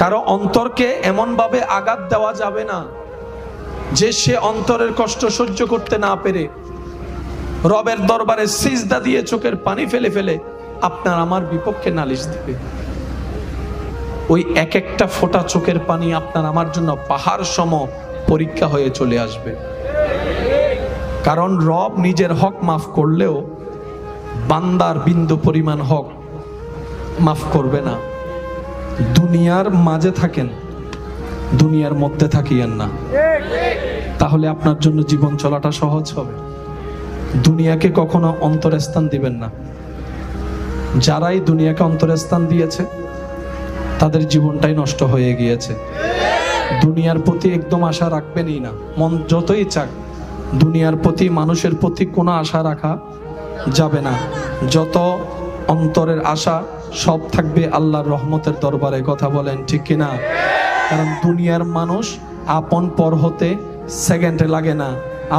কারো অন্তরকে এমন ভাবে আঘাত দেওয়া যাবে না যে সে অন্তরের কষ্ট সহ্য করতে না পেরে রবের দরবারে সিজদা দিয়ে চোখের পানি ফেলে ফেলে আপনার আমার বিপক্ষে নালিশ দিবে। ওই এক একটা ফোঁটা চোখের পানি আপনার আমার জন্য পাহাড় সম পরীক্ষা হয়ে চলে আসবে। কারণ রব নিজের হক মাফ করলেও বান্দার বিন্দু পরিমাণ হক মাফ করবে না। দুনিয়ার মাঝে থাকেন, দুনিয়ার মধ্যে থাকিয়েন না, তাহলে আপনার জন্য জীবন চলাটা সহজ হবে। দুনিয়াকে কখনো অন্তরস্থান দিবেন না। যারাই দুনিয়াকে অন্তরস্থান দিয়েছে তাদের জীবনটাই নষ্ট হয়ে গিয়েছে। দুনিয়ার প্রতি একদম আশা রাখবেনই না, মন যতই চাক। দুনিয়ার প্রতি, মানুষের প্রতি কোনো আশা রাখা যাবে না। যত অন্তরের আশা সব থাকবে আল্লাহর রহমতের দরবারে। কথা বলেন ঠিক কিনা? কারণ দুনিয়ার মানুষ আপন পর হতে সেকেন্ডে লাগে না,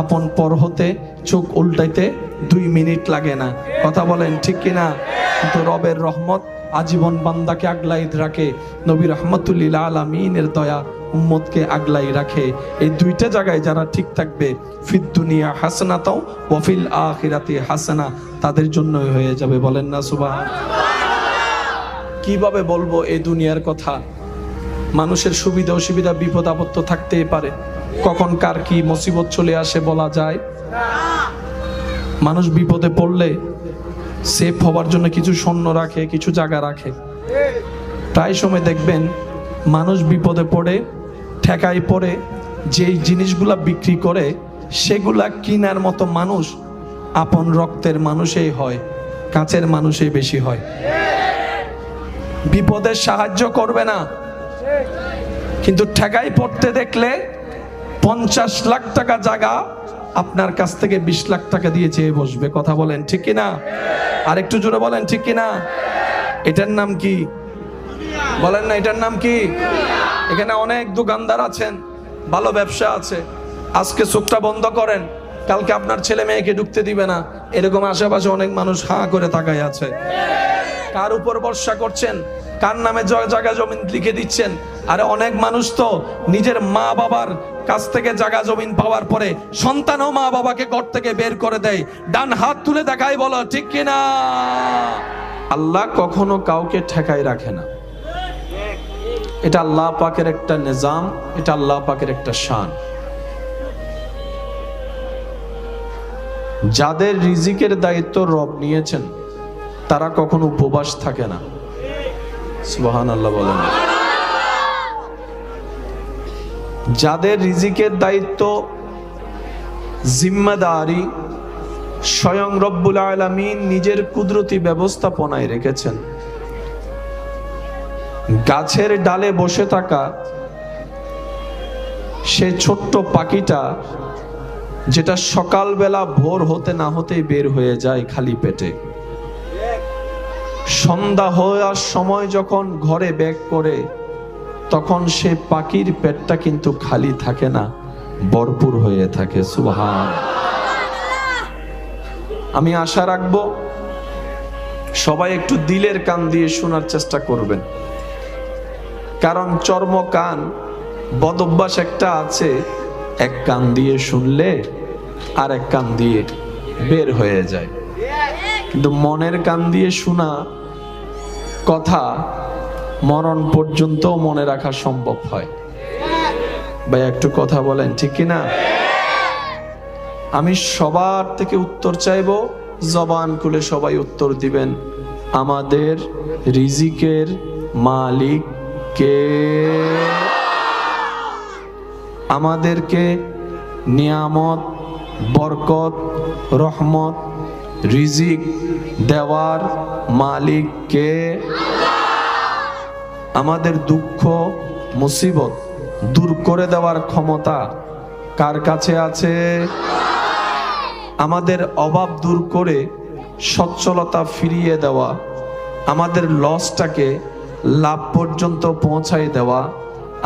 আপন পর হতে চোখ উল্টাইতে 2 মিনিট লাগে না। কথা বলেন ঠিক কিনা? কিন্তু রবের রহমত আজীবন বান্দাকে আগলাই রাখে। নবী রহমতুল্লিল আলামিনের দয়া উম্মতকে আগলাই রাখে। এই দুইটা জায়গায় যারা ঠিক থাকবে, ফিদ দুনিয়া হাসানাতাও ওয়া ফিল আখিরাতি হাসানা, তাদের জন্যই হয়ে যাবে। বলেন না সুবহানাল্লাহ। কিভাবে বলবো এই দুনিয়ার কথা? মানুষের সুবিধা অসুবিধা, বিপদ আপদ তো থাকতেই পারে। কখন কার কি মুসিবত চলে আসে বলা যায় না। মানুষ বিপদে পড়লে সেফ হবার জন্য কিছু সৈন্য রাখে, কিছু জায়গা রাখে। প্রায় সময় দেখবেন মানুষ বিপদে পড়ে, ঠেকায় পড়ে, যেই জিনিসগুলা বিক্রি করে সেগুলা কিনার মতো মানুষ আপন রক্তের মানুষই হয়, কাছের মানুষই বেশি হয়। বিপদের সাহায্য করবে না, কিন্তু ঠেকাই পড়তে দেখলে 50 লাখ টাকা জায়গা আপনার কাছ থেকে 20 লাখ টাকা দিয়ে চেয়ে বসবে। কথা বলেন ঠিক কিনা? আর একটু জোরে বলেন ঠিক কিনা? এটার নাম কি? বলেন না, এটার নাম কি? এখানে অনেক দোকানদার আছেন, ভালো ব্যবসা আছে। আজকে চোখটা বন্ধ করেন, কালকে আপনার ছেলে মেয়েকে ঢুকতে দিবে না, এরকম আশেপাশে অনেক মানুষ হাঁ করে তাকায় আছে। কার উপর ভরসা করছেন? কার নামে জায়গা জমিন লিখে দিচ্ছেন? আরে অনেক মানুষ তো নিজের মা বাবার কাছ থেকে জায়গা জমিন পাওয়ার পরে সন্তানও মা বাবাকে ঘর থেকে বের করে দেয়। ডান হাত তুলে দেখাই, বলো ঠিক কিনা? আল্লাহ কখনো কাউকে ঠেকাই রাখে না। এটা আল্লাহ পাকের একটা নিজাম, এটা আল্লাহ পাকের একটা শান। যাদের রিজিকের দায়িত্ব রব নিয়েছেন তারা কখনো উপবাস থাকে না। সুবহানাল্লাহ বলেন। যাদের রিজিকের দায়িত্ব, জিম্মাদারি স্বয়ং রব্বুল আলামিন নিজের কুদরতি ব্যবস্থাপনায় রেখেছেন। গাছের ডালে বসে থাকা সে ছোট্ট পাখিটা যেটা সকালবেলা ভোর হতে না হতেই বের হয়ে যায় খালি পেটে, সন্ধ্যা হওয়ার সময় যখন ঘরে ব্যাক করে তখন সে পাখির পেটটা কিন্তু খালি থাকে না, ভরপুর হয়ে থাকে। সুবহানাল্লাহ। আমি আশা রাখবো সবাই একটু দিলের কান দিয়ে শোনার চেষ্টা করবেন, কারণ চর্ম কান বদভ্যাস একটা আছে, এক কান দিয়ে শুনলে আর এক কান দিয়ে বের হয়ে যায়। কিন্তু মনের কান দিয়ে শোনা কথা মরণ পর্যন্ত মনে রাখা সম্ভব হয়। ভাই একটু কথা বলেন ঠিক কিনা? আমি সবার থেকে উত্তর চাইবো, জবান খুলে সবাই উত্তর দিবেন। আমাদের রিজিকের মালিক কে? আমাদেরকে নিয়ামত, বরকত, রহমত, রিজিক দেওয়ার মালিক কে? আমাদের দুঃখ মুসিবত দূর করে দেওয়ার ক্ষমতা কার কাছে আছে? আমাদের অভাব দূর করে সচ্ছলতা ফিরিয়ে দেওয়া, আমাদের লসটাকে লাভ পর্যন্ত পৌঁছায় দেওয়া,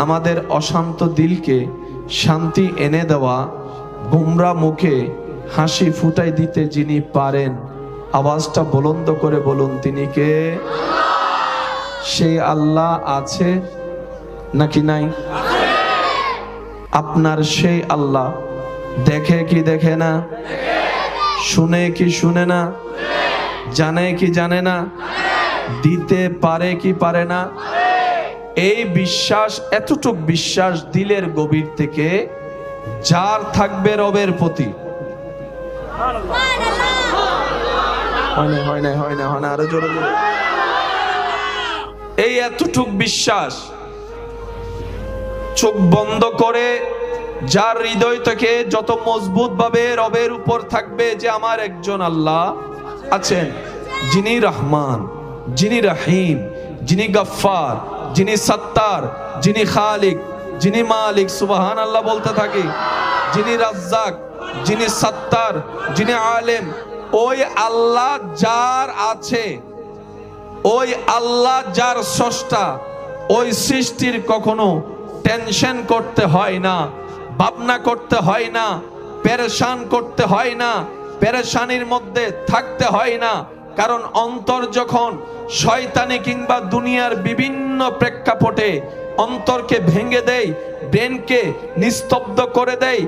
আমাদের অশান্ত দিলকে শান্তি এনে দেওয়া, গোমরা মুখে হাসি ফুটাই দিতে যিনি পারেন, আওয়াজটা বুলন্দ করে বলুন তিনি কে? সেই আল্লাহ আছে নাকি নাই? আপনার সেই আল্লাহ দেখে কি দেখে না, শুনে কি শুনে না, জানে কি জানে না, দিতে পারে কি পারে না? এই বিশ্বাস, এতটুক বিশ্বাস দিলের গভীর থেকে যার থাকবে রবের প্রতি, হয় না আরো জোরে জোরে, এই এতটুক বিশ্বাস চোখ বন্ধ করে যার হৃদয় থেকে যত মজবুত ভাবে রবের উপর থাকবে যে আমার একজন আল্লাহ আছেন, যিনি রহমান, যিনি রহিম, যিনি গফফার, যিনি সত্তার, যিনি খালিক, যিনি মালিক, সুবহানাল্লাহ বলতে থাকি, যিনি রাজ্জাক, যিনি সত্তার, যিনি আলেম, ওই আল্লাহ যার আছে, ওই আল্লাহ যার স্রষ্টা, ওই সৃষ্টির কখনো টেনশন করতে হয় না, ভাবনা করতে হয় না, পেরেশান করতে হয় না, পেরেশানির মধ্যে থাকতে হয় না। কারণ অন্তর যখন শয়তানি কিংবা দুনিয়ার বিভিন্ন প্রেক্ষাপটে অন্তরকে ভেঙে দেয়, ব্রেনকে নিস্তব্ধ করে দেয়,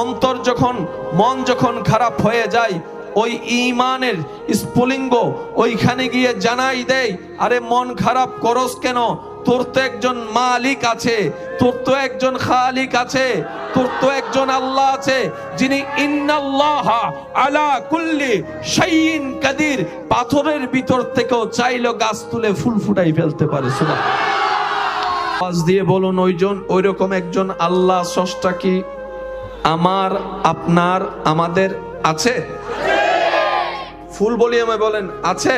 অন্তর যখন, মন যখন খারাপ হয়ে যায়, ওই ঈমানের স্ফুলিঙ্গ ওইখানে গিয়ে জানাই দেয়, আরে মন খারাপ করস কেন? তোর তো একজন মালিক আছে, তোর তো একজন খালিক আছে, তোর তো একজন আল্লাহ আছে, যিনি ইন্নাল্লাহা আলা কুল্লি শাইইন কাদির, পাথরের ভিতর থেকেও চাইলো গাছ তুলে ফুল ফুটাই ফেলতে পারে। সুবহানাল্লাহ। আওয়াজ দিয়ে বলুন, ওইরকম একজন আল্লাহ স্রষ্টা কি আমার, আপনার, আমাদের আছে? ফুল বলি আমায় বলেন, আছে?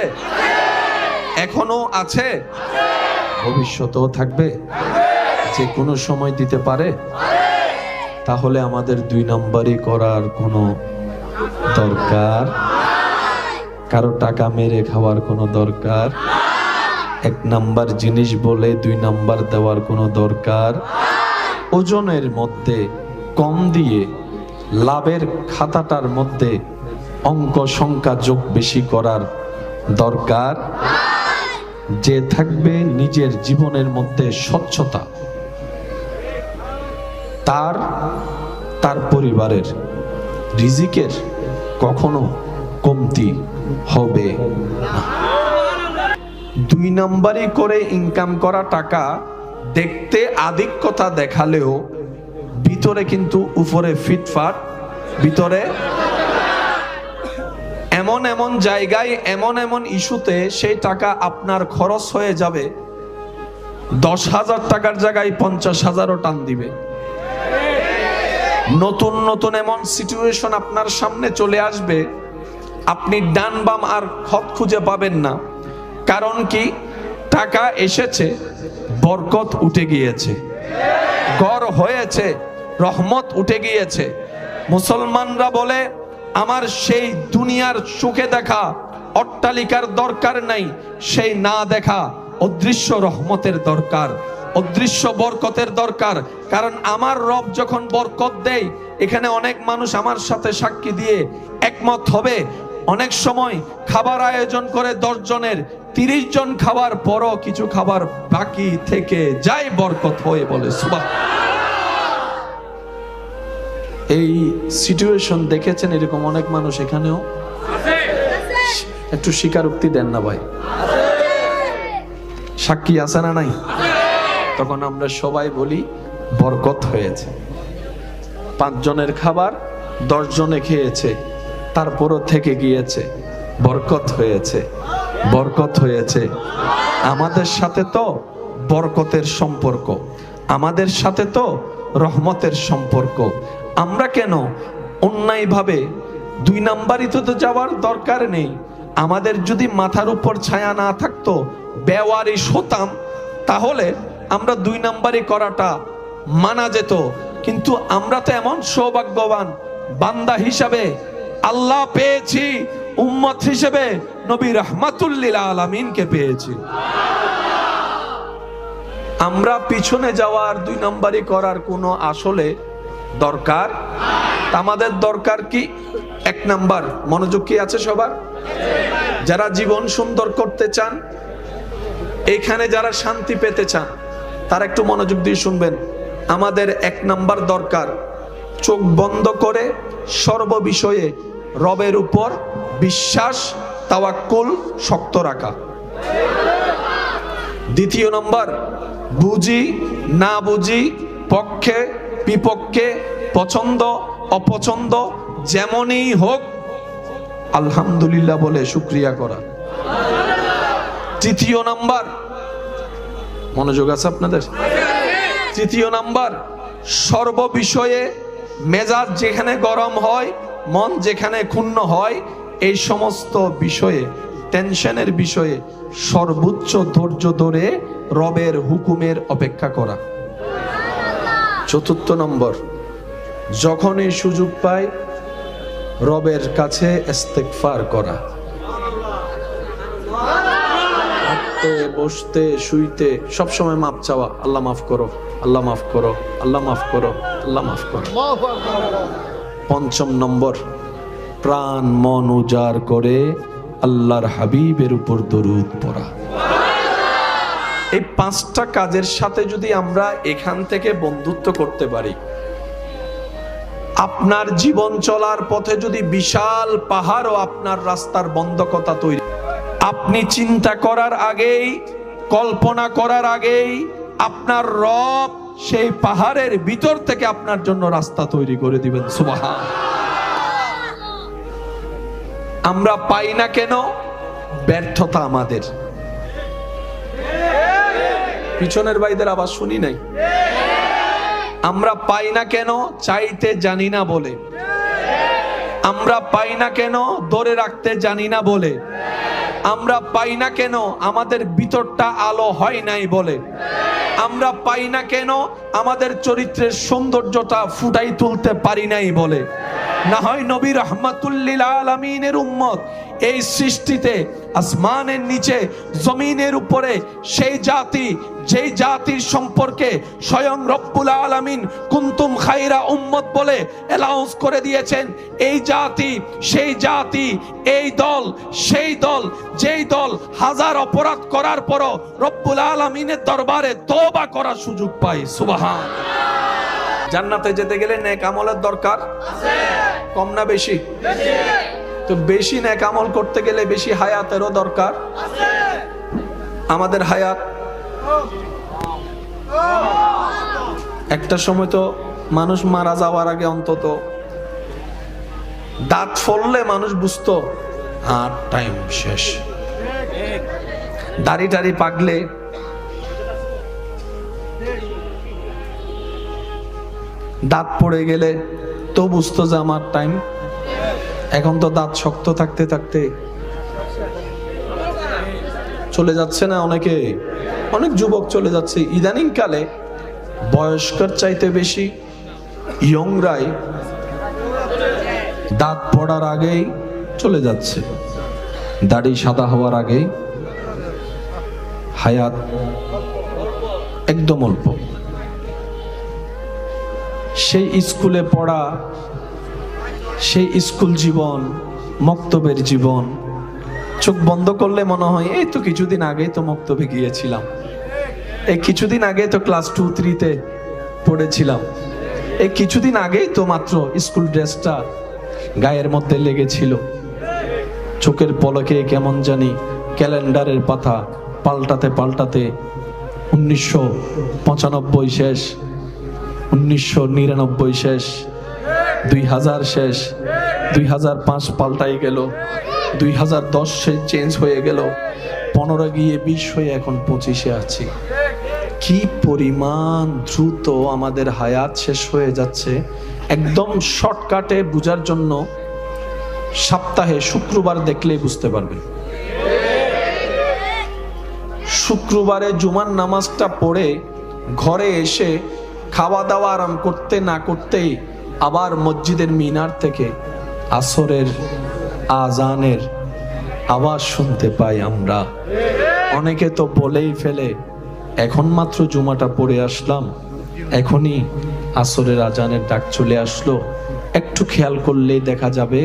এখনো আছে, ভবিষ্যতেও থাকবে, যে কোনো সময় দিতে পারে। তাহলে আমাদের দুই নাম্বারই করার কোনো দরকার, কারো টাকা মেরে খাওয়ার কোনো দরকার, এক নাম্বার জিনিস বলে দুই নাম্বার দেওয়ার কোনো দরকার, ওজনের মধ্যে কম দিয়ে লাভের খাতাটার মধ্যে অঙ্ক সংখ্যা যোগ বেশি করার দরকার। যে থাকবে নিজের জীবনের মধ্যে স্বচ্ছতা, তার পরিবারের রিজিকের কখনো কমতি হবে না। দুই নাম্বারি করে ইনকাম করা টাকা দেখতে আধিক্যতা দেখালেও ভিতরে কিন্তু উপরে ফিটফাট, ভিতরে এমন এমন জায়গায়, এমন এমন ইস্যুতে সেই টাকা আপনার খরচ হয়ে যাবে, 10,000 টাকার জায়গায় 50,000ও টান দিবে। নতুন নতুন এমন সিচুয়েশন আপনার সামনে চলে আসবে, আপনি ডান বাম আর খত খুঁজে পাবেন না। কারণ কি? টাকা এসেছে, বরকত উঠে গিয়েছে, ঘর হয়েছে, রহমত উঠে গিয়েছে। মুসলমানরা বলে, আমার সেই দুনিয়ার চোখে দেখা অট্টালিকার দরকার নাই, সেই না দেখা অদৃশ্য রহমতের দরকার, অদৃশ্য বরকতের দরকার। কারণ আমার রব যখন বরকত দেয়, এখানে অনেক মানুষ আমার সাথে সাক্ষী দিয়ে একমত হবে, অনেক সময় খাবার আয়োজন করে 10 জনের, 30 জন খাবার পরও কিছু খাবার বাকি থেকে যায়, বরকত হয়ে বলে সুবহানাল্লাহ। এই সিচুয়েশন দেখেছেন এরকম অনেক মানুষ এখানেও? একটু স্বীকারোক্তি দেন না ভাই, সাক্ষী আছে না নাই? তখন আমরা সবাই বলি বরকত হয়েছে। 5 জনের খাবার 10 জনে খেয়েছে, তারপরও থেকে গিয়েছে, বরকত হয়েছে, বরকত হয়েছে। আমাদের সাথে তো বরকতের সম্পর্ক, আমাদের সাথে তো রহমতের সম্পর্ক। আমরা কেন অন্যায়ভাবে 2 নাম্বারই তো যাওয়ার দরকার নেই। আমাদের যদি মাথার উপর ছায়া না থাকতো, বেওয়ারিশ হতাম, তাহলে আমরা 2 নাম্বারই করাটা মানা যেত। কিন্তু আমরা তো এমন সৌভাগ্যবান বান্দা হিসাবে আল্লাহ পেয়েছি, উম্মত হিসেবে নবী রাহমাতুল লিল আলামিনকে পেয়েছি। আমরা পিছনে যাওয়ার 2 নাম্বারই করার কোনো আসলে দরকার। আমাদের দরকার কি? 1 নাম্বার, মনোযোগ কি আছে সবার? যারা জীবন সুন্দর করতে চান, এখানে যারা শান্তি পেতে চান, তার একটু মনোযোগ দিয়ে শুনবেন। আমাদের 1 নাম্বার দরকার, চোখ বন্ধ করে সর্ববিষয়ে রবের উপর বিশ্বাস, তাওয়াক্কুল শক্ত রাখা। 2 নম্বর, বুঝি না বুঝি, পক্ষে বিপক্ষে, পছন্দ অপছন্দ যেমনই হোক আলহামদুলিল্লাহ বলে শুকরিয়া করা। 3 নাম্বার, মনোযোগ আছে আপনাদের? 3 নাম্বার, সর্ববিষয়ে মেজাজ যেখানে গরম হয়, মন যেখানে ক্ষুণ্ণ হয়, এই সমস্ত বিষয়ে, টেনশনের বিষয়ে সর্বোচ্চ ধৈর্য ধরে রবের হুকুমের অপেক্ষা করা। 4 নম্বর, যখনই সুযোগ পায় রবের কাছে ইস্তেগফার করা। হাঁটতে বসতে শুইতে সবসময় মাপ চাওয়া, আল্লাহ মাফ করো, আল্লাহ মাফ করো, আল্লাহ মাফ করো, আল্লাহ মাফ করো। 5 নম্বর, প্রাণ মন উজাড় করে আল্লাহর হাবিবের উপর দরুদ পড়া। এই 5টা কাজের সাথে যদি আমরা এখান থেকে বন্ধুত্ব করতে পারি, আপনার জীবন চলার পথে যদি বিশাল পাহাড় ও আপনার রাস্তার বন্ধকতা তৈরি, আপনি চিন্তা করার আগেই, কল্পনা করার আগেই আপনার রব সেই পাহাড়ের ভিতর থেকে আপনার জন্য রাস্তা তৈরি করে দিবেন। সুবহান। আমরা পাই না কেন? ব্যর্থতা আমাদের। পিছনের ভাইদের আওয়াজ শুনি নাই। আমরা পাই না কেন? চাইতে জানি না বলে। আমরা পাই না কেন? ধরে রাখতে জানি না বলে। আমরা পাই না কেন? আমাদের ভিতরটা আলো হয় নাই বলে। আমরা পাই না কেন? আমাদের চরিত্রের সৌন্দর্যটা ফুটাই তুলতে পারি নাই বলে। না হয় নবী রাহমাতুল লিল আলামিনের উম্মত এই সৃষ্টিতে, আসমানের নিচে জমিনের উপরে, সেই জাতি যেই জাতির সম্পর্কে স্বয়ং রব্বুল আলামিন কুনতুম খায়রা উম্মত বলে অ্যালাউন্স করে দিয়েছেন, এই জাতি, সেই জাতি, এই দল, সেই দল, যেই দল হাজার অপরাধ করার পরও রব্বুল আলামিনের দরবারে তওবা করার সুযোগ পায়। সুবহান। জান্নাতে যেতে গেলে নেক আমলের দরকার আছে, কম না বেশি? বেশি। তো বেশি নেক আমল করতে গেলে বেশি হায়াতেরও দরকার আছে। আমাদের হায়াত, একটা সময় তো মানুষ মারা যাওয়ার আগে অন্তত দাঁত ফললে মানুষ বুঝতো আর টাইম শেষ। দাড়ি টাড়ি পাকলে, দাঁত পড়ে গেলে তো বুঝতো যে আমার টাইম। এখন তো দাঁত শক্ত থাকতে থাকতে চলে যাচ্ছে না অনেকে, অনেক যুবক চলে যাচ্ছে। ইদানিং কালে বয়স্কর চাইতে বেশি ইয়ংরাই দাঁত পড়ার আগেই চলে যাচ্ছে, দাড়ি সাদা হওয়ার আগেই। হায়াত একদম অল্প। সেই স্কুলে পড়া, সেই স্কুল জীবন, মক্তবের জীবন, চোখ বন্ধ করলে মনে হয় এই তো কিছুদিন আগেই তো মক্তবে গিয়েছিলাম, এই কিছুদিন আগে তো ক্লাস 2-3-তে পড়েছিলাম, এই কিছুদিন আগেই তো মাত্র স্কুল ড্রেসটা গায়ের মধ্যে লেগেছিল। চোখের পলকে কেমন জানি ক্যালেন্ডারের পাতা পাল্টাতে পাল্টাতে 1995 শেষ, 1999 শেষ, 2000 শেষ, 2005 পাল্টাই গেল, 2010 চেঞ্জ হয়ে গেল, 15 গিয়ে 20 হয়ে এখন 25-এ আছি। কি পরিমাণ দ্রুত আমাদের হায়াত শেষ হয়ে যাচ্ছে। একদম শর্টকাটে বোঝার জন্য সপ্তাহে শুক্রবার দেখলেই বুঝতে পারবেন। শুক্রবারে জুমার নামাজটা পড়ে ঘরে এসে খাওয়া দাওয়া আরাম করতে না করতেই আবার মসজিদের মিনার থেকে আসরের আজানের আওয়াজ শুনতে পাই আমরা। অনেকে তো বলেই ফেলে এখন মাত্র জুমাটা পড়ে আসলাম, এখনই আসরের আজানের ডাক চলে আসলো। একটু খেয়াল করলেই দেখা যাবে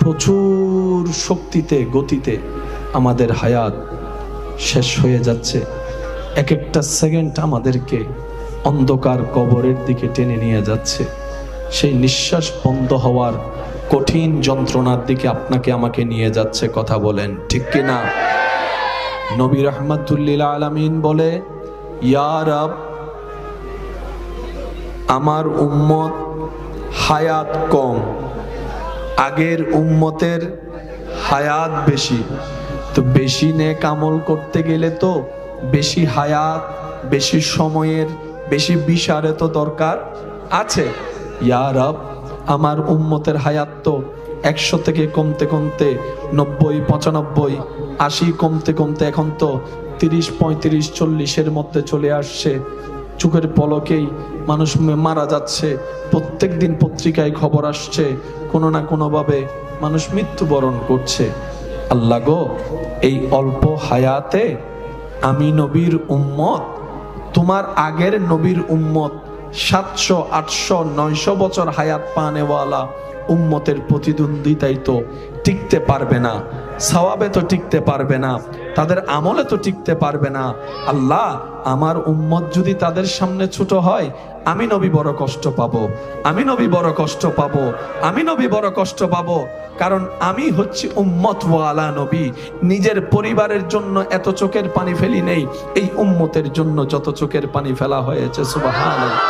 প্রচুর শক্তিতে, গতিতে আমাদের হায়াত শেষ হয়ে যাচ্ছে। এক একটা সেকেন্ড আমাদেরকে অন্ধকার কবরের দিকে টেনে নিয়ে যাচ্ছে। সেই নিঃশ্বাস বন্ধ হওয়ার কঠিন যন্ত্রণার দিকে আপনাকে আমাকে নিয়ে যাচ্ছে। কথা বলেন ঠিক কিনা? নবী রাহমাতুল্লিল আলামিন বলে, ইয়া রব, আমার উম্মত হায়াত কম, আগের উম্মতের হায়াত বেশি। তো বেশি নেক আমল করতে গেলে তো বেশি হায়াত, বেশি সময়ের, বেশি বিচারে তো দরকার আছে। ইয়া রব, আমার উম্মতের হায়াত তো 100 থেকে কমতে কমতে 90, 95, 80 কমতে কমতে এখন তো 30, 35, 40-এর মধ্যে চলে আসছে। চোখের পলকেই মানুষ মারা যাচ্ছে। প্রত্যেক দিন পত্রিকায় খবর আসছে, কোনো না কোনোভাবে মানুষ মৃত্যুবরণ করছে। আল্লাহ গো, এই অল্প হায়াতে আমি নবীর উম্মত, তোমার আগের নবীর উম্মত 700, 800, 900 বছর হায়াত পানেওয়ালা উম্মতের প্রতিদ্বন্দ্বিতায় তো টিকতে পারবে না, সওয়াবে তো টিকতে পারবে না, তাদের আমলে তো টিকতে পারবে না। আল্লাহ, আমার উম্মত যদি তাদের সামনে ছোট হয়, আমি নবী বড় কষ্ট পাবো, আমি নবী বড় কষ্ট পাবো, আমি নবী বড় কষ্ট পাবো। কারণ আমি হচ্ছি উম্মত ওয়ালা নবী। নিজের পরিবারের জন্য এত চোখের পানি ফেলি নেই, এই উম্মতের জন্য যত চোখের পানি ফেলা হয়েছে। সুবহানাল্লাহ।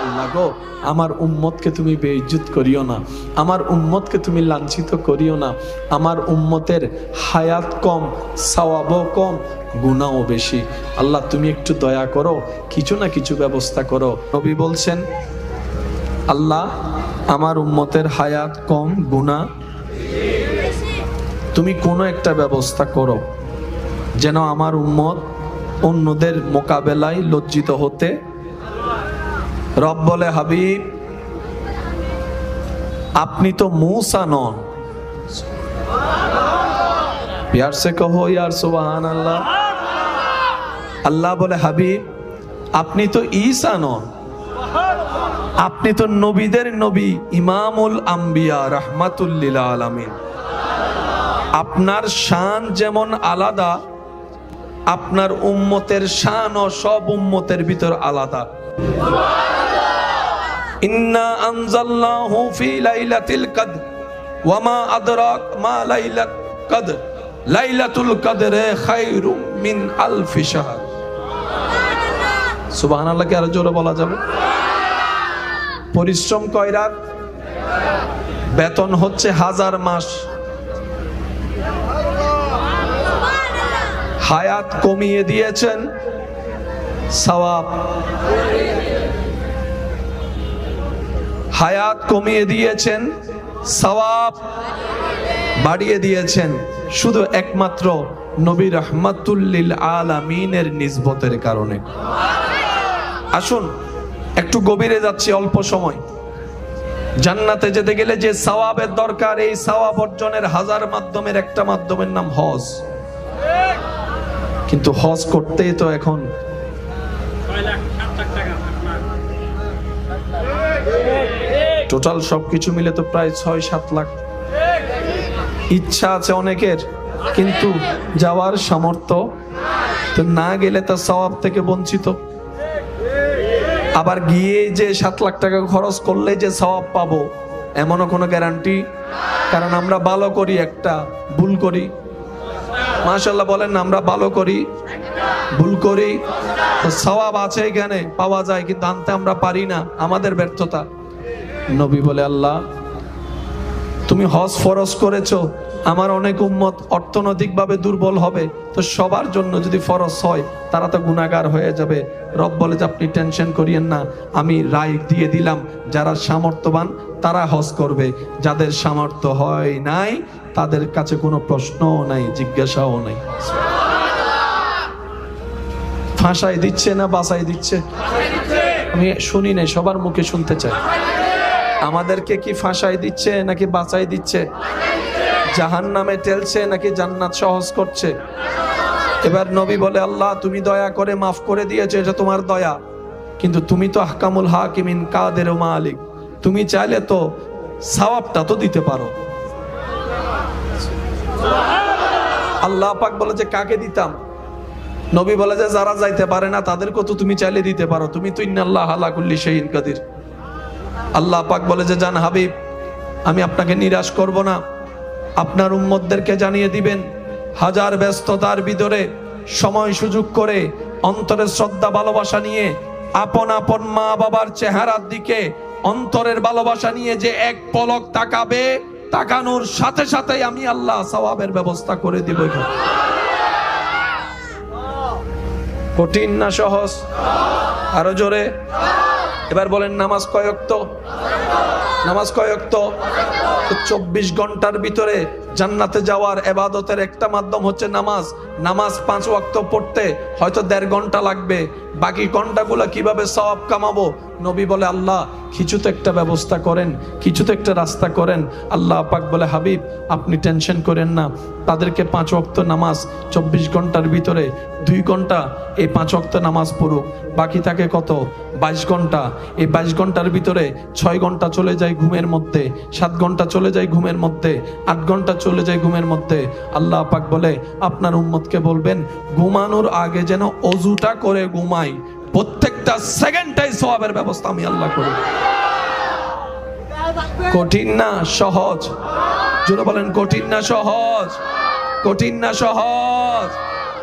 আল্লাহ গো, আমার উম্মতকে তুমি বেইজ্জত করিও না, আমার উম্মতকে তুমি লাঞ্ছিত করিও না। আমার উম্মতের হায়াত কম, সওয়াবও কম, গুনাহও বেশি। আল্লাহ, তুমি একটু দয়া করো, কিছু না কিছু ব্যবস্থা করো। নবী বলছেন, আল্লাহ, আমার উম্মতের হায়াত কম, গুনাহ, তুমি কোনো একটা ব্যবস্থা করো যেন আমার উম্মত অন্যদের মোকাবেলায় লজ্জিত হতে। রব বলে, হাবিব, আপনি তো मूसा নন। प्यार से कहो यार सुभान अल्लाह। अल्लाह बोले, হাবিব, আপনি তো ঈসা নন, আপনি তো নবীদের নবী, ইমামুল আম্বিয়া, রাহমাতুল লিল আলামিন। আপনার শান যেমন আলাদা, আপনার উম্মতের শানও সব উম্মতের ভিতর আলাদা। ইন্না আনজালনাহু ফি লাইলাতিল কদর ওয়া মা আদরাক মা লাইলাতুল কদর লাইলাতুল কদরে খায়রুম মিন আলফি শাহর। সুবহানাল্লাহ। কি আরো জোরে বলা যাবে? পরিশ্রম কয় রাত, বেতন হচ্ছে 1000 মাস। হায়াত কমিয়ে দিয়েছেন, সওয়াব। হায়াত কমিয়ে দিয়েছেন, সওয়াব বাড়িয়ে দিয়েছেন, শুধু একমাত্র নবী রাহমাতুল লিল আলামিনের নিসবতের কারণে। আসুন একটু গভীরে যাচ্ছি, অল্প সময়। জান্নাতে যেতে গেলে যে সওয়াবের দরকার, এই সওয়াব অর্জনের 1000 মাধ্যমের একটা মাধ্যমের নাম হজ। কিন্তু হজ করতেই তো এখন টোটাল সবকিছু মিলে তো প্রায় 6-7 লাখ। ইচ্ছা আছে অনেকের, কিন্তু যাওয়ার সামর্থ্য তো না গেলে তো সওয়াব থেকে বঞ্চিত। আবার গিয়ে যে 7 লাখ টাকা খরচ করলে যে সওয়াব পাবো, এমনও কোনো গ্যারান্টি। কারণ আমরা ভালো করি একটা, ভুল করি। মাশাআল্লাহ বলেন না, আমরা ভালো করি, ভুল করি, তো সওয়াব আছে এখানে, পাওয়া যায়, কিন্তু আনতে আমরা পারি না, আমাদের ব্যর্থতা। নবী বলে, আল্লাহ, তুমি হজ ফরজ করেছো, আমার অনেক উম্মত অর্থনৈতিকভাবে দুর্বল হবে, তো সবার জন্য যদি ফরজ হয় তারা তো গুনাহগার হয়ে যাবে। রব বলে যে, আপনি টেনশন করিয়েন না, আমি রায় দিয়ে দিলাম, যারা সামর্থ্যবান তারা হজ করবে, যাদের সামর্থ্য হয় নাই তাদের কাছে কোনো প্রশ্নও নাই, জিজ্ঞাসাও নাই। ফাঁসাই দিচ্ছে না বাঁচাই দিচ্ছে? আমি শুনি নাই, সবার মুখে শুনতে চাই। আমাদেরকে কি ফাঁসাই দিচ্ছে নাকি বাঁচাই দিচ্ছে? জাহান্নামে ঠেলছে নাকি জান্নাত সহজ করছে? এবার নবী বলে, আল্লাহ, তুমি দয়া করে মাফ করে দিয়েছো, এটা তোমার দয়া, কিন্তু তুমি তো আহকামুল হাকিমিন, কাদের ও মালিক, তুমি চাইলে তো সওয়াবটা তো দিতে পারো। আল্লাহ পাক বলে যে, কাকে দিতাম? নবী বলে যে যারা যাইতে পারে না তাদেরকে তো তুমি চাইলে দিতে পারো, তুমি তো ইন্নাল্লাহ আলা কুল্লি শাইইন কাদির। আল্লাহ পাক বলে যে জান হাবিব, আমি আপনাকে নিরাশ করব না, আপনার উম্মতদেরকে জানিয়ে দিবেন হাজার ব্যস্ততার ভিতরে সময় সুযোগ করে অন্তরের শ্রদ্ধা ভালোবাসা নিয়ে আপন আপন মা বাবার চেহারার দিকে অন্তরের ভালোবাসা নিয়ে যে এক পলক তাকাবে, তাকানোর সাথে সাথে আমি আল্লাহ সওয়াবের ব্যবস্থা করে দিব। কঠিন না সহজ? আরো জোরে এবার বলেন নামাজ কয় ওয়াক্ত? নামাজ কয় ওয়াক্ত? 24 ঘন্টার ভিতরে জান্নাতে যাওয়ার ইবাদতের একটা মাধ্যম হচ্ছে নামাজ। নামাজ 5 ওয়াক্ত পড়তে হয়তো 1.5 ঘন্টা লাগবে, বাকি ঘন্টাগুলো কিভাবে সওয়াব কামাবো? নবী বলে আল্লাহ কিছু তো একটা ব্যবস্থা করেন, কিছু তো একটা রাস্তা করেন। আল্লাহ পাক বলে হাবিব আপনি টেনশন করেন না, তাদেরকে 5 ওয়াক্ত নামাজ 24 ঘন্টার ভিতরে 2 ঘন্টা এই 5 ওয়াক্ত নামাজ পড়ুক, বাকি থাকে কত? 22 ঘন্টা। এই 22 ঘন্টার ভিতরে 6 ঘন্টা চলে যায় ঘুমের মধ্যে, 7 ঘন্টা চলে যায় ঘুমের মধ্যে, 8 ঘন্টা চলে যায় ঘুমের মধ্যে। আল্লাহ পাক বলে আপনার উম্মতকে বলবেন ঘুমানোর আগে যেন ওযুটা করে ঘুমাই, প্রত্যেকটা সেকেন্ডটাই সওয়াবের ব্যবস্থা আমি আল্লাহ করি। কঠিন না সহজ? জোরে বলেন কঠিন না সহজ? কঠিন না সহজ?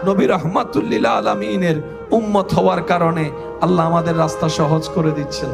নবী রাহমাতুল লিল আলামিনের উম্মত হওয়ার কারণে আল্লাহ আমাদের রাস্তা সহজ করে দিচ্ছেন।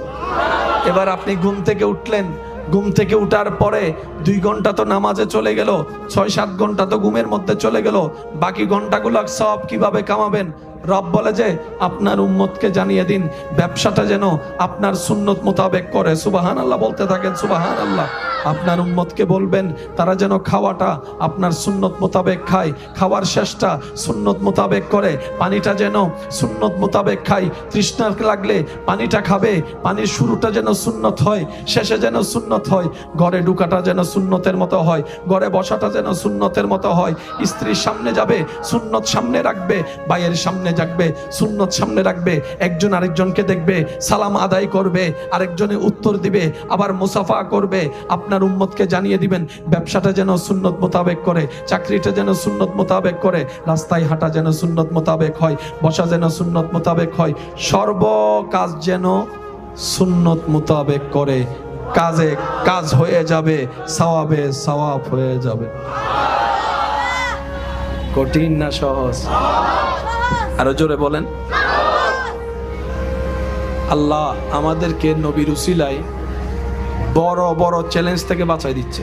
এবার আপনি ঘুম থেকে উঠলেন, ঘুম থেকে উঠার পরে 2 ঘন্টা তো নামাজে চলে গেল, 6-7 ঘন্টা তো ঘুমের মধ্যে চলে গেল, বাকি ঘন্টাগুলো সব কিভাবে কামাবেন? রব বলে যে আপনার উম্মতকে জানিয়ে দিন ব্যবসাটা যেন আপনার সুন্নত মোতাবেক করে। সুবহানাল্লাহ বলতে থাকেন সুবহানাল্লাহ। আপনার উম্মতকে বলবেন তারা যেন খাওয়াটা আপনার সুন্নত মোতাবেক খায়, খাওয়ার শেষটা সুন্নত মোতাবেক করে, পানিটা যেন সুন্নত মোতাবেক খায়, তৃষ্ণা লাগলে পানিটা খাবে, পানির শুরুটা যেন সুন্নত হয়, শেষে যেন সুন্নত হয়, ঘরে ঢুকাটা যেন সুন্নতের মতো হয়, ঘরে বসাটা যেন সুন্নতের মতো হয়, স্ত্রীর সামনে যাবে সুন্নত সামনে রাখবে, ভাইয়ের সামনে যাবে সুন্নত সামনে রাখবে, একজন আরেকজনকে দেখবে সালাম আদায় করবে, আরেকজনে উত্তর দিবে, আবার মুসাফা করবে। আপনার উম্মতকে জানিয়ে দিবেন ব্যবসাটা যেন সুন্নত মোতাবেক করে, চাকরিটা যেন সুন্নত মোতাবেক করে, রাস্তায় হাঁটা যেন সুন্নত মোতাবেক হয়, বসা যেন সুন্নত মোতাবেক হয়, সর্ব কাজ যেন সুন্নত মোতাবেক করে। কাজে কাজ হয়ে যাবে, সওয়াবে সওয়াব হয়ে যাবে। কঠিন না সহজ? আরো জোরে বলেন। আল্লাহ আমাদেরকে নবীর উসিলায় বড় বড় চ্যালেঞ্জ থেকে বাঁচাই দিচ্ছে।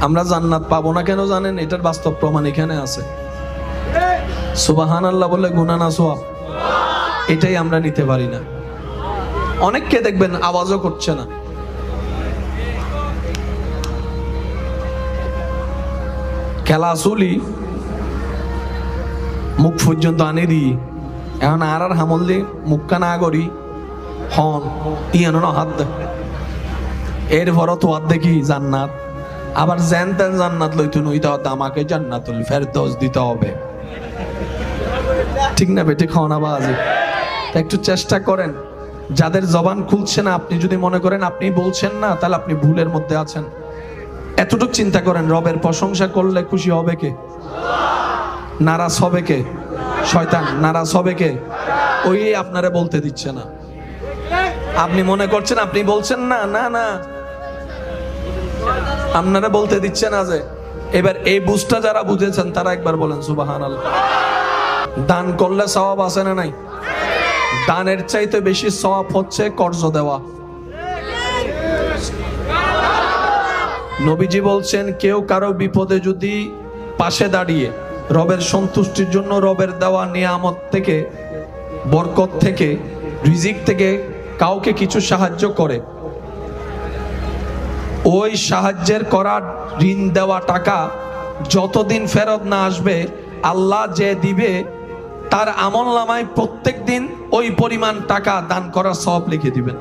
আমরা জান্নাত পাবো না কেন জানেন? এটার বাস্তব প্রমাণ এখানে আছে। সুবহানাল্লাহ বলে গুনাহ না সওয়াব, এটাই আমরা নিতে পারি না। অনেককে দেখবেন আওয়াজও করছে না। খেলা আসলি মুখ পর্যন্ত আনে দিই, এখন আর হামল দি মুখকা না করি হন ইয়ানো না হাত দে, এর ভরত হাত দেখি জান্নাত, আবার জেন তেন জান্নাত লইতে নইতে হতে আমাকে জান্নাতুল ফেরদৌস দিতে হবে। ঠিক না বেটি? খাওয়ানা বাজে। একটু চেষ্টা করেন, যাদের জবান খুলছে না, আপনি যদি মনে করেন আপনি বলছেন না, তাহলে আপনি ভুলের মধ্যে আছেন। এতটুকু চিন্তা করেন, রবের প্রশংসা করলে খুশি হবে কে? নারাজ হবে কে? শয়তান। নারাজ হবে কে? ওই আপনারে বলতে দিচ্ছে না। আপনি মনে করছেন আপনি বলছেন না, না না, আপনারা বলতে দিচ্ছে না। যে এবার এই বুঝটা যারা বুঝেছেন তারা একবার বলেন সুবহানাল্লাহ। দান করলে সওয়াব আছে না নাই? দানের চাইতে বেশি সওয়াব হচ্ছে কর্জ দেওয়া। নবীজি বলছেন কেউ কারো বিপদে যদি পাশে দাঁড়িয়ে রবের সন্তুষ্টির জন্য রবের দেওয়া নিয়ামত থেকে, বরকত থেকে, রিজিক থেকে কাউকে কিছু সাহায্য করে, ওই সাহায্যের করা ঋণ দেওয়া টাকা যতদিন ফেরত না আসবে, আল্লাহ যে দিবে তার আমলনামায় প্রত্যেক দিন ওই পরিমাণ টাকা দান করার সওয়াব লিখে দিবেন।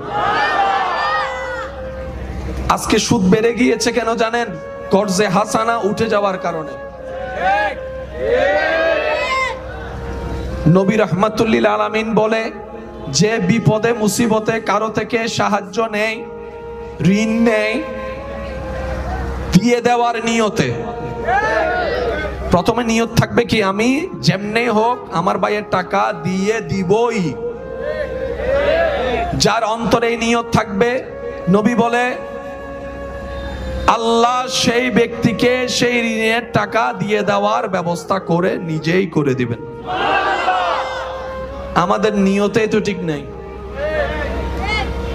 আজকে সুদ বেড়ে গিয়েছে কেন জানেন? কর্জে হাসানা উঠে যাওয়ার কারণে। নবী রাহমাতুল লিল আলামিন বলে যে বিপদে মুসিবতে কারো থেকে সাহায্য নেয়, ঋণ নেয়, দিয়ে দেওয়ার নিয়তে। প্রথমে নিয়ত থাকবে কি, আমি যেমনি হোক আমার ভাইয়ের টাকা দিয়ে দিবই। যার অন্তরে নিয়ত থাকবে, নবী বলে আল্লাহ সেই ব্যক্তিকে সেই ঋণের টাকা দিয়ে দেওয়ার ব্যবস্থা করে নিজেই করে দিবেন। আমাদের নিয়তে তো ঠিক নাই।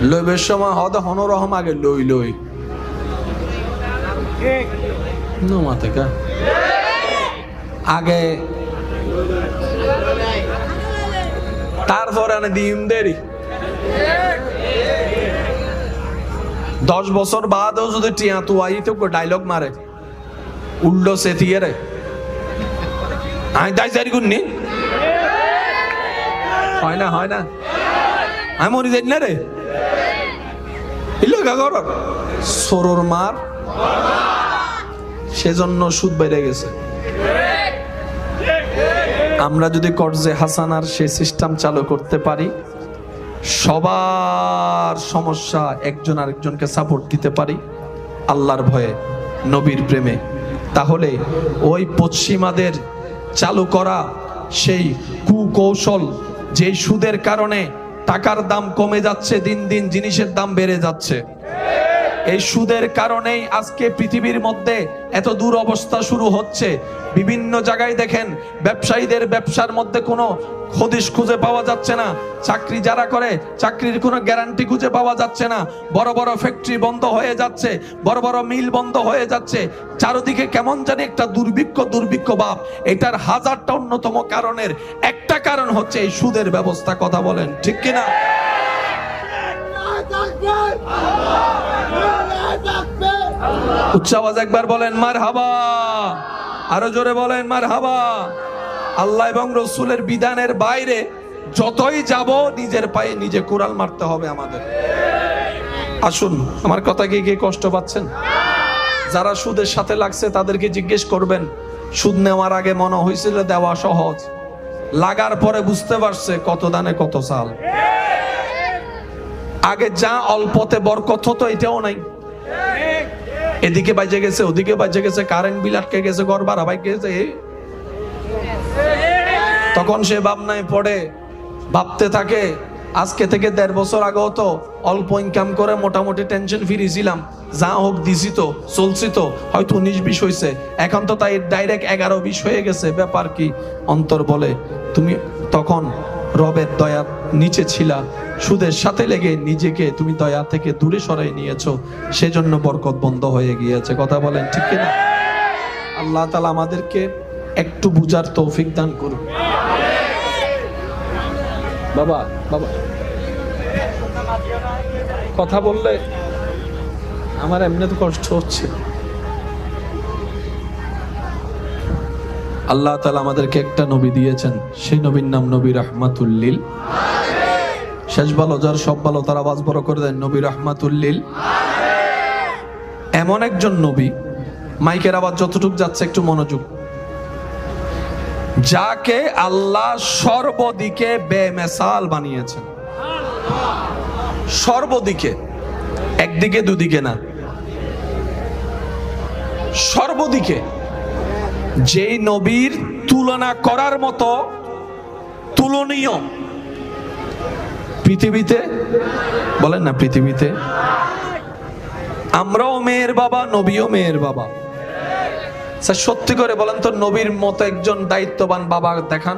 লইবের সময় হদ হনরহম আগে লই লই মাথা আগে, তারপরে দিন দেরি। 10 বছর বাদও যদি টিয়া তুয়াই তো ডায়লগ মারে উল্টো সে থিয়ে আমি দায় জারি করনি, হয় না হয় না, আমি মরি যাই না রে সরোর মার। সেজন্য সুদ বেড়ে গেছে। আমরা যদি কর্জে হাসানার সে সিস্টেম চালু করতে পারি, সবার সমস্যা একজন আরেকজনকে সাপোর্ট দিতে পারি আল্লাহর ভয়ে, নবীর প্রেমে, তাহলে ওই পশ্চিমাদের চালু করা সেই কুকৌশল, যে সুদের কারণে টাকার দাম কমে যাচ্ছে, দিন দিন জিনিসের দাম বেড়ে যাচ্ছে, এই সুদের কারণেই আজকে পৃথিবীর মধ্যে এত দুরবস্থা শুরু হচ্ছে। বিভিন্ন জায়গায় দেখেন ব্যবসায়ীদের ব্যবসার মধ্যে কোনো হদিশ খুঁজে পাওয়া যাচ্ছে না। চাকরি যারা করে চাকরির কোনো গ্যারান্টি খুঁজে পাওয়া যাচ্ছে না। বড় বড় ফ্যাক্টরি বন্ধ হয়ে যাচ্ছে, বড় বড় মিল বন্ধ হয়ে যাচ্ছে। চারিদিকে কেমন জানি একটা দুর্ভিক্ষ ভাব। এটার হাজারটা অন্যতম কারণের একটা কারণ হচ্ছে এই সুদের ব্যবস্থা। কথা বলেন ঠিক কিনা? উচ্চ আওয়াজ একবার বলেন মারহাবা, আরো জোরে বলেন মারহাবা। আল্লাহ এবং রসুলের বিধানের বাইরে যতই যাব, নিজের পায়ে নিজে কুড়াল মারতে হবে আমাদের। আসুন, আমার কথা কি কে কষ্ট পাচ্ছেন? যারা সুদের সাথে লাগছে তাদেরকে জিজ্ঞেস করবেন, সুদ নেওয়ার আগে মনে হয়েছিল দেওয়া সহজ, লাগার পরে বুঝতে পারছে কত দানে কত চাল। আগে যা অল্পতে বরকত হতো এটাও নাই। এদিকে বাজে গেছে, ওদিকে বাজে গেছে, কারেন্ট বিল আটকে গেছে, ঘর ভাড়া বাইক গেছে। তখন সে ভাবনায় পড়ে, ভাবতে থাকে আজকে থেকে 1.5 বছর আগেও তো অল্প ইনকাম করে মোটামুটি টেনশন ফ্রি ছিলাম, যা হোক দিছি তো, চলছি তো, হয়তো 19-20 হয়েছে, এখন তো তাই ডাইরেক্ট 11-20 হয়ে গেছে, ব্যাপার কি? অন্তর বলে তুমি তখন রবের দয়া নিচে ছিলা, সুদের সাথে লেগে নিজেকে তুমি দয়া থেকে দূরে সরাই নিয়েছো, সেজন্য বরকত বন্ধ হয়ে গিয়েছে। কথা বলেন ঠিক কিনা? আল্লাহ তাআলা আমাদেরকে একটু বুঝার তৌফিক দান করুন। বাবা বাবা কথা বললে আমার এমনি তো কষ্ট হচ্ছে। আল্লাহ তাআলা আমাদেরকে একটা নবী দিয়েছেন, সেই নবীর নাম নবী রাহমাতুল লিল। শেষ ভালো যার সব ভালো, তার আওয়াজ বড় করে দেন, নবী রাহমাতুল লিল। এমন একজন নবী, মাইকের আওয়াজ যতটুকু যাচ্ছে একটু মনোযোগ, যাকে আল্লাহ সর্বদিকে বেমিসাল বানিয়েছেন। সর্বদিকে, একদিকে দুদিকে না, সর্বদিকে। যেই নবীর তুলনা করার মতো তুলনীয় পৃথিবীতে, বলেন না পৃথিবীতে, আমরাও মেয়ের বাবা, নবীও মেয়ের বাবা। সত্যি করে বলেন তো, নবীর মতো একজন দায়িত্ববান বাবা দেখান।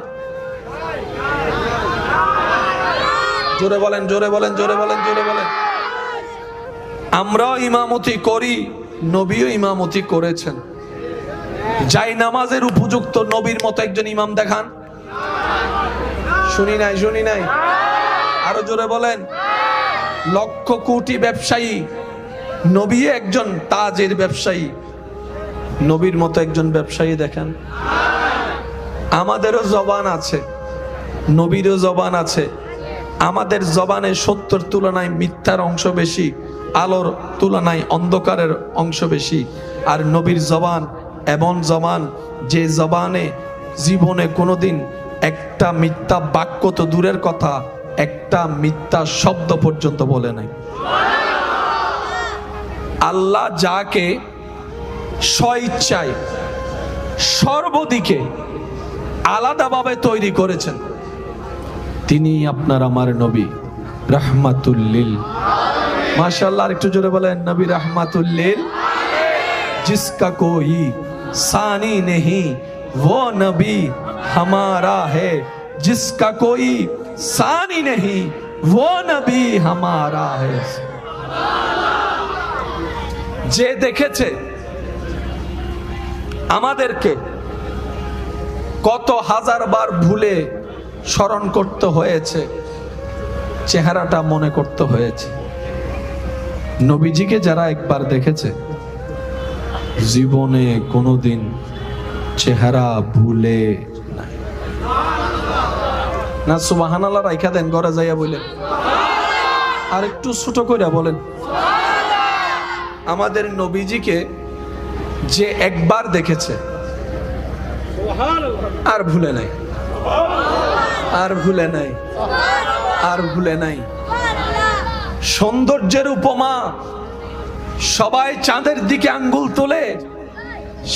জোরে বলেন, জোরে বলেন, জোরে বলেন, জোরে বলেন। আমরাও ইমামতি করি, নবীও ইমামতি করেছেন। যাই নামাজের উপযুক্ত নবীর মতো একজন ইমাম দেখান। শুনি নাই, শুনি নাই, আরো জোরে বলেন। লক্ষ কোটি ব্যবসায়ী, নবী একজন তাজের ব্যবসায়ী, নবীর মতো একজন ব্যবসায়ী দেখেন। আমাদেরও জবান আছে, নবীরও জবান আছে। আমাদের জবানে সত্যের তুলনায় মিথ্যার অংশ বেশি, আলোর তুলনায় অন্ধকারের অংশ বেশি। আর নবীর জবান এমন জবান, যে জবানে জীবনে কোনোদিন একটা মিথ্যা বাক্য তো দূরের কথা, একটা মিথ্যা শব্দ পর্যন্ত বলে নাই। আল্লাহ যাকে স্বইচ্ছায় সর্বদিকে আলাদাভাবে তৈরি করেছেন। তিনি আপনার আমার নবী রাহমাতুল লিল। মাশাআল্লাহ, একটু জোরে বলেন, নবী রাহমাতুল লিল। जिसका कोई सानी नहीं वो नबी हमारा है, जिसका कोई सानी नहीं वो नबी हमारा है। যে দেখেছে আমাদেরকে কত হাজার বার ভুলে স্মরণ করতে হয়েছে, চেহারাটা মনে করতে হয়েছে। নবীজিকে যারা একবার দেখেছে জীবনে কোনোদিন চেহারা ভুলে নাই। না সুবহানাল্লাহ রাইখা দেন, ঘরে যাইয়া বলেন, আর একটু ছোট করে বলেন। আমাদের নবীজিকে যে একবার দেখেছে আর ভুলে নাই, আর ভুলে নাই, আর ভুলে নাই। সৌন্দর্যের উপমা, সবাই চাঁদের দিকে আঙ্গুল তোলে,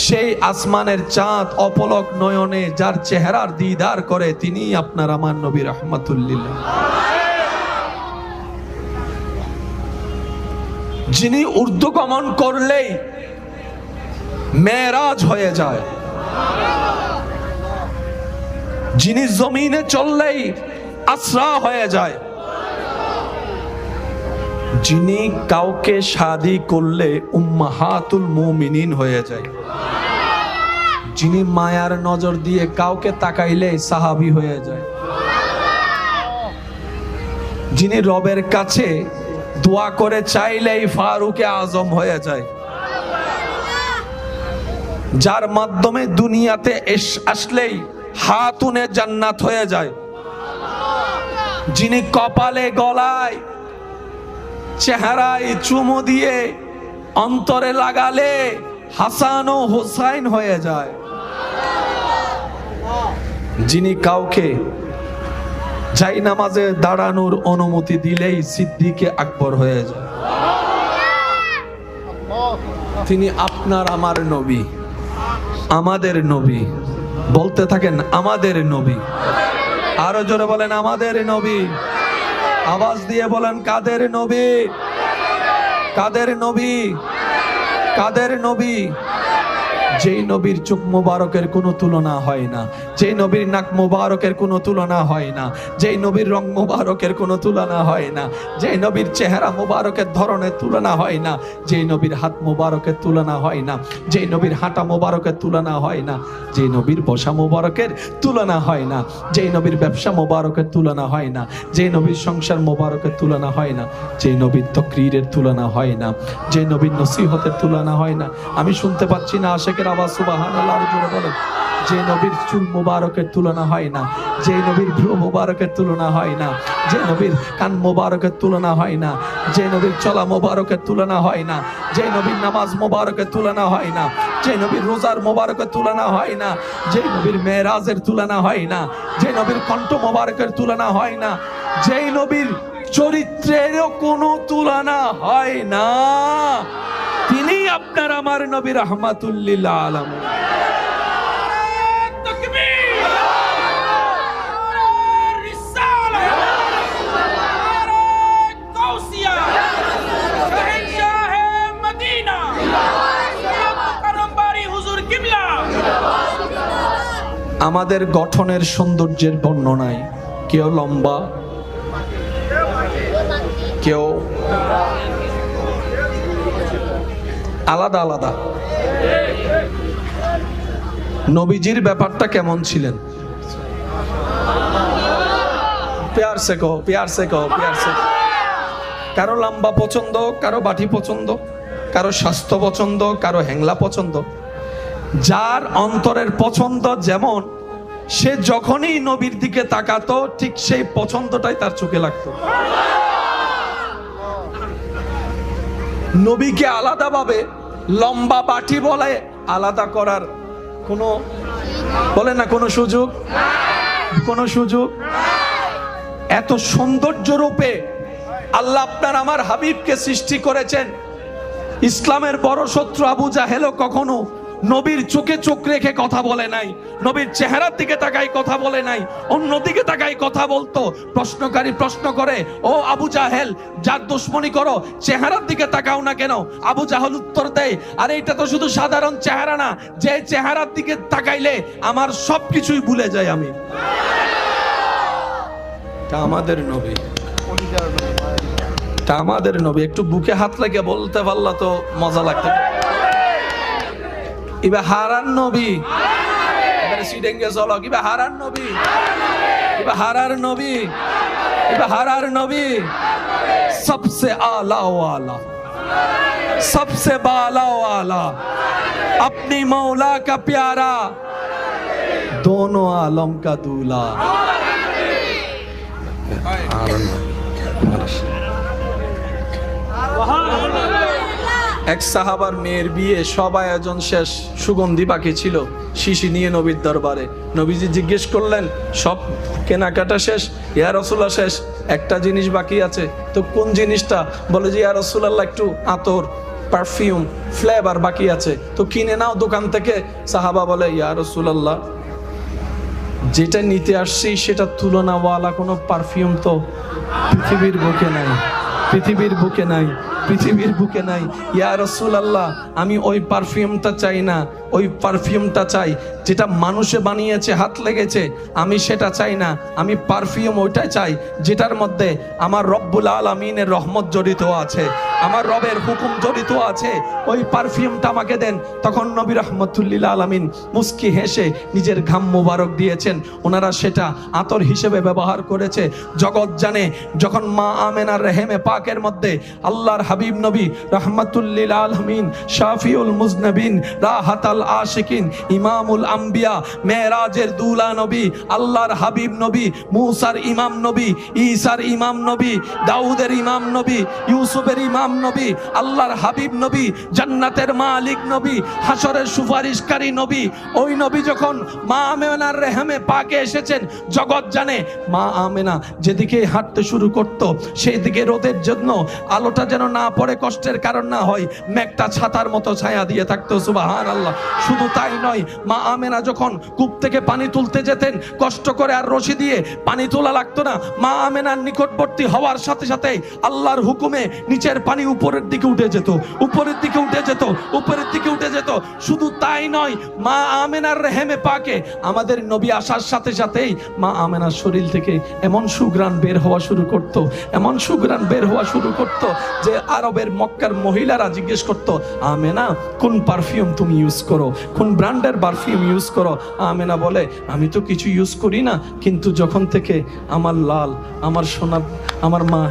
সেই আসমানের চাঁদ অপলক নয়নে যার চেহারার দিদার করে তিনি আপনার আমার নবী রাহমাতুল লিল। যিনি ঊর্ধ্বগমন করলেই মেরাজ হয়ে যায়, যিনি জমিনে চললেই আসরা হয়ে যায়, যিনি কাউকে শাদী করলে উম্মাহাতুল মুমিনিন হয়ে যায়, যিনি মায়ার নজর দিয়ে কাউকে তাকাইলে সাহাবী হয়ে যায়, যিনি রবের কাছে দোয়া করে চাইলেই ফারুকে আজম হয়ে যায়, যার মাধ্যমে দুনিয়াতে আসলেই হাতুনে জান্নাত হয়ে যায়, যিনি কপালে গলায় চেহারায় চুমু দিয়ে অন্তরে লাগালে হাসান ও হুসাইন হয়ে যায়, যিনি কাউকে যাই নামাজে দাঁড়ানোর অনুমতি দিলেই সিদ্দিকে আকবর হয়ে যায়, তিনি আপনার আমার নবী, আমাদের নবী। বলতে থাকেন আমাদের নবী, আরো জোরে বলেন আমাদের নবী, আওয়াজ দিয়ে বলেন কাদের নবী, কাদের নবী, কাদের নবী। যেই নবীর চোখ মোবারকের কোনো তুলনা হয় না, যেই নবীর নাক মোবারকের কোনো তুলনা হয় না, যেই নবীর রং মোবারকের কোনো তুলনা হয় না, যেই নবীর চেহারা মোবারকের ধরনের তুলনা হয় না, যেই নবীর হাত মোবারকের তুলনা হয় না, যেই নবীর হাঁটা মোবারকের তুলনা হয় না, যেই নবীর বসা মোবারকের তুলনা হয় না, যেই নবীর ব্যবসা মোবারকের তুলনা হয় না, যেই নবীর সংসার মোবারকের তুলনা হয় না, যেই নবীর তকরীরের তুলনা হয় না, যেই নবীর নসিহতের তুলনা হয় না। আমি শুনতে পাচ্ছি না আশেকের আওয়াজ, সুবহানাল্লাহ জোরে বলেন। যে নবীর চুল মোবারকের তুলনা হয় না, যে নবীর ভ্রু মোবারকের তুলনা হয় না, যে নবীর কান মোবারকের তুলনা হয় না, যে নবীর চলা মোবারকের তুলনা হয় না, যে নবীর নামাজ মোবারকের তুলনা হয় না, যে নবীর রোজার মোবারকের তুলনা হয় না, যে নবীর মেরাজের তুলনা হয় না, যে নবীর কণ্ঠ মোবারকের তুলনা হয় না, যে নবীর চরিত্রেরও কোনো তুলনা হয় না, তিনি আপনার আমার নবী রাহমাতুল লিল আলামিন। আমাদের গঠনের সৌন্দর্যের বর্ণনায় কেউ লম্বা, কেউ আলাদা আলাদা। নবীজির ব্যাপারটা কেমন ছিলেন? প্যার সে কো, প্যার সে কো, প্যার সে। কারো লম্বা পছন্দ, কারো বাটি পছন্দ, কারো স্বাস্থ্য পছন্দ, কারো হ্যাংলা পছন্দ। যার অন্তরের পছন্দ যেমন, সে যখনই নবীর দিকে তাকাতো ঠিক সেই পছন্দটাই তার চোখে লাগতো। নবীকে আলাদাভাবে লম্বা বাটি বলে আলাদা করার কোনো বলে না, কোনো সুযোগ, কোনো সুযোগ। এত সৌন্দর্য রূপে আল্লাহ আপনার আমার হাবিবকে সৃষ্টি করেছেন, ইসলামের বড় শত্রু আবু জাহেলও কখনো নবীর চোখে চোখ রেখে কথা বলে নাই, নবীর চেহারার দিকে তাকাই কথা বলে নাই, অন্যদিকে তাকাই কথা বলতো। প্রশ্নকারী প্রশ্ন করে, ও আবু জাহেল, যার দুশমনি করো চেহারার দিকে তাকাও না কেন? আবু জাহেল উত্তর দেয়, আরে এটা তো শুধু সাধারণ চেহারা না, যে চেহারার দিকে তাকাইলে আমার সবকিছুই ভুলে যাই আমি। তা আমাদের নবী, তা আমাদের নবী। একটু বুকে হাত রেখে বলতে পারলা তো মজা লাগতো। ইবা হারান নবী, এবারে সিডেঙ্গে চলো। ইবা হারান নবী, ইবা হারার নবী, ইবা হারার নবী, सबसे आला वाला, सबसे बाला वाला, अपनी मौला का प्यारा, दोनों आलम का दूल्हा। এক সাহাবার মেয়ের বিয়ে, সব আয়োজন শেষ, সুগন্ধি বাকি ছিল, শিশি নিয়ে নবীর দরবারে। নবীজি জিজ্ঞেস করলেন, সব কেনাকাটা শেষ? ইয়া রাসূলুল্লাহ শেষ, একটা জিনিস বাকি আছে। তো কোন জিনিসটা? বলে যে ইয়া রাসূলুল্লাহ একটু আতর, পারফিউম, ফ্লেভার বাকি আছে, তো কিনে নাও দোকান থেকে। সাহাবা বলে, ইয়া রাসূলুল্লাহ যেটা নিতে আসছি সেটা তুলনাওয়ালা কোনো পারফিউম তো পৃথিবীর বুকে নাই, পৃথিবীর বুকে নাই, পৃথিবীর বুকে নাই। ইয়া রাসূলুল্লাহ আমি ওই পারফিউমটা চাই না, ওই পারফিউমটা চাই যেটা মানুষে বানিয়েছে, হাত লেগেছে, আমি সেটা চাই না। আমি পারফিউম ওইটাই চাই যেটার মধ্যে আমার রব্বুল আলামিনের রহমত জড়িত আছে, আমার রবের হুকুম জড়িত আছে, ওই পারফিউমটা আমাকে দেন। তখন নবী রাহমাতুল্লিল আলামিন মুস্কি হেসে নিজের ঘাম মুবারক দিয়েছেন। ওনারা সেটা আতর হিসেবে ব্যবহার করেছে। জগৎ জানে, যখন মা আমেনার রেহেমে পাকের মধ্যে আল্লাহর হাবিব নবী রাহমাতুল্লিল আলামিন, শাফিউল মুজনবিন, রাহাতাল আশিকিন, ইমামুল আম্বিয়া, মেরাজের দুলা নবী, আল্লাহর হাবিব নবী, মুসার ইমাম নবী, ঈসার ইমাম নবী, দাউদের ইমাম নবী, ইউসুফের ইমাম নবী, আল্লাহর হাবিব নবী, জান্নাতের মালিক নবী, হাসরের সুপারিশকারী নবী, ওই নবী যখন মা আমেনার রেহেমে পাকে এসেছেন, জগৎ জানে মা আমেনা যেদিকে হাঁটতে শুরু করত, সেই দিকে রোদের জন্য আলোটা যেন না পড়ে, কষ্টের কারণ না হয়, মেঘটা ছাতার মতো ছায়া দিয়ে থাকতো। সুবহানাল্লাহ। শুধু তাই নয়, মা আমেনা যখন কূপ থেকে পানি তুলতে যেতেন, কষ্ট করে আর রশি দিয়ে পানি তোলা লাগতো না। মা আমেনার নিকটবর্তী হওয়ার সাথে সাথে আল্লাহর হুকুমে নিচের পানি উপরের দিকে উঠে যেত, উপরের দিকে উঠে যেত, উপরের দিকে উঠে যেত। শুধু তাই নয়, মা আমেনার রেহেমে পাকে আমাদের নবী আসার সাথে সাথেই মা আমেনার শরীর থেকে এমন সুঘ্রাণ বের হওয়া শুরু করত, এমন সুঘ্রাণ বের হওয়া শুরু করত যে আরবের মক্কার মহিলারা জিজ্ঞেস করত, আমেনা কোন পারফিউম তুমি ইউজ করো, কোন ব্র্যান্ডের পারফিউম ইউজ করো? আমেনা বলে, আমি তো কিছু ইউজ করি না, কিন্তু যখন থেকে আমার লাল, আমার সোনা, আমার মা,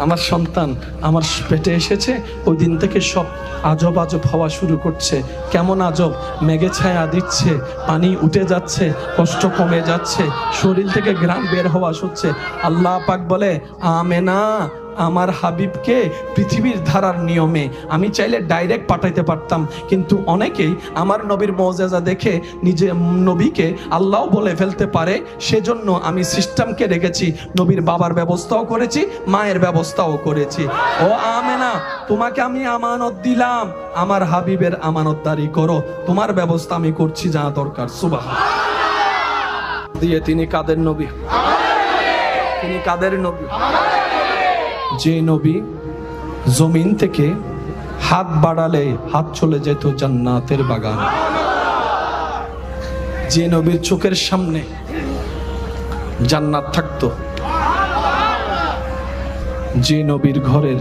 আমার সন্তান আমার পেটে এসেছে, ওই দিন থেকে সব আজব আজব হওয়া শুরু করছে। কেমন আজব? মেঘে ছায়া দিচ্ছে, পানি উঠে যাচ্ছে, কষ্ট কমে যাচ্ছে, শরীর থেকে ঘ্রাণ বের হওয়া হচ্ছে। আল্লাহ পাক বলে, আমেনা আমার হাবিবকে পৃথিবীর ধারার নিয়মে আমি চাইলে ডাইরেক্ট পাঠাইতে পারতাম, কিন্তু অনেকেই আমার নবীর মুজিজা দেখে নিজে নবীকে আল্লাহ বলে ফেলতে পারে, সেজন্য আমি সিস্টেমকে রেখেছি। নবীর বাবার ব্যবস্থাও করেছি, মায়ের ব্যবস্থাও করেছি। ও আমেনা, তোমাকে আমি আমানত দিলাম, আমার হাবিবের আমানতদারি করো, তোমার ব্যবস্থা আমি করছি যা দরকার। সুবহানাল্লাহ। দিয়ে তিনি কাদের নবী? তিনি কাদের নবী? যে নবী জমিন থেকে হাত বাড়ালে হাত চলে যেত জান্নাতের বাগান, যে নবীর চোখের সামনে জান্নাত থাকতো, যে নবীর ঘরের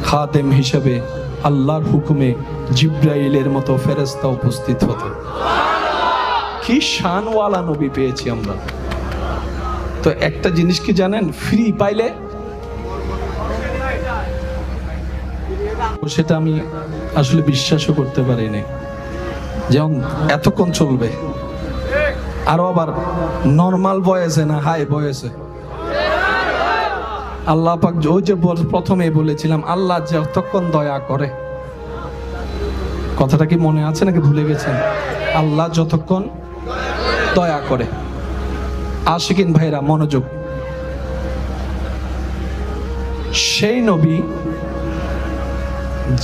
খাদেম হিসেবে আল্লাহর হুকুমে জিব্রাইলের মতো ফেরেশতা উপস্থিত হতো। কি শানওয়ালা নবী পেয়েছি আমরা। তো একটা জিনিস কি জানেন, ফ্রি পাইলে সেটা আমি আসলে বিশ্বাসও করতে পারিনি, যেমন এতক্ষণ চলবে, আরো আবার নর্মাল বয়সে না হাই বয়সে। আল্লাহ পাক ওই যে প্রথমে বলেছিলাম, আল্লাহ যতক্ষণ দয়া করে, কথাটা কি মনে আছে নাকি ভুলে গেছেন? আল্লাহ যতক্ষণ দয়া করে। আশিকিন ভাইরা মনোযোগ, সেই নবী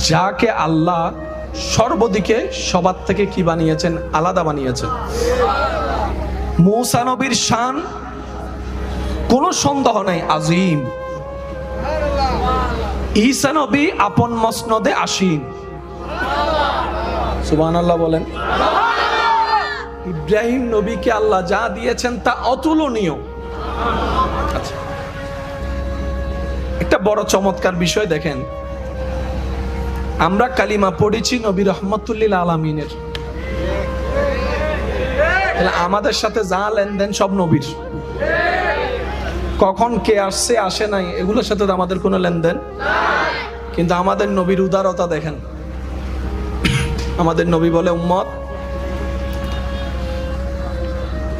যাকে আল্লাহ সর্বদিকে সবার থেকে কি বানিয়েছেন? আলাদা বানিয়েছেন। মূসা নবীর শান কোনো সন্দেহ নাই আজিম। ঈসা নবী আপন মসনদে আসীন। সুবহানাল্লাহ বলেন। ইব্রাহিম নবীকে আল্লাহ যা দিয়েছেন তা অতুলনীয়। আচ্ছা, একটা বড় চমৎকার বিষয় দেখেন, আমরা কালিমা পড়েছি নবী রহমতুল্লিল আলামিনের, আমাদের সাথে যা লেনদেন সব নবীর। কখন কে আসছে আসে নাই এগুলোর সাথে আমাদের কোনো লেনদেন, কিন্তু আমাদের নবীর উদারতা দেখেন। আমাদের নবী বলে, উম্মত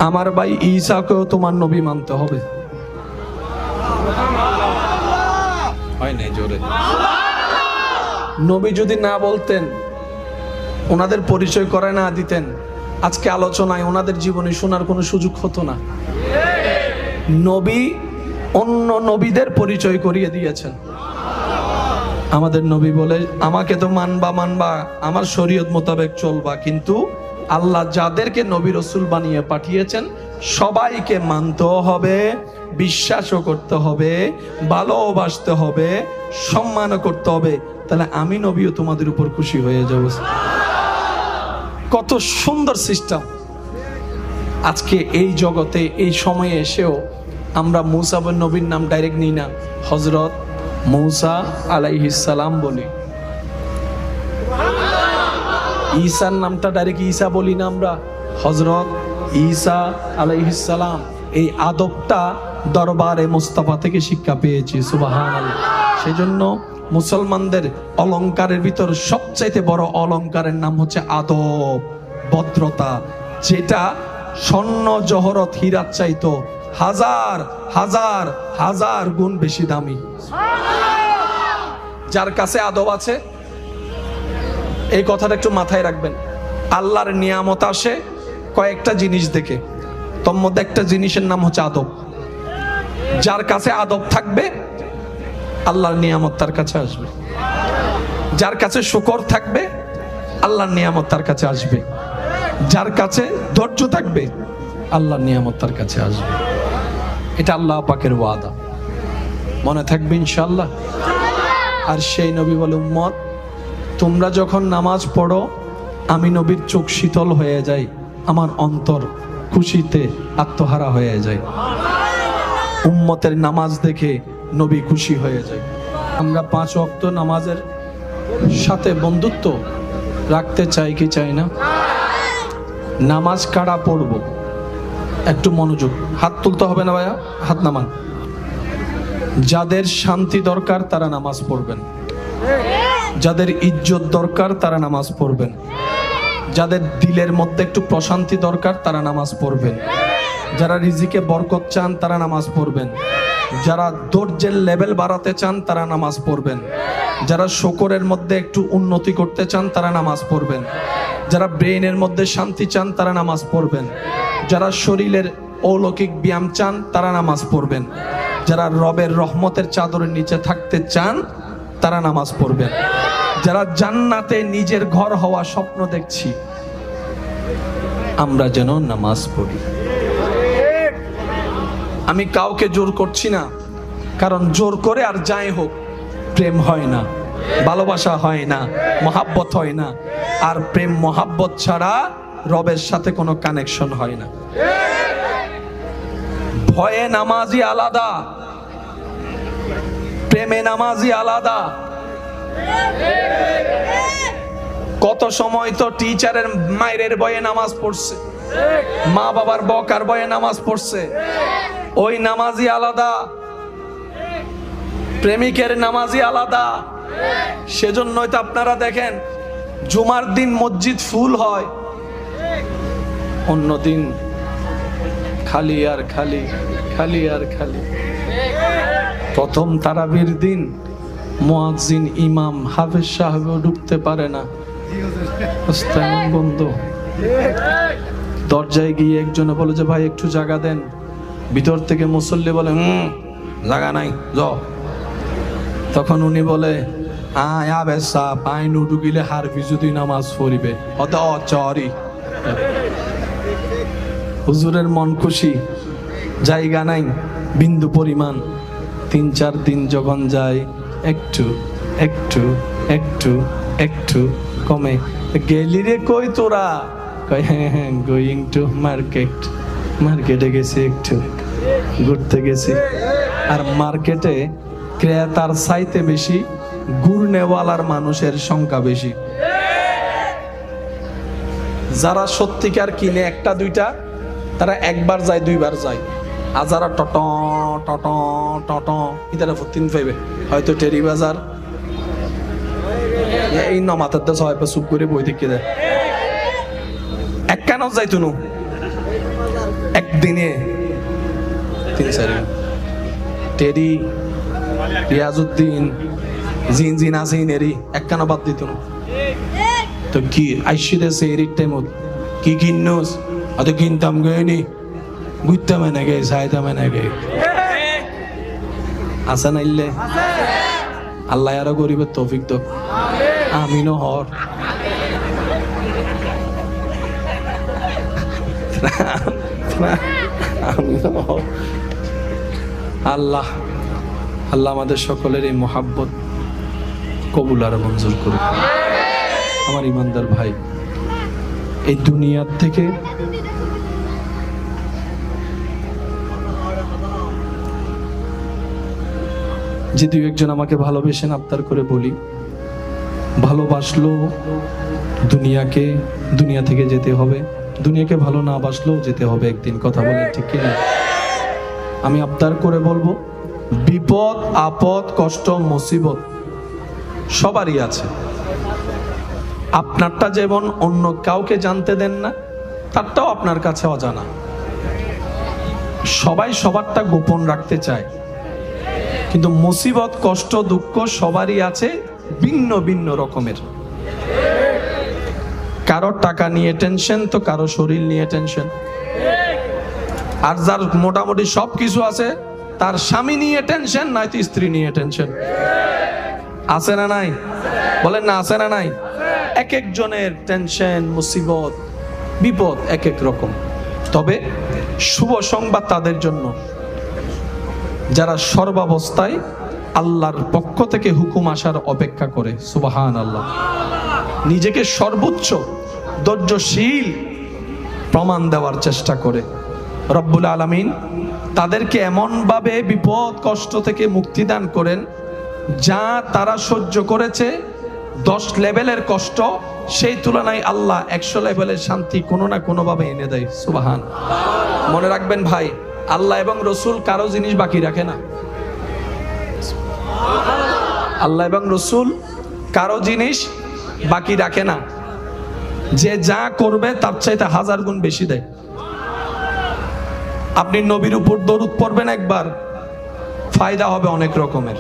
আমার ভাই ঈসাকেও তোমার নবী মানতে হবে। হয় নাই জোরে। নবী যদি না বলতেন, ওনাদের পরিচয় করে না দিতেন, আজকে আলোচনায় ওনাদের জীবনে শোনার কোনো সুযোগ হতো না। নবী অন্য নবীদের পরিচয় করিয়ে দিয়েছেন। আমাদের নবী বলে, আমাকে তো মানবা মানবা, আমার শরীয়ত মোতাবেক চলবা, কিন্তু আল্লাহ যাদেরকে নবী রাসূল বানিয়ে পাঠিয়েছেন সবাইকে মানতেও হবে, বিশ্বাসও করতে হবে, ভালোবাসতে হবে, সম্মানও করতে হবে। তাহলে আমি নবীও তোমাদের উপর খুশি হয়ে যাব। কত সুন্দর সিস্টেম। আজকে এই জগতে এই সময়ে এসেও আমরা মূসা বিন নবীর নাম ডাইরেক্ট নিই না, হযরত মূসা আলাইহিস সালাম বলি। ঈসার নামটা ডাইরেক্ট ঈসা বলি না, আমরা হযরত ঈসা আলাইহিস সালাম। এই আদবটা দরবারে মুস্তাফা থেকে শিক্ষা পেয়েছি। সুবহানাল্লাহ। সেজন্য মুসলমানদের অলংকারের ভিতর সবচাইতে বড় অলংকারের নাম হচ্ছে আদব, ভদ্রতা, যেটা স্বর্ণ জহরত হীরার চাইতো হাজার হাজার হাজার গুণ বেশি দামি। যার কাছে আদব আছে, এই কথাটা একটু মাথায় রাখবেন। আল্লাহর নিয়ামত আসে কয়েকটা জিনিস দেখে, তোর মধ্যে একটা জিনিসের নাম হচ্ছে আদব। যার কাছে আদব থাকবে আল্লাহর নিয়ামত তার কাছে আসবে। যার কাছে শুকর থাকবে আল্লাহর নিয়ামত তার কাছে আসবে। যার কাছে ধৈর্য থাকবে আল্লাহর নিয়ামত তার কাছে আসবে। এটা আল্লাহ পাকের ওয়াদা, মনে থাকবে ইনশাআল্লাহ। আর সেই নবী বলে, উম্মত তোমরা যখন নামাজ পড়ো আমি নবীর চোখ শীতল হয়ে যায়, আমার অন্তর খুশিতে আত্মহারা হয়ে যায়। উম্মতের নামাজ দেখে নবী খুশি হয়ে যায়। আমরা 5 ওয়াক্ত নামাজের সাথে বন্ধুত্ব রাখতে চাই কি চাই না? নামাজ কারা পড়ব, একটু মনোযোগ। হাত তুলতে হবে না ভাইয়া, হাত নামান। যাদের শান্তি দরকার তারা নামাজ পড়বেন, যাদের ইজ্জত দরকার তারা নামাজ পড়বেন, যাদের দিলের মধ্যে একটু প্রশান্তি দরকার তারা নামাজ পড়বেন, যারা রিজিকে বরকত চান তারা নামাজ পড়বেন, যারা ধৈর্যের লেভেল বাড়াতে চান তারা নামাজ পড়বেন, যারা শুকরের মধ্যে একটু উন্নতি করতে চান তারা নামাজ পড়বেন, যারা ব্রেইনের মধ্যে শান্তি চান তারা নামাজ পড়বেন, যারা শরীরের অলৌকিক ব্যায়াম চান তারা নামাজ পড়বেন, যারা রবের রহমতের চাদরের নিচে থাকতে চান তারা নামাজ পড়বেন, যারা জান্নাতে নিজের ঘর হওয়া স্বপ্ন দেখছি আমরা যেন নামাজ পড়ি। আমি কাউকে জোর করছি না, কারণ জোর করে আর যাই হোক প্রেম হয় না, ভালোবাসা হয় না, মহাব্বত হয় না। আর প্রেম মহাব্বত ছাড়া রবের সাথে কোনো কানেকশন হয় না। ভয়ে নামাজি আলাদা, প্রেমে নামাজি আলাদা। কত সময় তো টিচারের মায়ের ভয়ে নামাজ পড়ছে, মা বাবার বকার ভয়ে নামাজ পড়ছে, ওই নামাজি আলাদা, প্রেমিকের নামাজি আলাদা। সেজন্যই তো আপনারা দেখেন জুমার দিন মসজিদ ফুল হয়, অন্য দিন খালি আর খালি, খালি আর খালি। প্রথম তারাবির দিন মুয়াজ্জিন ইমাম হাফেজ সাহেবও ঢুকতে পারে না, বন্ধ। দরজায় গিয়ে একজনে বলে যে ভাই একটু জায়গা দেন, ভিতর থেকে মুসল্লি বলে জায়গা নাই যাও। তখন উনি বলে আয়া বেসা পাই নুডু গিলে হারফি যদি নামাজ পড়িবে অত অচরি হুজুরের মন খুশি জায়গা নাই বিন্দু পরিমাণ 3-4 দিন যখন যায় একটু একটু একটু একটু কমে গেলি রে কই তোরা কয় হ্যাঁ গোয়িং টু মার্কেটে গেছি একটু ঘুরতে গেছি আর মার্কেটে ক্রেতার চাইতে বেশি ঘুরনেওয়ালার মানুষের সংখ্যা বেশি যারা সত্যিকার কিনে একটা দুইটা তারা একবার যায় দুইবার যায় আর যারা টট টট টট ইতারা ফুটিন পাইবে হয়তো টেরি বাজার এই নমাতার তো সবাই চুপ করে বই দেখে দেয় এক কেন যাই তুনু একদিনে 3-4 টেরি রিয়াজউদ্দিন জিন আসিন এরি এক কেন বাদ দিত তো কি আইসিরে সে এরির টাইমত কি কিনোস অত কিনতাম গেনি ঘুরতাম এনে গে চাইতাম এনে গে আছে নাইলে আল্লাহ আরো গরিবের তৌফিক তো আমিনও হর আল্লাহ আল্লাহ আমাদের সকলের এই মোহাব্বত কবুল আর মঞ্জুর করুক। আমার ইমানদার ভাই, এই দুনিয়ার থেকে যে দুই একজন আমাকে ভালোবেসেন আবদার করে বলি, ভালোবাসলো দুনিয়া থেকে যেতে হবে, দুনিয়াকে ভালো না বাসলেও যেতে হবে একদিন। কথা বলেন ঠিক কিনা? আমি আবদার করে বলবো, বিপদ আপদ কষ্ট মুসিবত সবারই আছে। আপনারটা যেমন অন্য কাউকে জানতে দেন না, তারটাও আপনার কাছে অজানা। সবাই সবারটা গোপন রাখতে চায়, কিন্তু মুসিবত কষ্ট দুঃখ সবারই আছে, ভিন্ন ভিন্ন রকমের। কারো টাকা নিয়ে টেনশন তো কারো শরীর নিয়ে টেনশন, আর যার মোটামুটি সবকিছু আছে তার স্বামী নিয়ে টেনশন, নয়তো স্ত্রী নিয়ে টেনশন। আছে না নাই? বলেন না, আছে না নাই? এক একজনের টেনশন মুসিবত বিপদ এক এক রকম। তবে শুভ সংবাদ তাদের জন্য যারা সর্বাবস্থায় আল্লাহর পক্ষ থেকে হুকুম আসার অপেক্ষা করে। সুবহানাল্লাহ। নিজেকে সর্বোচ্চ ধৈর্যশীল প্রমাণ দেওয়ার চেষ্টা করে। রব্বুল আলামিন তাদেরকে এমনভাবে বিপদ কষ্ট থেকে মুক্তি দান করেন, যা তারা সহ্য করেছে 10 লেভেলের কষ্ট, সেই তুলনায় আল্লাহ 100 লেভেলের শান্তি কোনো না কোনোভাবে এনে দেয়। সুবহান। মনে রাখবেন ভাই, আল্লাহ এবং রসুল কারো জিনিস বাকি রাখে না। আল্লাহ এবং রসুল কারো জিনিস বাকি রাখে না। যে যা করবে তার চাইতে 1000 গুণ বেশি দেয়। আপনি নবীর উপর দরুদ পড়বেন একবার, ফায়দা হবে অনেক রকমের।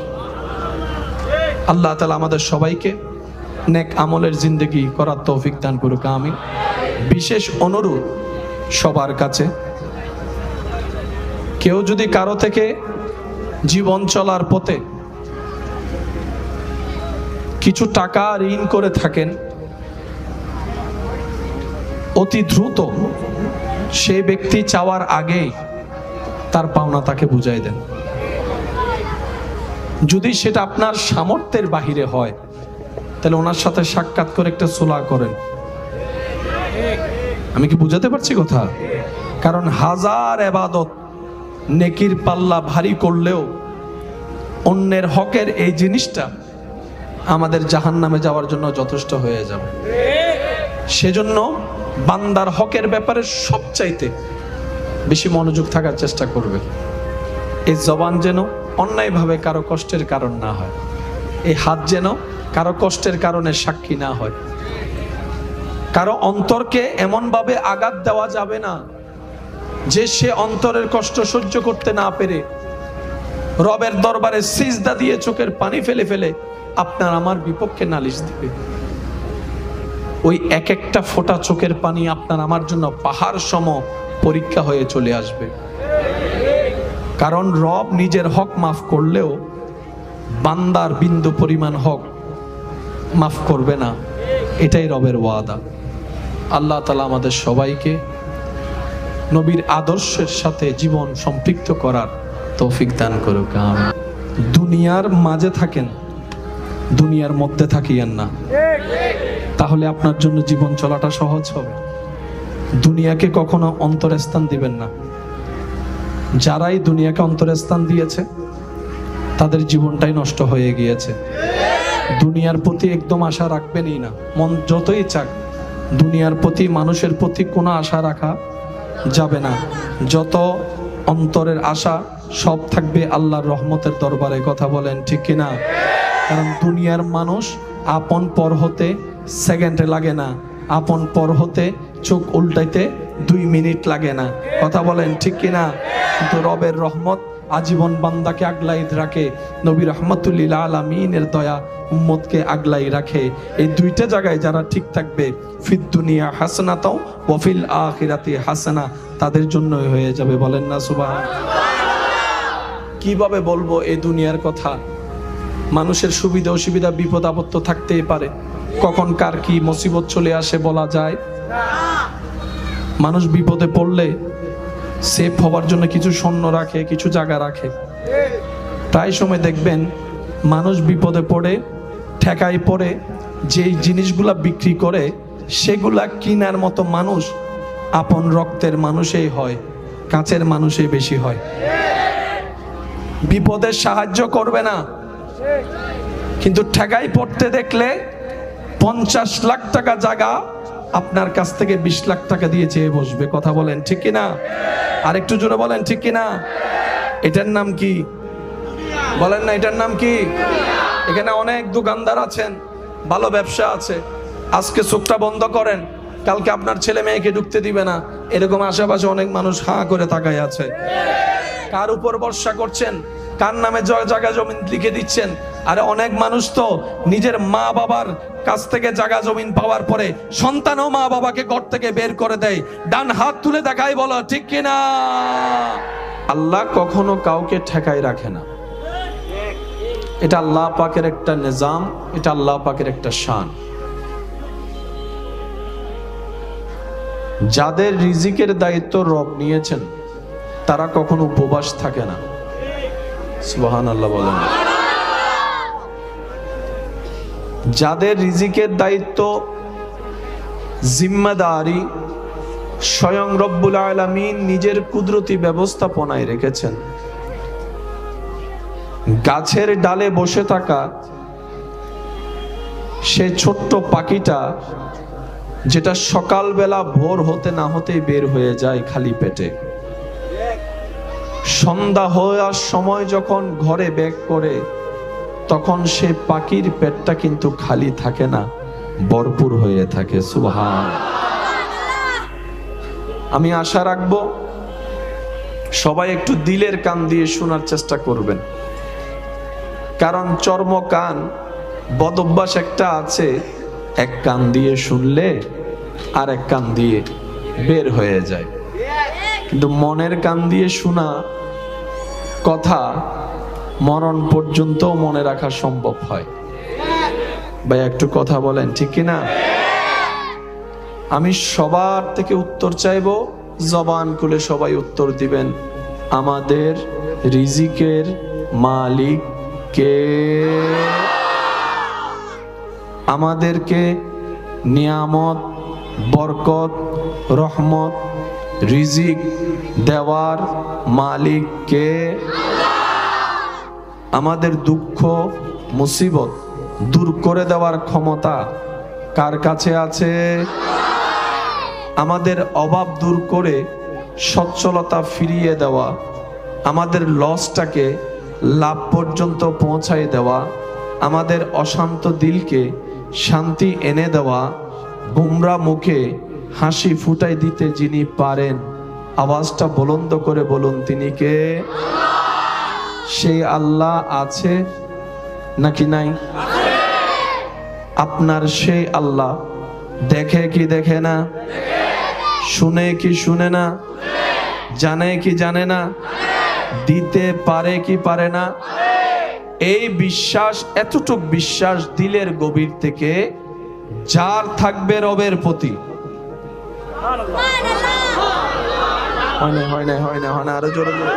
আল্লাহ তাআলা আমাদের সবাইকে নেক আমলের জিন্দেগি করার তৌফিক দান করুক, আমিন। বিশেষ অনুরোধ সবার কাছে, কেউ যদি কারো থেকে জীবন চলার পথে কিছু টাকা ঋণ করে থাকেন, অতি দ্রুত সেই ব্যক্তি চাওয়ার আগেই তার পাওনা তাকে বুঝাই দেন। যদি সেটা আপনার সামর্থ্যের বাহিরে হয়, তাহলে ওনার সাথে সাক্ষাৎ করে একটা সুলহ করেন। আমি কি বুঝাতে পারছি কথা? কারণ হাজার ইবাদত নেকির পাল্লা ভারী করলেও অন্যের হকের এই জিনিসটা আমাদের জাহান্নামে যাওয়ার জন্য যথেষ্ট হয়ে যাবে। সেজন্য বান্দার হকের ব্যাপারে সবচাইতে বেশি মনোযোগ থাকার চেষ্টা করবে। এই জবান যেন অন্যায়ভাবে কারো কষ্টের কারণ না হয়, এই হাত যেন কারো কষ্টের কারণে সাক্ষী না হয়। কারো অন্তরকে এমনভাবে আঘাত দেওয়া যাবে না যে সে অন্তরের কষ্ট সহ্য করতে না পেরে রবের দরবারে সিজদা দিয়ে চোখের পানি ফেলে ফেলে আপনার আমার বিপক্ষে নালিশ দিবে। ওই এক একটা ফোঁটা চোখের পানি আপনার আমার জন্য পাহাড় সম পরীক্ষা হয়ে চলে আসবে। কারণ রব নিজের হক মাফ করলেও বান্দার বিন্দু পরিমাণ হক মাফ করবে না, এটাই রবের ওয়াদা। আল্লাহ তাআলা আমাদের সবাইকে নবীর আদর্শের সাথে জীবন সম্পৃক্ত করার তৌফিক দান করুক, আমিন। দুনিয়ার মাঝে থাকেন, দুনিয়ার মধ্যে থাকিয়েন না, তাহলে আপনার জন্য জীবন চলাটা সহজ হবে। দুনিয়াকে কখনো অন্তরে স্থান দিবেন না। যারাই দুনিয়াকে অন্তরে স্থান দিয়েছে তাদের জীবনটাই নষ্ট হয়ে গিয়েছে। দুনিয়ার প্রতি একদম আশা রাখবেনই না, মন যতই চাক। দুনিয়ার প্রতি, মানুষের প্রতি কোনো আশা রাখা যাবে না। যত অন্তরের আশা সব থাকবে আল্লাহর রহমতের দরবারে। কথা বলেন ঠিক কিনা? কারণ দুনিয়ার মানুষ আপন পর হতে সেকেন্ডে লাগে না, আপন পর হতে চোখ উল্টাইতে 2 মিনিট লাগে না। কথা বলেন ঠিক কিনা? কিন্তু রবের রহমত আজীবন বান্দাকে আগলাই রাখে। নবী রাহমাতুল লিল আলামিনের দয়া উম্মতকে আগলাই রাখে। এই দুইটা জায়গায় যারা ঠিক থাকবে, ফিদ দুনিয়া হাসানাতাও ওয়া ফিল আখিরাতি হাসানা, তাদের জন্যই হয়ে যাবে। বলেন না সুবহানাল্লাহ। কিভাবে বলবো এই দুনিয়ার কথা? মানুষের সুবিধা অসুবিধা, বিপদ আপদ তো থাকতেই পারে। কখন কার কি মুসিবত চলে আসে বলা যায় না। মানুষ বিপদে পড়লে সেফ হওয়ার জন্য কিছু সৈন্য রাখে, কিছু জায়গা রাখে। প্রায় সময় দেখবেন মানুষ বিপদে পড়ে, ঠেকায় পড়ে, যেই জিনিসগুলা বিক্রি করে সেগুলা কিনার মতো মানুষ আপন রক্তের মানুষই হয়, কাছের মানুষই বেশি হয়। বিপদে সাহায্য করবে না, কিন্তু ঠেকাই পড়তে দেখলে 50 লাখ টাকা জায়গা আপনার কাছ থেকে 20 লাখ টাকা দিয়ে চেয়ে বসবে। কথা বলেন ঠিক কিনা? আর একটু জোরে বলেন ঠিক কিনা? এটার নাম কি? বলেন না, এটার নাম কি? এখানে অনেক দোকানদার আছেন, ভালো ব্যবসা আছে। আজকে চোখটা বন্ধ করেন, কালকে আপনার ছেলে মেয়েকে ঢুকতে দিবে না, এরকম আশেপাশে অনেক মানুষ হাঁ করে তাকায় আছে। কার উপর ভরসা করছেন? কার নামে জায়গা জমিন লিখে দিচ্ছেন? আরে অনেক মানুষ তো নিজের মা বাবার কাছ থেকে জায়গা জমিন পাওয়ার পরে সন্তানও মা বাবাকে ঘর থেকে বের করে দেয়। ডান হাত তুলে দেখাই, বলো ঠিক কিনা? আল্লাহ কখনো কাউকে ঠেকাই রাখে না। এটা আল্লাহ পাকের একটা নিজাম, এটা আল্লাহ পাকের একটা শান। যাদের রিজিকের দায়িত্ব রব নিয়েছেন তারা কখনো উপবাস থাকে না। সুবহানাল্লাহ বলেন। যাদের রিজিকের দায়িত্ব, জিম্মাদারি স্বয়ং রব্বুল আলামিন নিজের কুদরতি ব্যবস্থাপনায় রেখেছেন। গাছের ডালে বসে থাকা সে ছোট্ট পাখিটা যেটা সকালবেলা ভোর হতে না হতেই বের হয়ে যায় খালি পেটে, সন্ধ্যা হওয়ার সময় যখন ঘরে ব্যাক করে তখন সে পাখির পেটটা কিন্তু খালি থাকে না, ভরপুর হয়ে থাকে। সুবহান। আমি আশা রাখবো সবাই একটু দিলের কান দিয়ে শোনার চেষ্টা করবেন, কারণ চর্ম কান বদ অভ্যাস একটা আছে, এক কান দিয়ে শুনলে আর এক কান দিয়ে বের হয়ে যায়। কিন্তু মনের কান দিয়ে শোনা কথা মরণ পর্যন্ত মনে রাখা সম্ভব হয়। ভাই একটু কথা বলেন ঠিক কিনা? আমি সবার থেকে উত্তর চাইবো, জবান খুলে সবাই উত্তর দিবেন। আমাদের রিজিকের মালিক কে? আমাদেরকে নিয়ামত, বরকত, রহমত, রিজিক দেওয়ার মালিক কে? আমাদের দুঃখ মুসিবত দূর করে দেওয়ার ক্ষমতা কার কাছে আছে? আমাদের অভাব দূর করে সচ্ছলতা ফিরিয়ে দেওয়া, আমাদের লসটাকে লাভ পর্যন্ত পৌঁছায় দেওয়া, আমাদের অশান্ত দিলকে শান্তি এনে দেওয়া, গুমরা মুখে হাসি ফুটাই দিতে যিনি পারেন, আওয়াজটা বুলন্দ করে বলুন তিনি কে? সেই আল্লাহ আছে নাকি নাই? আপনার সেই আল্লাহ দেখে কি দেখে না? শুনে কি শুনে না? জানে কি জানে না? দিতে পারে কি পারে না? এই বিশ্বাস, এতটুক বিশ্বাস দিলের গভীর থেকে যার থাকবে রবের প্রতি, হয় না আরো জোরে জোরে,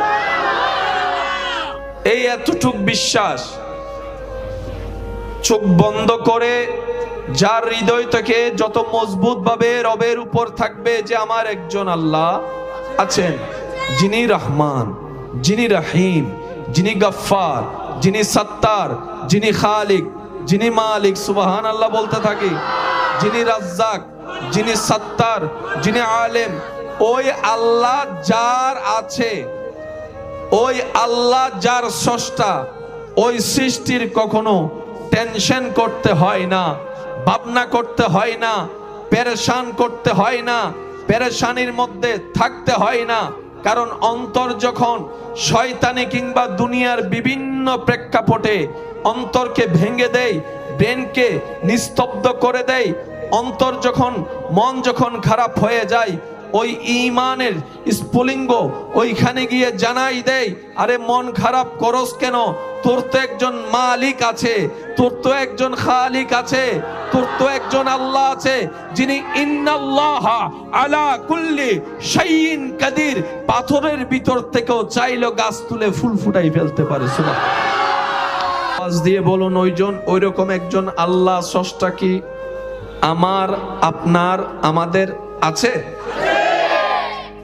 এই এতটুক বিশ্বাস চোখ বন্ধ করে যার হৃদয় থেকে যত মজবুত ভাবে রবের উপর থাকবে যে আমার একজন আল্লাহ আছেন, যিনি রহমান, যিনি রহিম, যিনি গফফার, যিনি সত্তার, যিনি খালিক, যিনি মালিক, সুবহানাল্লাহ বলতে থাকি, যিনি রাজ্জাক, যিনি সত্তার, যিনি আলেম, ওই আল্লাহ যার আছে, ওই আল্লাহ যার স্রষ্টা, ওই সৃষ্টির কখনো টেনশন করতে হয় না, ভাবনা করতে হয় না, পেরেশান করতে হয় না, পেরেশানির মধ্যে থাকতে হয় না। কারণ অন্তর যখন শয়তানি কিংবা দুনিয়ার বিভিন্ন প্রেক্ষাপটে অন্তরকে ভেঙে দেয়, ব্রেনকে নিস্তব্ধ করে দেয়, অন্তর যখন, মন যখন খারাপ হয়ে যায়, ওই ঈমানের স্ফুলিঙ্গ ওইখানে গিয়ে জানাই দেয়, আরে মন খারাপ করস কেন? তোর তো একজন মালিক আছে, তোর তো একজন খালিক আছে, তোর তো একজন আল্লাহ আছে, যিনি ইন্নাল্লাহা আলা কুল্লি শাইইন কাদির, পাথরের ভিতর থেকেও চাইলো গাছ তুলে ফুল ফুটাই ফেলতে পারে। সুবহানাল্লাহ। আওয়াজ দিয়ে বলুন, ওইজন, ওইরকম একজন আল্লাহ স্রষ্টা কি আমার, আপনার, আমাদের আছে?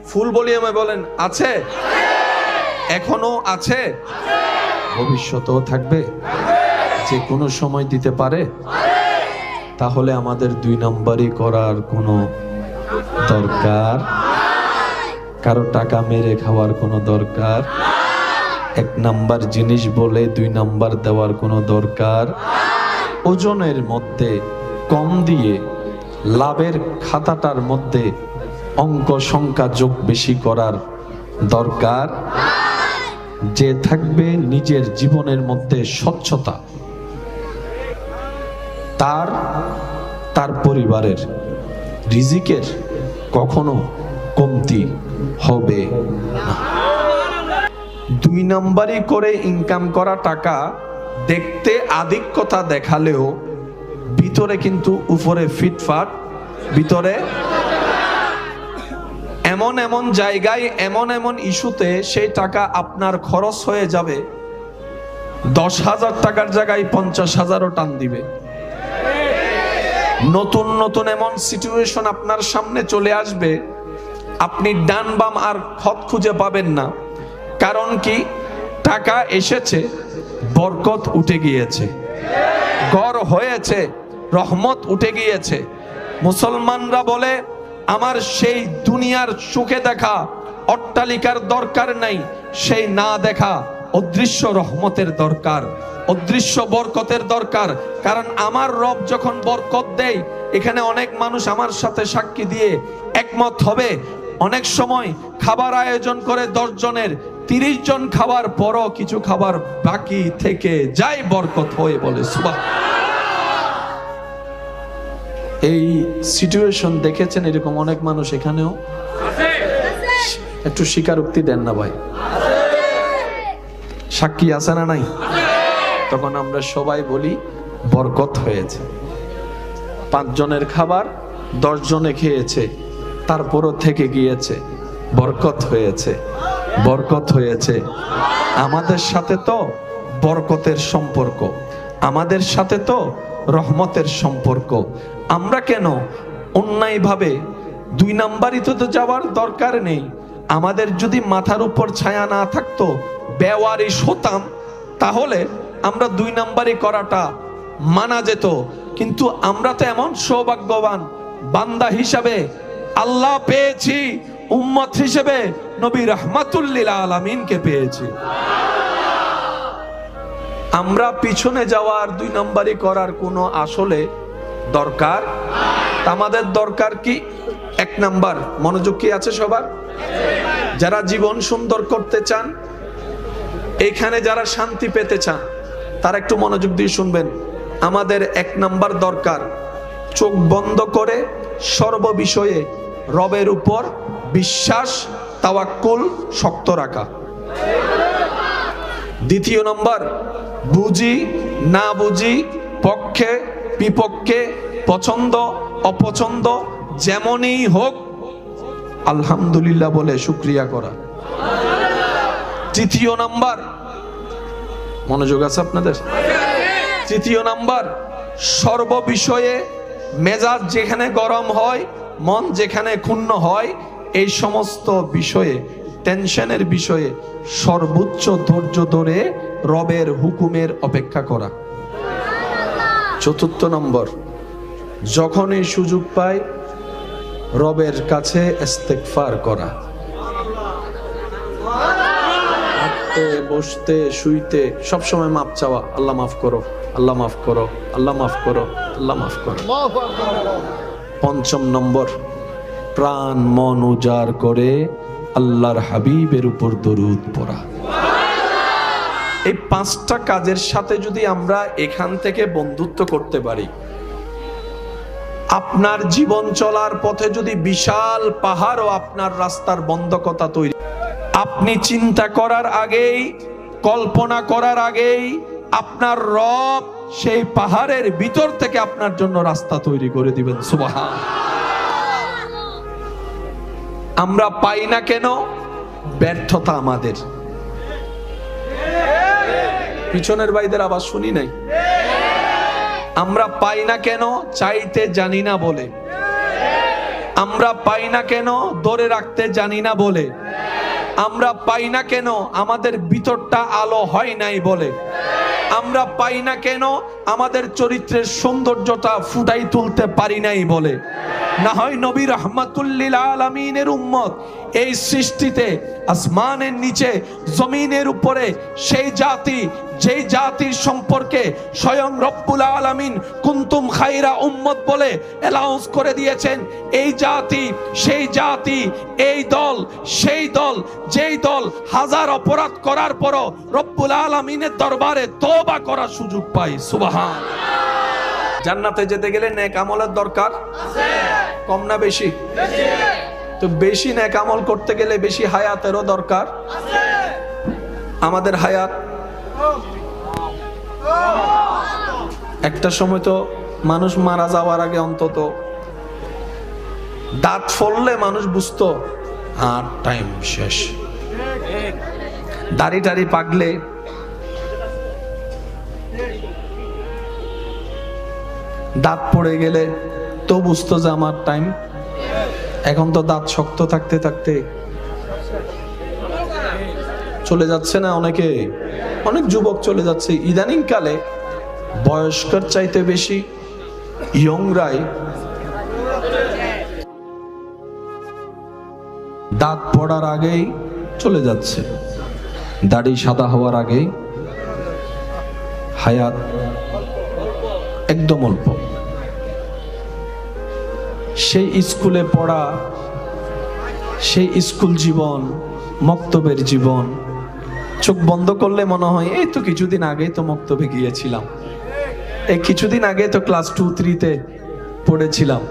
ফুল বলি আমায় বলেন, আছে? এখনো আছে, ভবিষ্যতেও থাকবে, যে কোনো সময় দিতে পারে। তাহলে আমাদের 2 নাম্বারই করার কোনো দরকার, কারো টাকা মেরে খাওয়ার কোনো দরকার, 1 নাম্বার জিনিস বলে 2 নাম্বার দেওয়ার কোনো দরকার, ওজনের মধ্যে কম দিয়ে লাভের খাতাটার মধ্যে অঙ্ক সংখ্যা যোগ বেশি করার দরকার। যে থাকবে নিজের জীবনের মধ্যে স্বচ্ছতা, তার পরিবারের রিজিকের কখনো কমতি হবে না। 2 নাম্বারই করে ইনকাম করা টাকা দেখতে আধিক্যতা দেখালেও ভিতরে কিন্তু উপরে ফিটফাট, ভিতরে এমন এমন জায়গায়, এমন এমন ইস্যুতে সেই টাকা আপনার খরচ হয়ে যাবে, 10,000 টাকার জায়গায় 50,000ও টান দিবে। নতুন নতুন এমন সিচুয়েশন আপনার সামনে চলে আসবে, আপনি ডান বাম আর পথ খুঁজে পাবেন না। কারণ কি? টাকা এসেছে, বরকত উঠে গিয়েছে, ঘর হয়েছে, রহমত উঠে গিয়েছে। মুসলমানরা বলে, আমার সেই দুনিয়ার চোখে দেখা অট্টালিকার দরকার নাই, সেই না দেখা অদৃশ্য রহমতের দরকার, অদৃশ্য বরকতের দরকার। কারণ আমার রব যখন বরকত দেয়, এখানে অনেক মানুষ আমার সাথে সাক্ষী দিয়ে একমত হবে, অনেক সময় খাবার আয়োজন করে 10 জনের, 30 জন খাবার পরও কিছু খাবার বাকি থেকে যায়, বরকত হয়ে বলে সুবহানাল্লাহ। এই সিচুয়েশন দেখেছেন এরকম অনেক মানুষ এখানেও? একটু স্বীকারোক্তি দেন না ভাই, সাক্ষী আছে না নাই? তখন আমরা সবাই বলি বরকত হয়েছে। 5 জনের খাবার 10 জনে খেয়েছে, তারপরও থেকে গিয়েছে, বরকত হয়েছে, বরকত হয়েছে। আমাদের সাথে তো বরকতের সম্পর্ক, আমাদের সাথে তো রহমতের সম্পর্ক। আমরা কেন অন্যায়ভাবে 2 নাম্বারই তো যাওয়ার দরকার নেই। আমাদের যদি মাথার উপর ছায়া না থাকতো, বেওয়ারিশ হতাম, তাহলে আমরা 2 নাম্বারই করাটা মানা যেত। কিন্তু আমরা তো এমন সৌভাগ্যবান বান্দা হিসাবে আল্লাহ পেয়েছি, উম্মত হিসেবে নবী রাহমাতুল লিল আলামিনকে পেয়েছি। আমরা পিছনে যাওয়ার 2 নাম্বারই করার কোনো আসলে দরকার। আমাদের দরকার কি? 1 নাম্বার, মনোযোগ কি আছে সবার? যারা জীবন সুন্দর করতে চান, এখানে যারা শান্তি পেতে চান, তারা একটু মনোযোগ দিয়ে শুনবেন। আমাদের 1 নাম্বার দরকার, চোখ বন্ধ করে সর্ববিষয়ে রবের উপর বিশ্বাস, তাওয়াক্কুল শক্ত রাখা। দ্বিতীয় নম্বর, বুঝি না বুঝি, পক্ষে বিপক্ষে, পছন্দ অপছন্দ, যেমনই হোক আলহামদুলিল্লাহ বলে শুকরিয়া করা। তৃতীয় নাম্বার, মনোযোগ আছে আপনাদের? তৃতীয় নাম্বার, সর্ব বিষয়ে মেজাজ যেখানে গরম হয়, মন যেখানে ক্ষুণ্ণ হয়, এই সমস্ত বিষয়ে, টেনশনের বিষয়ে সর্বোচ্চ ধৈর্য ধরে রবের হুকুমের অপেক্ষা করা। চতুর্থ নম্বর, যখনই সুযোগ পায় রবের কাছে ইস্তেগফার করা। হাঁটতে বসতে শুইতে সবসময় মাপ চাওয়া, আল্লাহ মাফ করো, আল্লাহ মাফ করো, আল্লাহ মাফ করো, আল্লাহ মাফ করো। পঞ্চম নম্বর, প্রাণ মন উজাড় করে আল্লাহর হাবিবের উপর দরুদ পড়া। এই পাঁচটা কাজের সাথে যদি আমরা এখান থেকে বন্ধুত্ব করতে পারি, আপনার জীবন চলার পথে যদি বিশাল পাহাড় ও আপনার রাস্তার বন্ধকতা তৈরি, আপনি চিন্তা করার আগেই, কল্পনা করার আগেই আপনার রব সেই পাহাড়ের ভিতর থেকে আপনার জন্য রাস্তা তৈরি করে দিবেন। সুবহান। আমরা পাই না কেন? ব্যর্থতা আমাদের। পিছনের ভাইদের আওয়াজ শুনি নাই। আমরা পাই না কেন? চাইতে জানি না বলে। আমরা পাই না কেন? ধরে রাখতে জানি না বলে। আমরা পাই না কেন? আমাদের ভিতরটা আলো হয় নাই বলে। আমরা পাই না কেন? আমাদের চরিত্রের সৌন্দর্যটা ফুটাই তুলতে পারি নাই বলে। না হয় নবী রাহমাতুল লিল আলামিনের উম্মত এই সৃষ্টিতে, আসমানের নিচে জমিনের উপরে, সেই জাতি যেই জাতির সম্পর্কে স্বয়ং রব্বুল আলামিন কুনতুম খায়রা উম্মত বলে অ্যালাউন্স করে দিয়েছেন, এই জাতি, সেই জাতি, এই দল, সেই দল, যেই দল হাজার অপরাধ করার পরও রব্বুল আলামিনের দরবারে তওবা করার সুযোগ পায়। সুবহান। জান্নাতে যেতে গেলে নেক আমলের দরকার আছে, কম না বেশি? তো বেশি নেক আমল করতে গেলে বেশি হায়াতেরও দরকার আছে। আমাদের হায়াত, একটা সময় তো মানুষ মারা যাওয়ার আগে অন্তত দাঁত ফললে মানুষ বুঝতো আর টাইম শেষ। দাড়ি টাড়ি পাকলে, দাঁত পড়ে গেলে তো বুঝতো যে আমার টাইম। এখন তো দাঁত শক্ত থাকতে থাকতে চলে যাচ্ছে না অনেকে, অনেক যুবক চলে যাচ্ছে। ইদানিং কালে বয়স্কর চাইতে বেশি ইয়ংরাই দাঁত পড়ার আগেই চলে যাচ্ছে, দাড়ি সাদা হওয়ার আগেই। হায়াত একদম অল্প। সেই স্কুলে পড়া, সেই স্কুল জীবন, মক্তবের জীবন, চোখ বন্ধ করলে মনে হয় এই তো কিছুদিন আগেই তো মক্তবে গিয়েছিলাম, এই কিছুদিন আগে তো ক্লাস 2-3-তে পড়েছিলাম,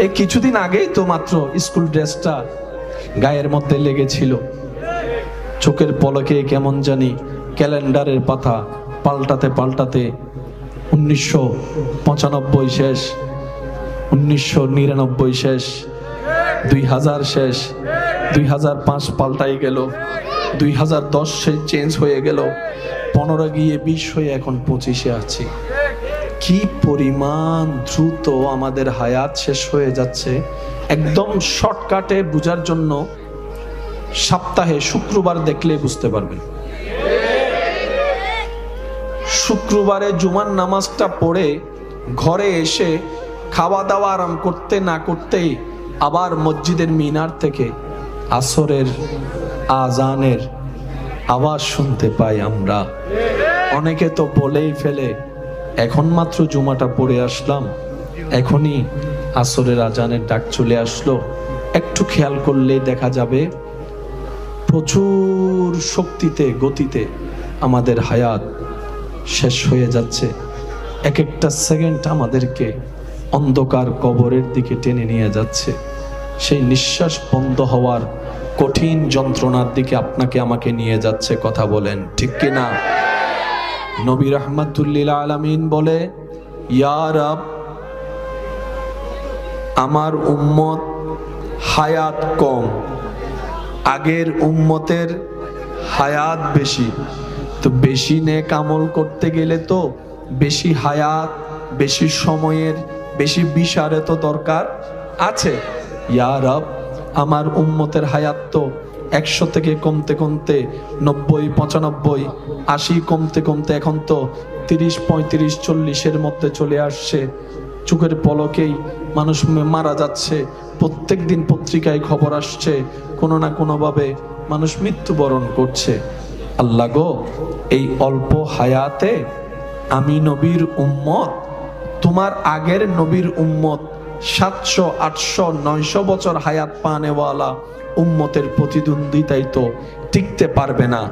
এই কিছুদিন আগেই তো মাত্র স্কুল ড্রেসটা গায়ের মধ্যে লেগেছিল। চোখের পলকে কেমন জানি ক্যালেন্ডারের পাতা পাল্টাতে পাল্টাতে 1995 শেষ, 1999 শেষ, 2000 শেষ, 2005 পাল্টাই গেল, 2010 চেঞ্জ হয়ে গেল, 15 গিয়ে 20 হয়ে এখন 25-এ আছি। কি পরিমাণ দ্রুত আমাদের হায়াত শেষ হয়ে যাচ্ছে। একদম শর্টকাটে বোঝার জন্য সপ্তাহে শুক্রবার দেখলে বুঝতে পারবেন। শুক্রবারে জুমার নামাজটা পড়ে ঘরে এসে খাওয়া দাওয়া আরাম করতে না করতেই আবার মসজিদের মিনার থেকে আসরের আজানের আওয়াজ শুনতে পাই আমরা। অনেকে তো বলেই ফেলে এখন মাত্র জুমাটা পড়ে আসলাম, এখনই আসরের আজানের ডাক চলে আসলো। একটু খেয়াল করলেই দেখা যাবে প্রচুর শক্তিতে, গতিতে আমাদের হায়াত শেষ হয়ে যাচ্ছে। এক একটা সেকেন্ড আমাদেরকে অন্ধকার কবরের দিকে টেনে নিয়ে যাচ্ছে। সেই নিঃশ্বাস বন্ধ হওয়ার কঠিন যন্ত্রণার দিকে আপনাকে আমাকে নিয়ে যাচ্ছে, কথা বলেন ঠিক কিনা? নবী রাহমাতুল্লিল আলামিন বলে, ইয়া রব, আমার উম্মত হায়াত কম, আগের উম্মতের হায়াত বেশি, তো বেশি নেক আমল করতে গেলে তো বেশি হায়াত, বেশি সময়ের, বেশি বিশারে তো দরকার আছে। ইয়া রব, আমার উম্মতের হায়াত তো 100 থেকে কমতে কমতে 90, 95, 80 কমতে কমতে এখন তো 30, 35, 40-এর মধ্যে চলে আসছে। চোখের পলকেই মানুষ মারা যাচ্ছে। প্রত্যেক দিন পত্রিকায় খবর আসছে, কোনো না কোনোভাবে মানুষ মৃত্যুবরণ করছে। আল্লাহ গো, এই অল্প হায়াতে আমি নবীর উম্মত, তোমার আগের নবীর উম্মত 700, 800, 900 বছর হায়াত পানেওয়ালা উম্মতের প্রতিদ্বন্দ্বিতায় তো টিকতে পারবে না,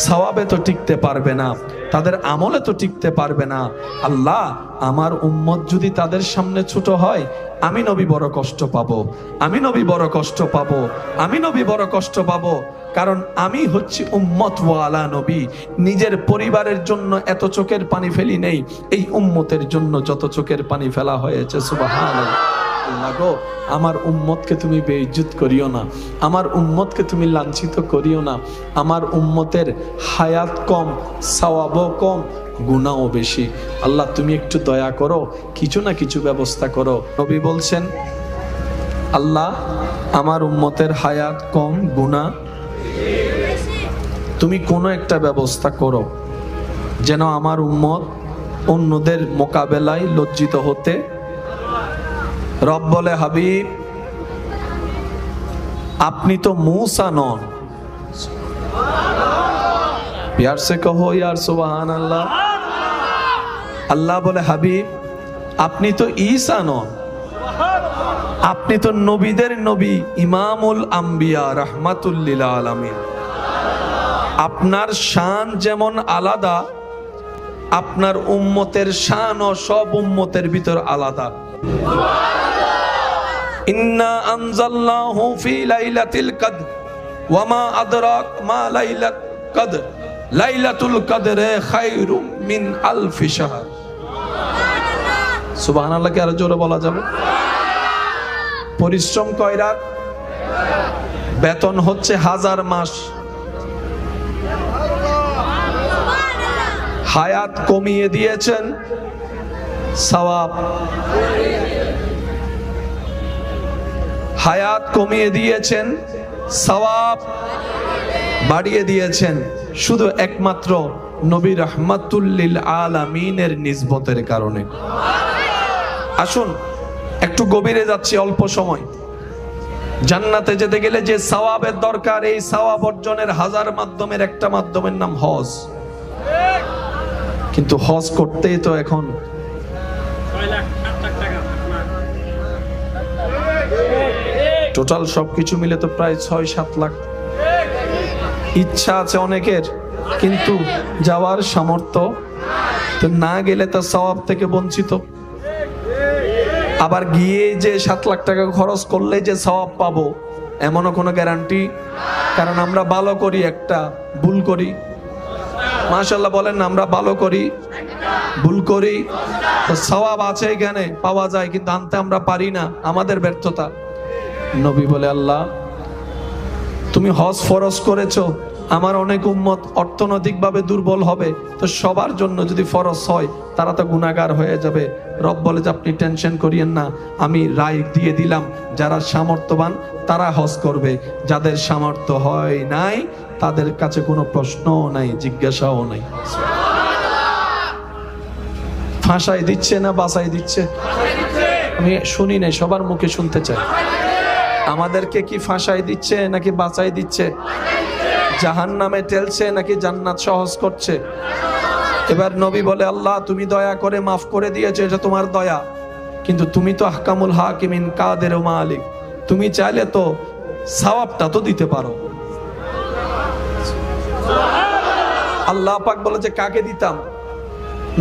সওয়াবে তো টিকতে পারবে না, তাদের আমলে তো টিকতে পারবে না। আল্লাহ, আমার উম্মত যদি তাদের সামনে ছোট হয়, আমি নবী বড় কষ্ট পাবো, আমি নবী বড় কষ্ট পাবো, আমি নবী বড় কষ্ট পাবো। কারণ আমি হচ্ছি উম্মত ওয়ালা নবী। নিজের পরিবারের জন্য এত চোখের পানি ফেলি নেই, এই উম্মতের জন্য যত চোখের পানি ফেলা হয়েছে। সুবহানাল্লাহ। আল্লাহ গো, আমার উম্মতকে তুমি বেইজ্জত করিও না, আমার উম্মতকে তুমি লাঞ্ছিত করিও না। আমার উম্মতের হায়াত কম, সওয়াবও কম, গুনাহও বেশি। আল্লাহ, তুমি একটু দয়া করো, কিছু না কিছু ব্যবস্থা করো। নবী বলছেন, আল্লাহ, আমার উম্মতের হায়াত কম, গুনাহ তুমি কোনো একটা ব্যবস্থা করো যেন আমার উম্মত অন্যদের মোকাবেলায় লজ্জিত হতে। রব বলে, হাবিব, আপনি তো मूसा নন। प्यार से कहो यार सुभान अल्लाह। আল্লাহ বলে, হাবিব, আপনি তো ঈসা নন, আপনি তো নবীদের নবী, ইমামুল আম্বিয়া, রাহমাতুল লিল আলামিন। আপনার শান যেমন আলাদা, আপনার উম্মতের শানও সব উম্মতের ভিতর আলাদা। ইন্না আনজালনাহু ফি লাইলাতিল কদর ওয়া মা আদরাক মা লাইলাতুল কদর লাইলাতুল কদরে খায়রুম মিন আলফি শাহর। সুবহানাল্লাহ। কি আরো জোরে বলা যাবে? পরিশ্রম কয় রাত, বেতন হচ্ছে 1000 মাস। হায়াত কমিয়ে দিয়েছেন, সওয়াব। হায়াত কমিয়ে দিয়েছেন, সওয়াব বাড়িয়ে দিয়েছেন, শুধু একমাত্র নবী রাহমাতুল লিল আলামিনের নিসবতের কারণে। আসুন একটু গভীরে যাচ্ছি, অল্প সময়। জান্নাতে যেতে গেলে যে সওয়াবের দরকার, এই সওয়াব অর্জনের 1000 মাধ্যমের একটা মাধ্যমের নাম হজ। কিন্তু হজ করতেই তো এখন টোটাল সবকিছু মিলে তো প্রায় 6-7 লাখ। ইচ্ছা আছে অনেকের, কিন্তু যাওয়ার সামর্থ্য তো না গেলে তো সওয়াব থেকে বঞ্চিত। আবার গিয়ে যে 7 লাখ টাকা খরচ করলে যে সওয়াব পাবো এমনও কোনো গ্যারান্টি। কারণ আমরা ভালো করি একটা, ভুল করি। মাশাআল্লাহ বলেন না, আমরা ভালো করি, ভুল করি, তো সওয়াব আছে এখানে পাওয়া যায়, কিন্তু আনতে আমরা পারি না, আমাদের ব্যর্থতা। নবী বলে, আল্লাহ, তুমি হজ ফরজ করেছো, আমার অনেক উম্মত অর্থনৈতিকভাবে দুর্বল হবে, তো সবার জন্য যদি ফরজ হয় তারা তো গুনাহগার হয়ে যাবে। রব বলে যে, আপনি টেনশন করিয়েন না, আমি রায় দিয়ে দিলাম, যারা সামর্থ্যবান তারা হজ করবে, যাদের সামর্থ্য হয় নাই তাদের কাছে কোনো প্রশ্নও নাই, জিজ্ঞাসাও নাই। ফাঁসাই দিচ্ছে না বাঁচাই দিচ্ছে? আমি শুনি নাই, সবার মুখে শুনতে চাই। আমাদেরকে কি ফাঁসাই দিচ্ছে নাকি বাঁচাই দিচ্ছে? জাহান্নামে ঠেলছে নাকি জান্নাত সহজ করছে? এবার নবী বলে, আল্লাহ, তুমি দয়া করে মাফ করে দিয়েছো, এটা তোমার দয়া, কিন্তু তুমি তো আহকামুল হাকিমিন, কাদের ও মালিক, তুমি চাইলে তো সওয়াবটা তো দিতে পারো। আল্লাহ পাক বলে যে, কাকে দিতাম?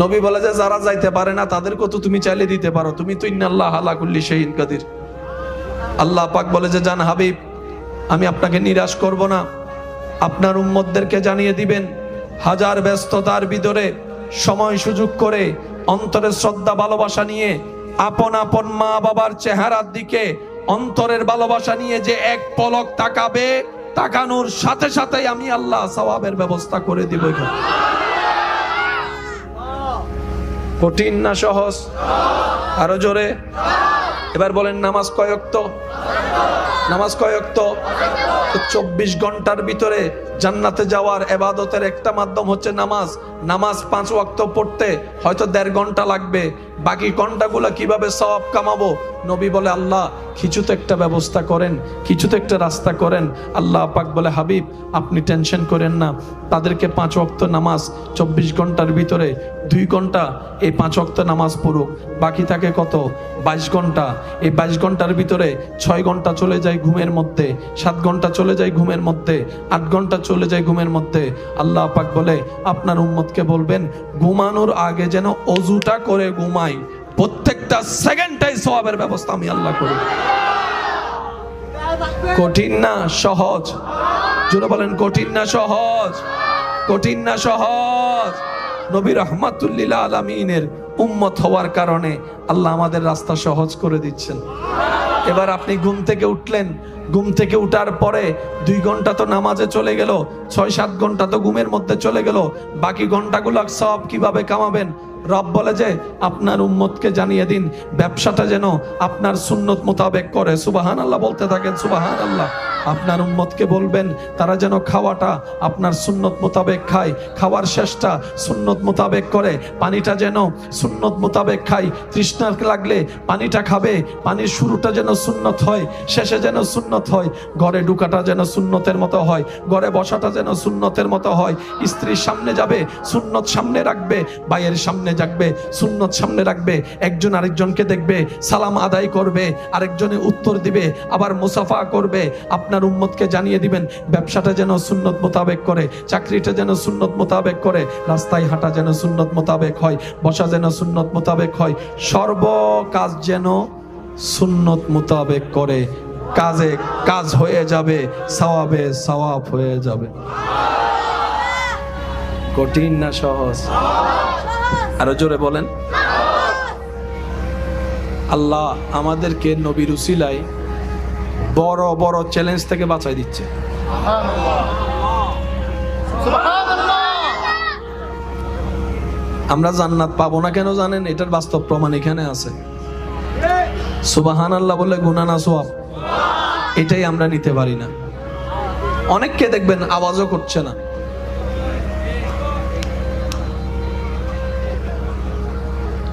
নবী বলে যে, যারা যাইতে পারে না তাদেরকে তো তুমি চাইলে দিতে পারো, তুমি তো ইন্নাল্লাহ আলা কুল্লি শাইইন কাদির। আল্লাহ পাক বলে যে, জান হাবিব, আমি আপনাকে নিরাশ করব না। আপনার উম্মতদেরকে জানিয়ে দিবেন, হাজার ব্যস্ততার ভিতরে সময় সুযোগ করে অন্তরে শ্রদ্ধা ভালোবাসা নিয়ে আপন আপন মা বাবার চেহারার দিকে অন্তরের ভালোবাসা নিয়ে যে এক পলক তাকাবে, তাকানোর সাথে সাথে আমি আল্লাহ সওয়াবের ব্যবস্থা করে দিব। কঠিন না সহজ? আরো জোরে এবার বলেন, নামাজ কয় ওয়াক্ত? নামাজ কয় ওয়াক্ত? 24 ঘন্টার ভিতরে জান্নাতে যাওয়ার ইবাদতের একটা মাধ্যম হচ্ছে নামাজ। নামাজ 5 ওয়াক্ত পড়তে হয়তো 1.5 ঘন্টা লাগবে, বাকি ঘন্টাগুলো কিভাবে সওয়াব কামাবো? নবী বলে, আল্লাহ কিছু তো একটা ব্যবস্থা করেন, কিছু তো একটা রাস্তা করেন। আল্লাহ পাক বলে, হাবিব আপনি টেনশন করেন না, তাদেরকে 5 ওয়াক্ত নামাজ 24 ঘন্টার ভিতরে 2 ঘন্টা এই 5 ওয়াক্ত নামাজ পড়ুক, বাকি থাকে কত? 22 ঘন্টা। এই 22 ঘন্টার ভিতরে 6 ঘন্টা চলে যায় ঘুমের মধ্যে, 7 ঘন্টা চলে যায় ঘুমের মধ্যে, 8 ঘন্টা চলে যায় ঘুমের মধ্যে। আল্লাহ পাক বলে, আপনার উম্মতকে বলবেন ঘুমানোর আগে যেন ওযুটা করে ঘুমাই, প্রত্যেকটা সেকেন্ডটাই সওয়াবের ব্যবস্থা আমি আল্লাহ করি। কঠিন না সহজ? জোরে বলেন, কঠিন না সহজ? কঠিন না সহজ? নবী রাহমাতুল লিল আলামিনের উম্মত হওয়ার কারণে আল্লাহ আমাদের রাস্তা সহজ করে দিচ্ছেন। এবার আপনি ঘুম থেকে উঠলেন, ঘুম থেকে উঠার পরে 2 ঘন্টা তো নামাজে চলে গেল, 6-7 ঘন্টা তো ঘুমের মধ্যে চলে গেল, বাকি ঘন্টাগুলো সব কিভাবে কামাবেন? রব বলে যে আপনার উম্মতকে জানিয়ে দিন ব্যবসাটা যেন আপনার সুন্নত মোতাবেক করে। সুবহানাল্লাহ বলতে থাকেন, সুবহানাল্লাহ। আপনার উম্মতকে বলবেন তারা যেন খাওয়াটা আপনার সুন্নত মোতাবেক খায়, খাওয়ার শেষটা সুন্নত মোতাবেক করে, পানিটা যেন সুন্নত মোতাবেক খায়, তৃষ্ণা লাগলে পানিটা খাবে, পানির শুরুটা যেন সুন্নত হয়, শেষে যেন সুন্নত হয়, ঘরে ঢুকাটা যেন সুন্নতের মতো হয়, ঘরে বসাটা যেন সুন্নতের মতো হয়, স্ত্রীর সামনে যাবে সুন্নত সামনে রাখবে, ভাইয়ের সামনে যাবে সুন্নত সামনে রাখবে, একজন আরেকজনকে দেখবে সালাম আদায় করবে, আরেকজনে উত্তর দিবে, আবার মুসাফা করবে। আপনার উম্মতকে জানিয়ে দিবেন ব্যবসাটা যেন সুন্নত মোতাবেক করে, চাকরিটা যেন সুন্নত মোতাবেক করে, রাস্তায় হাঁটা যেন সুন্নত মোতাবেক হয়, বসা যেন সুন্নত মোতাবেক হয়, সর্ব কাজ যেন সুন্নত মোতাবেক করে। কাজে কাজ হয়ে যাবে, সওয়াবে সওয়াব হয়ে যাবে। কঠিন না সহজ? আরো জোরে বলেন। আল্লাহ আমাদেরকে নবীর উসিলায় বড় বড় চ্যালেঞ্জ থেকে বাঁচাই দিচ্ছে। আমরা জান্নাত পাবো না কেন জানেন? এটার বাস্তব প্রমাণ এখানে আছে। সুবহানাল্লাহ বলে গুনাহ না সওয়াব, এটাই আমরা নিতে পারি না। অনেককে দেখবেন আওয়াজও করছে না।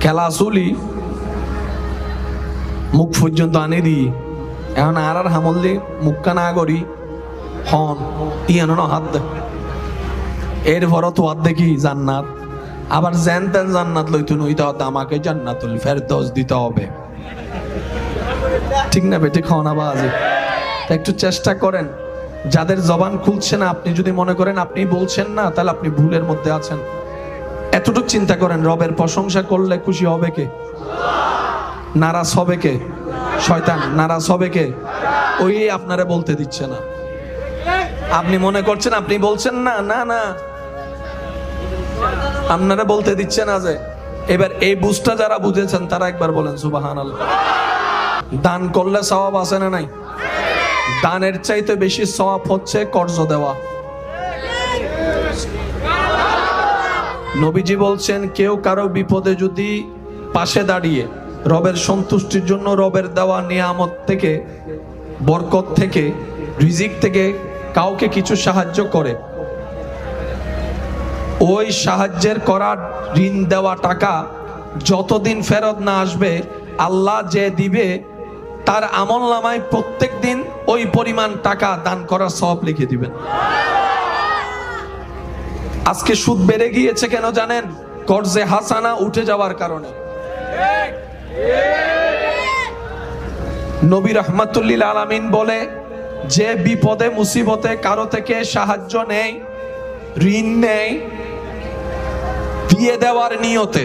খেলা আসুলি মুখ পর্যন্ত আনে দি, এখন আর হামল দি মুখকা না করি হন ইয়ানো হাত দে, এর ভরত হাত দেখি জান্নাত, আবার জেন তেন জান্নাত লইতে নইতে হতে আমাকে জান্নাতুল ফেরদৌস দিতে হবে। ঠিক না বেটি? খাওয়া বাজে। একটু চেষ্টা করেন, যাদের জবান খুলছে না, আপনি যদি মনে করেন আপনি বলছেন না, তাহলে আপনি ভুলের মধ্যে আছেন। এতটুকু চিন্তা করেন, রবের প্রশংসা করলে খুশি হবে কে? নারাজ হবে কে? শয়তান। নারাজ হবে কে? ওই আপনারে বলতে দিচ্ছে না। আপনি মনে করছেন আপনি বলছেন না, না না, আপনারা বলতে দিচ্ছে না। যে এবার এই বুঝটা যারা বুঝেছেন তারা একবার বলেন সুবহানাল্লাহ। দান করলে সওয়াব আছে না নাই? দানের চাইতে বেশি সওয়াব হচ্ছে কর্জ দেওয়া। নবীজি বলছেন কেউ কারো বিপদে যদি পাশে দাঁড়িয়ে রবের সন্তুষ্টির জন্য রবের দেওয়া নিয়ামত থেকে, বরকত থেকে, রিজিক থেকে কাউকে কিছু সাহায্য করে, ওই সাহায্যের করা ঋণ দেওয়া টাকা যতদিন ফেরত না আসবে, আল্লাহ যে দিবে তার আমলনামায় প্রত্যেক দিন ওই পরিমাণ টাকা দান করার সওয়াব লিখে দিবেন। আজকে সুদ বেড়ে গিয়েছে কেন জানেন? কর্জে হাসানা উঠে যাওয়ার কারণে। নবী রাহমাতুল লিল আলামিন বলে, যে বিপদে মুসিবতে কারো থেকে সাহায্য নেই, ঋণ নেই, দিয়ে দেওয়ার নিয়তে,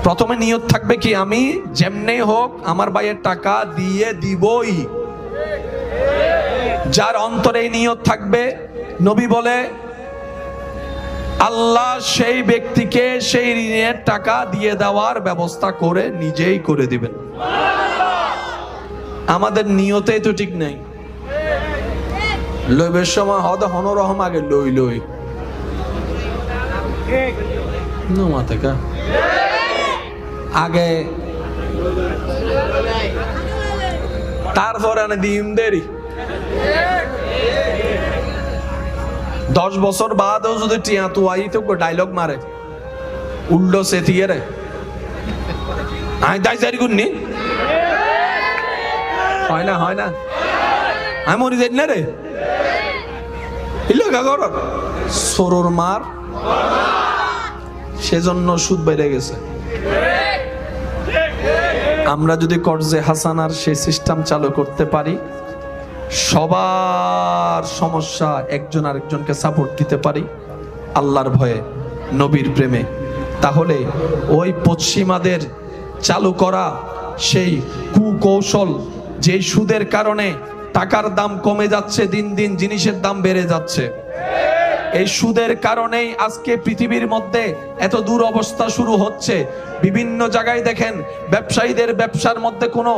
প্রথমে নিয়ত থাকবে কি? আমি যেমনি হোক আমার ভাইয়ের টাকা দিয়ে দিবই। যার অন্তরে এই নিয়ত থাকবে, নবী বলে আল্লাহ সেই ব্যক্তিকে সেই ঋণের টাকা দিয়ে দেওয়ার ব্যবস্থা করে নিজেই করে দিবেন। আমাদের নিয়তেই তো ঠিক নাই। লইবের সময় হদ হনরহম আগে লই লই মাথা আগে, তারপরে দিম দেরি 10 বছর বাদও যদি টিয়া তুয়াই তো ডায়লগ মারে উল্টো সে থিয়ে রে আই দাই জারি গুন্নি হয় না আমি মরি যাই না রে ইলো গাগর সরোর মার, সেজন্য সুদ বেড়ে গেছে। আমরা যদি কর্জে হাসানার সেই সিস্টেম চালু করতে পারি, সবার সমস্যা একজন আরেকজনকে সাপোর্ট দিতে পারি আল্লাহর ভয়ে, নবীর প্রেমে, তাহলে ওই পশ্চিমাদের চালু করা সেই কুকৌশল, যে সুদের কারণে টাকার দাম কমে যাচ্ছে, দিন দিন জিনিসের দাম বেড়ে যাচ্ছে, এই সুদের কারণেই আজকে পৃথিবীর মধ্যে এত দুরবস্থা শুরু হচ্ছে। বিভিন্ন জায়গায় দেখেন ব্যবসায়ীদের ব্যবসার মধ্যে কোনো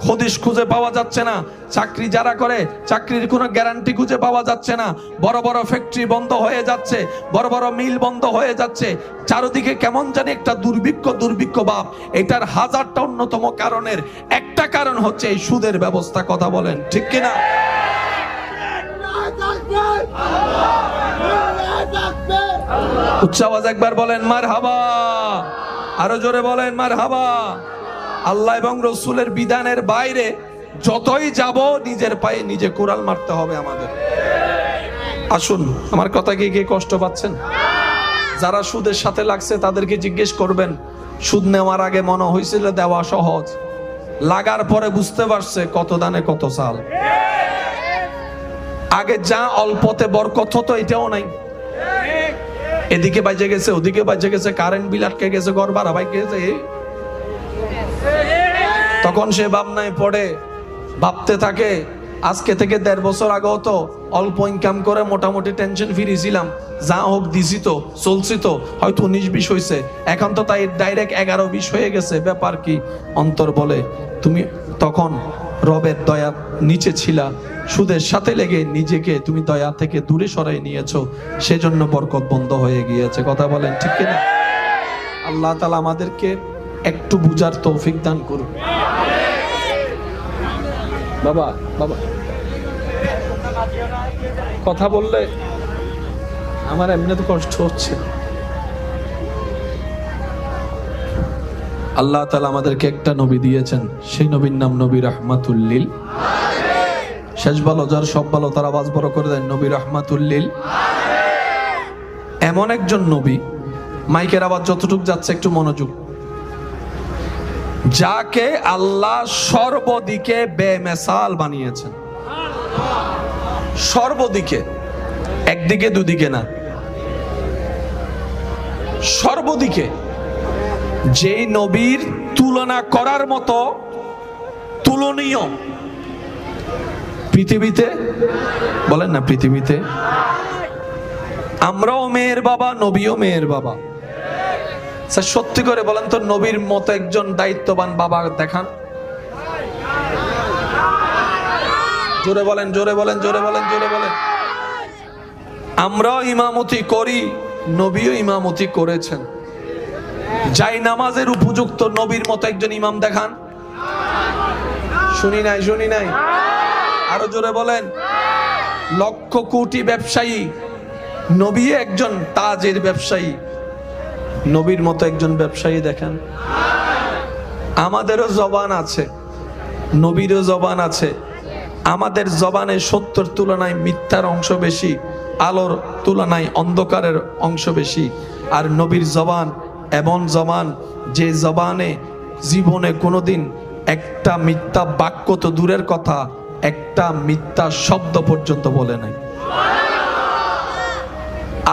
হদিশ খুঁজে পাওয়া যাচ্ছে না, চাকরি যারা করে চাকরির কোনো গ্যারান্টি খুঁজে পাওয়া যাচ্ছে না, বড় বড় ফ্যাক্টরি বন্ধ হয়ে যাচ্ছে, বড় বড় মিল বন্ধ হয়ে যাচ্ছে, চারিদিকে কেমন জানি একটা দুর্ভিক্ষ ভাব। এটার হাজারটা অন্যতম কারণের একটা কারণ হচ্ছে এই সুদের ব্যবস্থা। কথা বলেন ঠিক কিনা? উচ্চ আওয়াজ একবার বলেন মারহাবা, আরো জোরে বলেন মারহাবা। আল্লাহ এবং রসুলের বিধানের বাইরে যতই যাব, নিজের পায়ে নিজে কোরাল মারতে হবে আমাদের। আসুন, আমার কথা কি কে কষ্ট পাচ্ছেন? যারা সুদের সাথে লাগছে তাদেরকে জিজ্ঞেস করবেন, সুদ নেওয়ার আগে মনে হয়েছিল দেওয়া সহজ, লাগার পরে বুঝতে পারছে কত দানে কত চাল। আগে যা অল্পতে বরকত হতো এটাও নাই, এদিকে বাজে গেছে ওদিকে বাজে গেছে, কারেন্ট বিল আটকে গেছে, ঘর ভাড়া বাইক গেছে। তখন সে ভাবনায় পড়ে, ভাবতে থাকে আজকে থেকে 1.5 বছর আগেও তো অল্প ইনকাম করে মোটামুটি টেনশন ফ্রি ছিলাম, যা হোক দিছি তো, চলছি তো, হয়তো 19-20 হয়েছে, এখন তো তাই ডাইরেক্ট 11-20 হয়ে গেছে, ব্যাপার কি? অন্তর বলে তুমি তখন রবের দয়া নিচে ছিলা, সুদের সাথে লেগে নিজেকে তুমি দয়া থেকে দূরে সরাই নিয়েছো, সেজন্য বরকত বন্ধ হয়ে গিয়েছে। কথা বলেন ঠিক কিনা? আল্লাহ তাআলা আমাদেরকে একটু বুঝার তৌফিক দান করুন। বাবা কথা বললে আমার এমনি তো কষ্ট হচ্ছে। আল্লাহ তাআলা আমাদেরকে একটা নবী দিয়েছেন, সেই নবীর নাম নবী রাহমাতুল লিল। শেষ ভালো যার সব ভালো, তার আওয়াজ বড় করে দেন, নবী রাহমাতুল লিল। এমন একজন নবী, মাইকের আওয়াজ যতটুক যাচ্ছে একটু মনোযোগ, যাকে আল্লাহ সর্বদিকে বেমিসাল বানিয়েছেন। সর্বদিকে, একদিকে দুদিকে না, সর্বদিকে। যেই নবীর তুলনা করার মতো তুলনীয় পৃথিবীতে, বলেন না পৃথিবীতে, আমরাও মেয়ের বাবা, নবীও মেয়ের বাবা। সত্যি করে বলেন তো, নবীর মতো একজন দায়িত্ববান বাবা দেখান। জোরে বলেন, জোরে বলেন, জোরে বলেন, জোরে বলেন। আমরাও ইমামতি করি, নবীও ইমামতি করেছেন। যাই নামাজের উপযুক্ত নবীর মতো একজন ইমাম দেখান। শুনি নাই, আরো জোরে বলেন। লক্ষ কোটি ব্যবসায়ী, নবী একজন তাজের ব্যবসায়ী, নবীর মতো একজন ব্যবসায়ী দেখেন। আমাদেরও জবান আছে, নবীরও জবান আছে। আমাদের জবানে সত্যের তুলনায় মিথ্যার অংশ বেশি, আলোর তুলনায় অন্ধকারের অংশ বেশি। আর নবীর জবান এমন জবান, যে জবানে জীবনে কোনোদিন একটা মিথ্যা বাক্য তো দূরের কথা, একটা মিথ্যা শব্দ পর্যন্ত বলে নাই।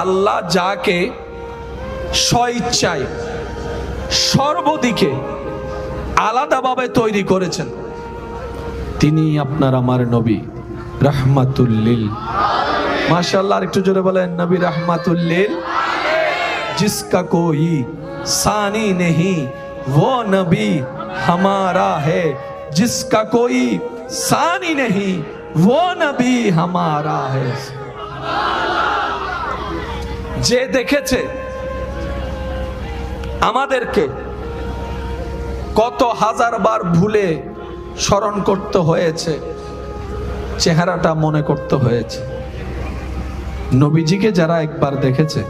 আল্লাহ যাকে স্বইচ্ছায় সর্বদিকে আলাদাভাবে তৈরি করেছেন, তিনি আপনার আমার নবী रहमतुल लिल माशाअल्लाह একটু জোরে বলেন नबी रहमतुल लिल जिसका कोई सानी नहीं वो नबी हमारा है जिसका कोई सानी नहीं वो नबी हमारा है যে দেখেছে আমাদেরকে কত হাজার বার ভুলে স্মরণ করতে হয়েছে চেহারাটা মনে করতে হয়েছে নবীজিকে যারা একবার দেখেছে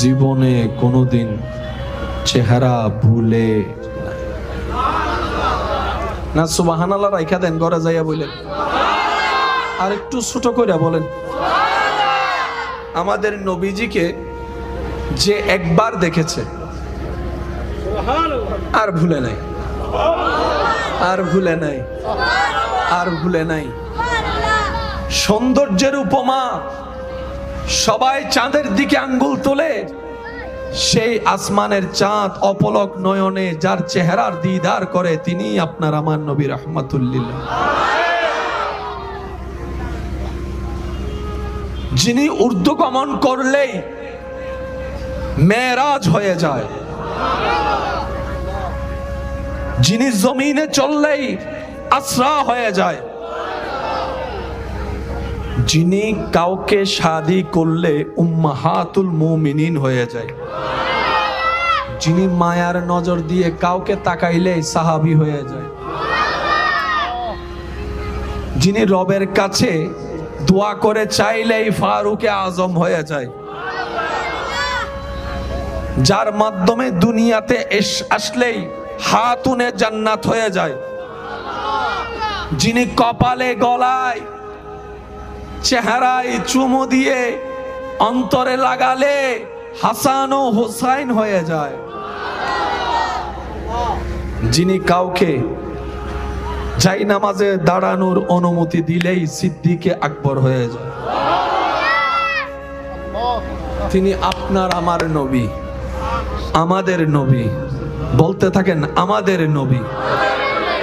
জীবনে কোনোদিন চেহারা ভুলে না সুবহানাল্লাহ রাইখা দেন ঘরে যাইয়া বলেন আর একটু ছোট করে বলেন আমাদের নবীজিকে যে একবার দেখেছে আর ভুলে নাই আর ভুলে নাই আর ভুলে নাই সৌন্দর্যের উপমা সবাই চাঁদের দিকে আঙ্গুল তোলে সেই আসমানের চাঁদ অপলক নয়নে যার চেহারার দিদার করে তিনি আপনার আমার নবী রাহমাতুল লিল যিনি ঊর্ধ্বগমন করলেই মেরাজ হয়ে যায় যিনি জমিনে চললেই আসরা হয়ে যায় যিনি কাউকে শাদী করলে উম্মাহাতুল মুমিনিন হয়ে যায় যিনি মায়ার নজর দিয়ে কাউকে তাকাইলে সাহাবী হয়ে যায় যিনি রবের কাছে দোয়া করে চাইলেই ফারুকে আজম হয়ে যায় যার মাধ্যমে দুনিয়াতে আসলেই হাতুনে জান্নাত হয়ে যায় যিনি কপালে গলায় চেহারায় চুমু দিয়ে অন্তরে লাগালে হাসান ও হুসাইন হয়ে যায় যিনি কাউকে যাই নামাজে দাঁড়ানোর অনুমতি দিলেই সিদ্দিকে আকবর হয়ে যায় তিনি আপনার আমার নবী আমাদের নবী বলতে থাকেন আমাদের নবী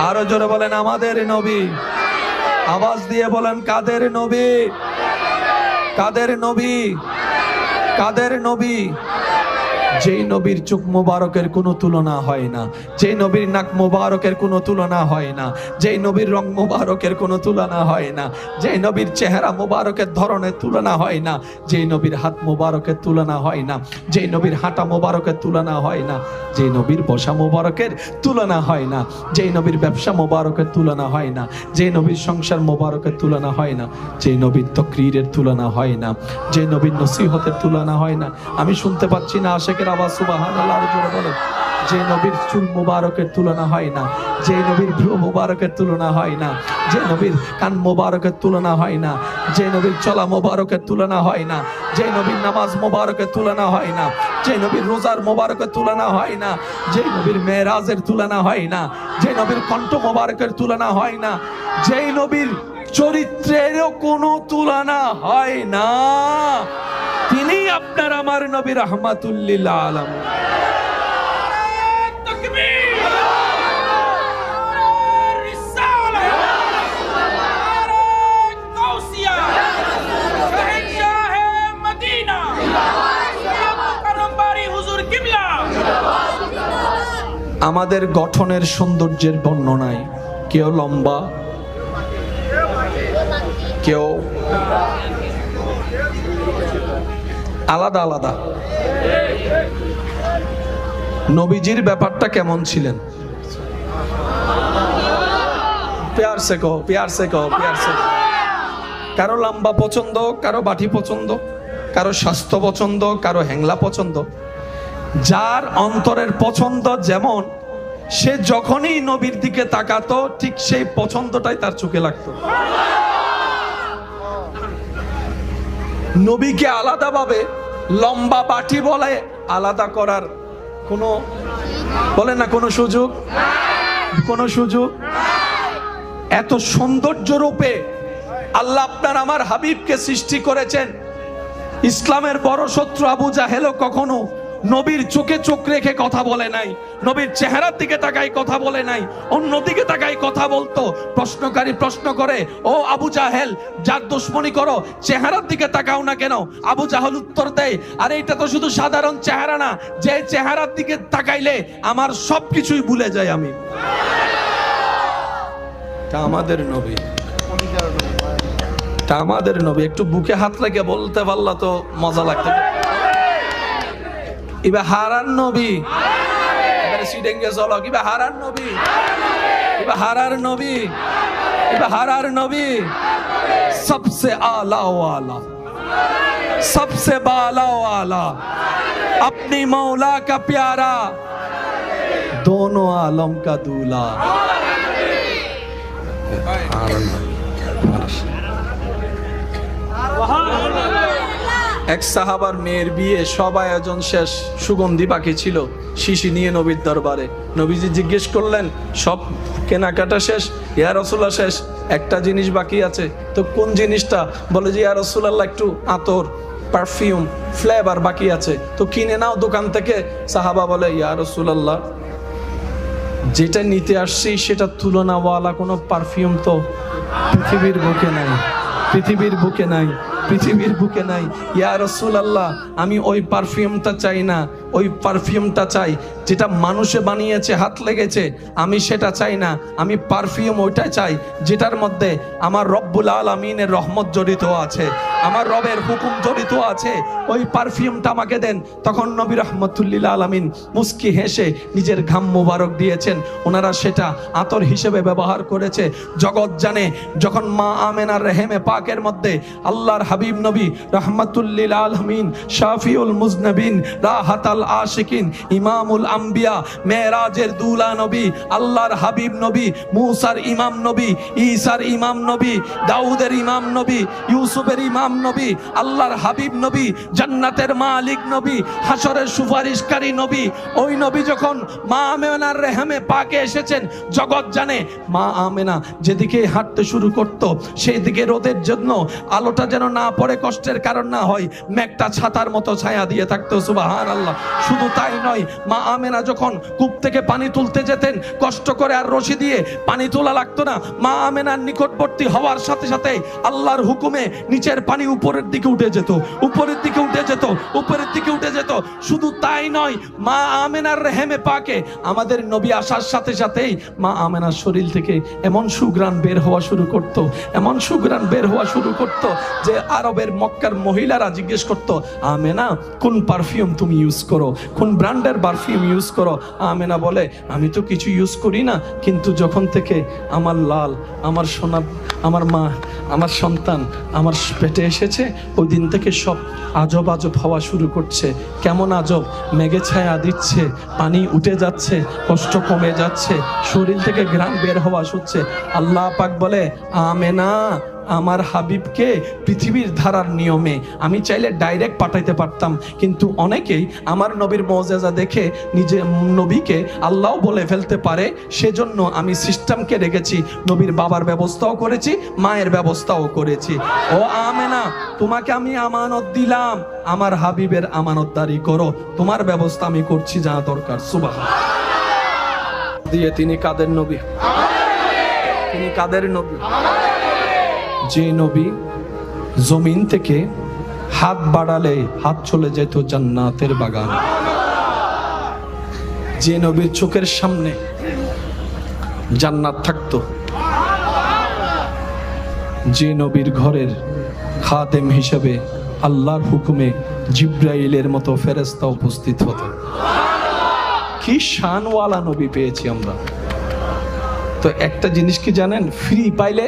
আরো জোরে বলেন আমাদের নবী আওয়াজ দিয়ে বলেন কাদের নবী কাদের নবী কাদের নবী যেই নবীর চোখ মোবারকের কোনো তুলনা হয় না যেই নবীর নাক মোবারকের কোনো তুলনা হয় না যেই নবীর রং মোবারকের কোনো তুলনা হয় না যেই নবীর চেহারা মোবারকের ধরনের তুলনা হয় না যেই নবীর হাত মোবারকের তুলনা হয় না যেই নবীর হাঁটা মোবারকের তুলনা হয় না যেই নবীর বসা মোবারকের তুলনা হয় না যেই নবীর ব্যবসা মোবারকের তুলনা হয় না যেই নবীর সংসার মোবারকের তুলনা হয় না যেই নবীর তকরীরের তুলনা হয় না যেই নবীর নসিহতের তুলনা হয় না আমি শুনতে পাচ্ছি না আশেকের আওয়াজ সুবহানাল্লাহ জোরে বলেন যে নবীর চুল মোবারকের তুলনা হয় না যে নবীর ভ্রু মোবারকের তুলনা হয় না যে নবীর কান মোবারকের তুলনা হয় না যে নবীর চলা মোবারকের তুলনা হয় না যে নবীর নামাজ মোবারকের তুলনা হয় না যে নবীর রোজার মোবারকের তুলনা হয় না যে নবীর মেরাজের তুলনা হয় না যে নবীর কণ্ঠ মোবারকের তুলনা হয় না যে নবীর চরিত্রেরও কোনো তুলনা হয় না তিনি আপনার আমার নবী রাহমাতুল লিল আলামিন আমাদের গঠনের সৌন্দর্যের বর্ণনায় কেউ লম্বা কেউ আলাদা আলাদা নবীজির ব্যাপারটা কেমন ছিলেন প্যার সে কো প্যার সে কো প্যার সে কারো লম্বা পছন্দ কারো বাটি পছন্দ কারো স্বাস্থ্য পছন্দ কারো হ্যাংলা পছন্দ যার অন্তরের পছন্দ যেমন সে যখনই নবীর দিকে তাকাতো ঠিক সেই পছন্দটাই তার চোখে লাগতো নবীকে আলাদাভাবে লম্বা বাটি বলে আলাদা করার কোনো বলে না কোনো সুযোগ এত সৌন্দর্য রূপে আল্লাহ আপনার আমার হাবিবকে সৃষ্টি করেছেন ইসলামের বড় শত্রু আবু জাহেলও কখনো নবীর চোখে চোখ রেখে কথা বলে নাই, নবীর চেহারার দিকে তাকাই কথা বলে নাই, অন্য দিকে তাকাই কথা বলতো। প্রশ্নকারী প্রশ্ন করে, ও আবু জাহেল, যার দুশমনি করো চেহারার দিকে তাকাও না কেন? আবু জাহেল উত্তর দেয়, আরে এটা তো শুধু সাধারণ চেহারা না, যে চেহারার দিকে তাকাইলে আমার সবকিছুই ভুলে যাই আমি। তা আমাদের নবী, তা আমাদের নবী। একটু বুকে হাত রেখে বলতে পারলা তো মজা লাগতো। ইবা হারান নবী, এবারে সিডেঙ্গে চলো, কিবা হারার নবী, ইবা হারার নবী, ইবা হারার নবী, सबसे आला वाला, सबसे बाला वाला, अपनी मौला का प्यारा, दोनों आलम का दूल्हा। এক সাহাবার মেয়ের বিয়ে, সব আয়োজন শেষ, সুগন্ধি বাকি ছিল, শিশি নিয়ে নবীর দরবারে। নবীজি জিজ্ঞেস করলেন, সব কেনাকাটা শেষ? ইয়া রাসূলুল্লাহ শেষ, একটা জিনিস বাকি আছে। তো কোন জিনিসটা? বলে যে ইয়া রাসূলুল্লাহ একটু আতর, পারফিউম, ফ্লেভার বাকি আছে, তো কিনে নাও দোকান থেকে। সাহাবা বলে, ইয়া রাসূলুল্লাহ যেটা নিতে আসছি সেটা তুলনাওয়ালা কোনো পারফিউম তো পৃথিবীর বুকে নাই, পৃথিবীর বুকে নাই, পৃথিবীর বুকে নাই। ইয়া রাসূলুল্লাহ আমি ওই পারফিউমটা চাই না, ওই পারফিউমটা চাই যেটা মানুষে বানিয়েছে, হাত লেগেছে, আমি সেটা চাই না। আমি পারফিউম ওইটা চাই যেটার মধ্যে আমার রব্বুল আলামিনের রহমত জড়িত আছে, আমার রবের হুকুম জড়িত আছে, ওই পারফিউমটা আমাকে দেন। তখন নবী রাহমাতুল্লিল আলামিন মুস্কি হেসে নিজের ঘাম মুবারক দিয়েছেন, ওনারা সেটা আতর হিসেবে ব্যবহার করেছে। জগৎ জানে যখন মা আমেনার রেহেমে পাকের মধ্যে আল্লাহর হাবিব নবী রাহমাতুল্লিল আলামিন, শাফিউল মুজনবিন, রাহাতাল আশিকিন, ইমামুল আম্বিয়া, মেরাজের দুলা নবী, আল্লাহর হাবিব নবী, মুসার ইমাম নবী, ঈসার ইমাম নবী, দাউদের ইমাম নবী, ইউসুফের ইমাম নবী, আল্লাহর হাবিব নবী, জান্নাতের মালিক নবী, হাসরের সুপারিশকারী নবী, ওই নবী যখন মা আমেনার রেহেমে পাকে এসেছেন, জগৎ জানে মা আমেনা যেদিকে হাঁটতে শুরু করত সেই দিকে রোদের জন্য আলোটা যেন না পড়ে, কষ্টের কারণ না হয়, মেঘটা ছাতার মতো ছায়া দিয়ে থাকতো। সুবহানাল্লাহ। শুধু তাই নয়, মা আমেনা যখন কূপ থেকে পানি তুলতে যেতেন, কষ্ট করে আর রশি দিয়ে পানি তোলা লাগতো না, মা আমেনার নিকটবর্তী হওয়ার সাথে সাথে আল্লাহর হুকুমে নিচের পানি উপরের দিকে উঠে যেত, উপরের দিকে উঠে যেত, উপরের দিকে উঠে যেত। শুধু তাই নয়, মা আমেনার রেহেমে পাকে আমাদের নবী আসার সাথে সাথেই মা আমেনার শরীর থেকে এমন সুঘ্রাণ বের হওয়া শুরু করত, এমন সুঘ্রাণ বের হওয়া শুরু করত যে আরবের মক্কার মহিলারা জিজ্ঞেস করত, আমেনা কোন পারফিউম তুমি ইউজ করো, কোন ব্র্যান্ডের পারফিউম ইউজ করো? আমেনা বলে, আমি তো কিছু ইউজ করি না, কিন্তু যখন থেকে আমার লাল, আমার সোনা, আমার মা, আমার সন্তান আমার পেটে এসেছে, ওই দিন থেকে সব আজব আজব হওয়া শুরু করছে। কেমন আজব? মেঘে ছায়া দিচ্ছে, পানি উঠে যাচ্ছে, কষ্ট কমে যাচ্ছে, শরীর থেকে ঘ্রাণ বের হওয়া শুচ্ছে। আল্লাহ পাক বলে, আমেনা আমার হাবিবকে পৃথিবীর ধারার নিয়মে আমি চাইলে ডাইরেক্ট পাঠাইতে পারতাম, কিন্তু অনেকেই আমার নবীর মুজিজা দেখে নিজে নবীকে আল্লাহ বলে ফেলতে পারে, সেজন্য আমি সিস্টেমকে রেখেছি, নবীর বাবার ব্যবস্থাও করেছি, মায়ের ব্যবস্থাও করেছি। ও আমেনা, তোমাকে আমি আমানত দিলাম, আমার হাবিবের আমানতদারি করো, তোমার ব্যবস্থা আমি করছি যা দরকার। সুবহানাল্লাহ। দিয়ে তিনি কাদের নবী? তিনি কাদের নবী? যে নবী জমিন থেকে হাত বাড়ালে হাত চলে যেত জান্নাতের বাগান, যে নবীর চোখের সামনে জান্নাত থাকতো, যে নবীর ঘরের খাদেম হিসেবে আল্লাহর হুকুমে জিব্রাইলের মতো ফেরেশতা উপস্থিত হতো। কি শানওয়ালা নবী পেয়েছি আমরা। তো একটা জিনিস কি জানেন, ফ্রি পাইলে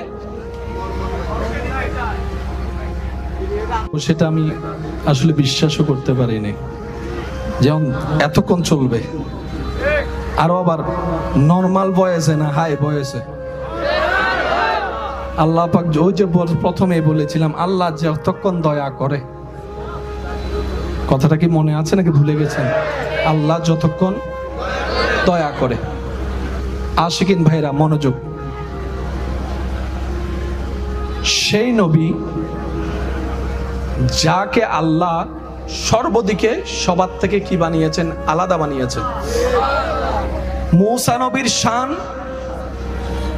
সেটা আমি আসলে বিশ্বাসও করতে পারিনি, যেমন এতক্ষণ চলবে, আরো আবার নর্মাল বয়সে না হাই বয়সে। আল্লাহ পাক ওই যে প্রথমে বলেছিলাম, আল্লাহ যতক্ষণ দয়া করে, কথাটা কি মনে আছে নাকি ভুলে গেছেন? আল্লাহ যতক্ষণ দয়া করে। আশিকিন ভাইরা মনোযোগ, সেই নবী যাকে আল্লাহ সর্বদিকে সবার থেকে কি বানিয়েছেন? আলাদা বানিয়েছেন। মূসা নবীর শান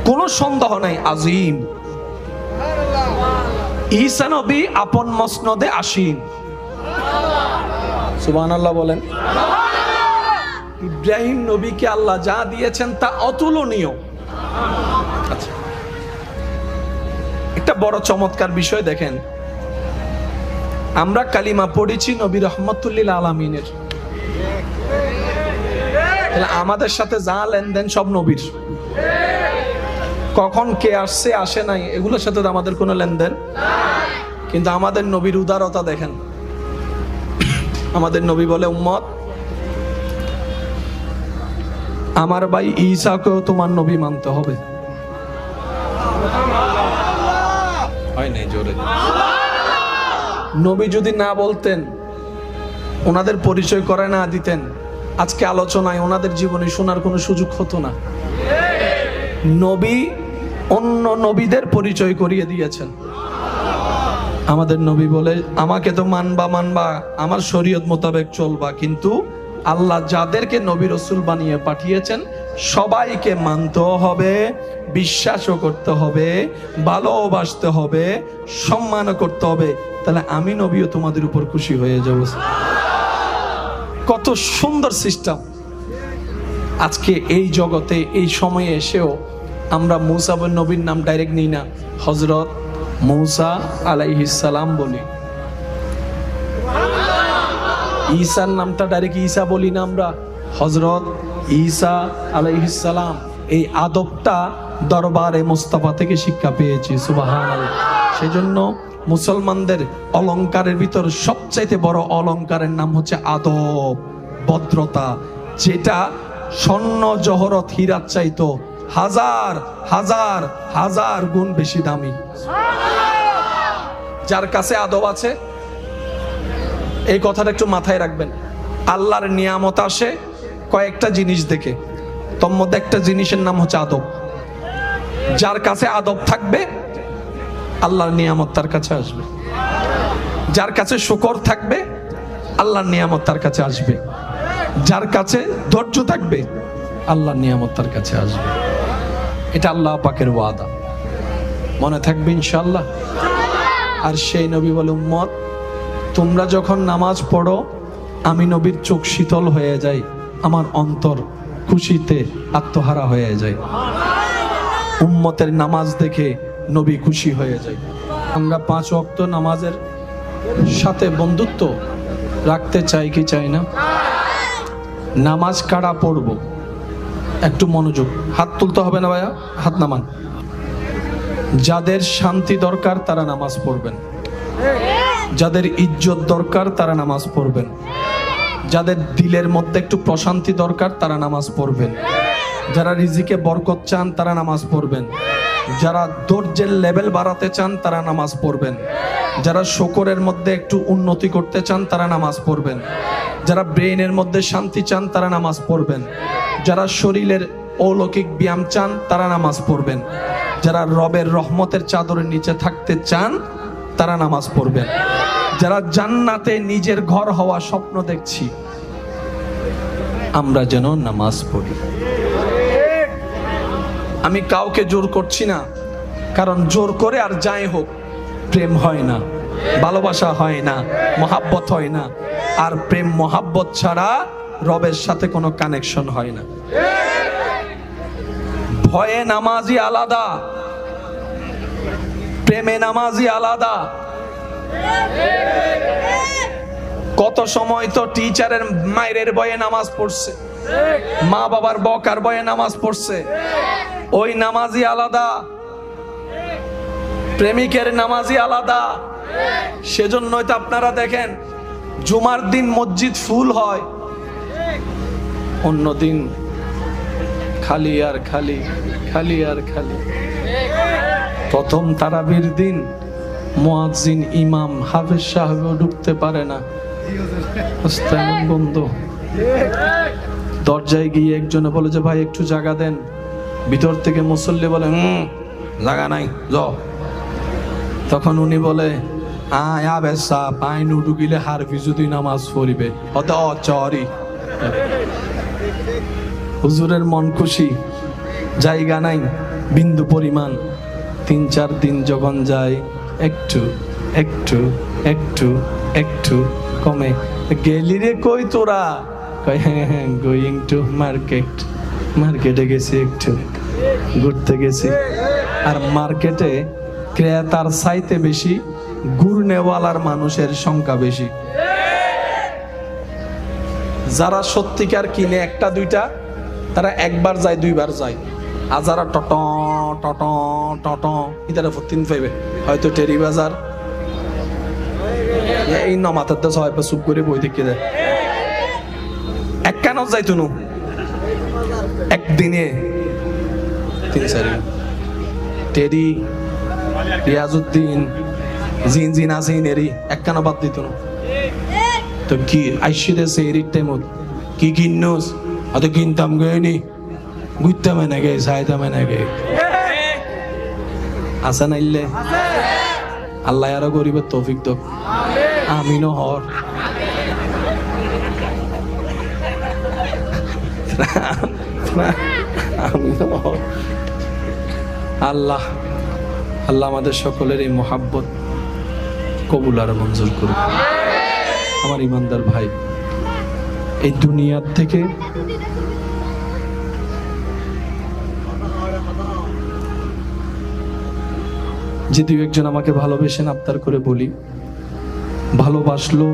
কোনো সন্দেহ নাই আজিম। ঈসা নবী আপন মসনদে আসীন। সুবহানাল্লাহ বলেন। ইব্রাহিম নবীকে আল্লাহ যা দিয়েছেন তা অতুলনীয়। আচ্ছা, একটা বড় চমৎকার বিষয় দেখেন, আমরা কালিমা পড়েছি নবী রহমতুল্লিল আলামিনের, আমাদের সাথে যা লেনদেন সব নবীর। কখন কে আসছে আসে নাই এগুলোর সাথে আমাদের কোনো লেনদেন, কিন্তু আমাদের নবীর উদারতা দেখেন। আমাদের নবী বলে, উম্মত আমার ভাই ঈসাকেও তোমার নবী মানতে হবে। হয় নাই জোরে। নবী যদি না বলতেন, ওনাদের পরিচয় করে না দিতেন, আজকে আলোচনায় ওনাদের জীবনে শোনার কোনো সুযোগ হতো না। নবী অন্য নবীদের পরিচয় করিয়ে দিয়েছেন। আমাদের নবী বলে, আমাকে তো মানবা, আমার শরীয়ত মোতাবেক চলবা, কিন্তু আল্লাহ যাদেরকে নবী রাসূল বানিয়ে পাঠিয়েছেন সবাইকে মানতেও হবে, বিশ্বাসও করতে হবে, ভালোবাসতে হবে, সম্মানও করতে হবে। তাহলে আমি নবীও তোমাদের উপর খুশি হয়ে যাব। কত সুন্দর সিস্টেম। আজকে এই জগতে এই সময়ে এসেও আমরা মূসা নবীর নাম ডাইরেক্ট নিই না, হযরত মূসা আলাইহিস সালাম বলি। ঈসার নামটা ডাইরেক্ট ঈসা বলি না, আমরা হযরত ঈসা আলাইহিস সালাম। এই আদবটা দরবারে মুস্তাফা থেকে শিক্ষা পেয়েছি। সুবহানাল্লাহ। সেজন্য মুসলমানদের অলংকারের ভিতর সবচাইতে বড় অলংকারের নাম হচ্ছে আদব, ভদ্রতা, যেটা স্বর্ণ জহরত হীরার চাইতো হাজার হাজার হাজার গুণ বেশি দামি। যার কাছে আদব আছে, এই কথাটা একটু মাথায় রাখবেন। আল্লাহর নিয়ামত আসে কয়েকটা জিনিস দেখে, তোর মধ্যে একটা জিনিসের নাম হচ্ছে আদব। যার কাছে আদব থাকবে আল্লাহর নিয়ামত তার কাছে আসবে। যার কাছে শুকর থাকবে আল্লাহর নিয়ামত তার কাছে আসবে। যার কাছে ধৈর্য থাকবে আল্লাহর নিয়ামত তার কাছে আসবে। এটা আল্লাহ পাকের ওয়াদা, মনে থাকবে ইনশাআল্লাহ। আর সেই নবী বলে, উম্মত তোমরা যখন নামাজ পড়ো আমি নবীর চোখ শীতল হয়ে যায়, আমার অন্তর খুশিতে আত্মহারা হয়ে যায়। উম্মতের নামাজ দেখে নবী খুশি হয়ে যায়। আমরা 5 ওয়াক্ত নামাজের সাথে বন্ধুত্ব রাখতে চাই কি চাই না? নামাজ কারা পড়ব, একটু মনোযোগ। হাত তুলতে হবে না ভাইয়া, হাত নামান। যাদের শান্তি দরকার তারা নামাজ পড়বেন, যাদের ইজ্জত দরকার তারা নামাজ পড়বেন, যাদের দিলের মধ্যে একটু প্রশান্তি দরকার তারা নামাজ পড়বেন, যারা রিজিকে বরকত চান তারা নামাজ পড়বেন, যারা ধৈর্যের লেভেল বাড়াতে চান তারা নামাজ পড়বেন, যারা শুকরের মধ্যে একটু উন্নতি করতে চান তারা নামাজ পড়বেন, যারা ব্রেইনের মধ্যে শান্তি চান তারা নামাজ পড়বেন, যারা শরীরের অলৌকিক ব্যায়াম চান তারা নামাজ পড়বেন, যারা রবের রহমতের চাদরের নিচে থাকতে চান তারা নামাজ পড়বেন, যারা জান্নাতে নিজের ঘর হওয়া স্বপ্ন দেখছি আমরা যেন নামাজ পড়ি। আমি কাউকে জোর করছি না, কারণ জোর করে আর যাই হোক প্রেম হয় না, ভালোবাসা হয় না, মহাব্বত হয় না। আর প্রেম মহাব্বত ছাড়া রবের সাথে কোনো কানেকশন হয় না। ভয়ে নামাজি আলাদা, প্রেমে নামাজি আলাদা। কত সময় তো টিচারের মায়ের ভয়ে নামাজ পড়ছে, মা বাবার বকার ভয়ে নামাজ পড়ছে, ওই নামাজি আলাদা, প্রেমিকের নামাজি আলাদা। সেজন্যই তো আপনারা দেখেন জুমার দিন মসজিদ ফুল হয়, অন্য দিন খালি আর খালি, খালি আর খালি। প্রথম তারাবির দিন মুয়াজ্জিন ইমাম হাফেজ সাহেবও ঢুকতে পারে না, বন্ধ। দরজায় গিয়ে একজনে বলে যে ভাই একটু জায়গা দেন, ভিতর থেকে মুসল্লি বলে জায়গা নাই, যাও। তখন উনি বলে আয়া বেসা পাই নুডু গিলে হারফি যদি নামাজ পড়িবে অত অচরি হুজুরের মন খুশি জায়গা নাই বিন্দু পরিমাণ 3-4 দিন যখন যায় একটু একটু একটু একটু কমে গেলি রে কই তোরা কয় হ্যাঁ গোয়িং টু মার্কেটে গেছি একটু ঘুরতে গেছি আর মার্কেটে ক্রেতার চাইতে বেশি ঘুরনেওয়ালার মানুষের সংখ্যা বেশি যারা সত্যিকার কিনে একটা দুইটা তারা একবার যায় দুইবার যায় আর যারা টট টট টট ইতারা তিন পাইবে হয়তো টেরি বাজার এই নমাতার তো সবাই চুপ করে বই দেখে দেয় এক কেন যাই তুনু একদিনে 3-4 টেরি রিয়াজউদ্দিন জিন আসিন এরি এক কেন বাদ দিত না তো কি আইসিরে সে এরির টাইমত কি কিনুস অত কিনতাম গেনি ঘুরতাম এনে গে চাইতাম এনে গে আসা নাইলে আল্লাহ আরো গরিবের তৌফিক তো আমিনও হর আল্লাহ আল্লাহ আমাদের সকলের এই মোহাব্বত কবুল আর মঞ্জুর করুন। আমার ইমানদার ভাই, এই দুনিয়ার থেকে যে দুই একজন আমাকে ভালোবেসেন আবদার করে বলি, ভালোবাসলো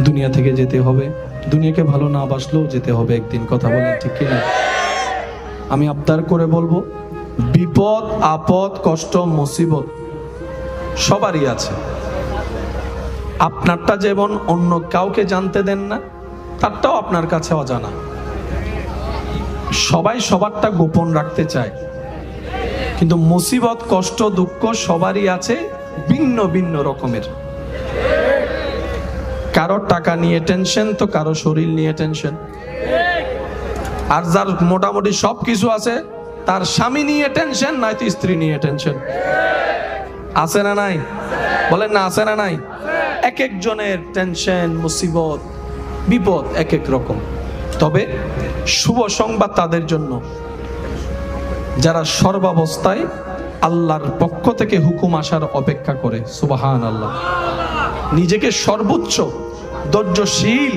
দুনিয়া থেকে যেতে হবে, দুনিয়াকে ভালো না বাসলেও যেতে হবে একদিন। কথা বলেন ঠিক কিনা? আমি আবদার করে বলবো, বিপদ আপদ কষ্ট মুসিবত সবারই আছে। আপনারটা যেমন অন্য কাউকে জানতে দেন না, তারটাও আপনার কাছে অজানা। সবাই সবারটা গোপন রাখতে চায়, কিন্তু মুসিবত কষ্ট দুঃখ সবারই আছে, ভিন্ন ভিন্ন রকমের। কারো টাকা নিয়ে টেনশন, তো কারো শরীর নিয়ে টেনশন। আর যার মোটামুটি সবকিছু আছে, তার স্বামী নিয়ে টেনশন, নয়তো স্ত্রী নিয়ে টেনশন। আছে না নাই? বলেন না, আছে না নাই? এক একজনের টেনশন মুসিবত বিপদ এক এক রকম। তবে শুভ সংবাদ তাদের জন্য যারা সর্বাবস্থায় আল্লাহর পক্ষ থেকে হুকুম আসার অপেক্ষা করে। সুবহানাল্লাহ। নিজেকে সর্বোচ্চ ধৈর্যশীল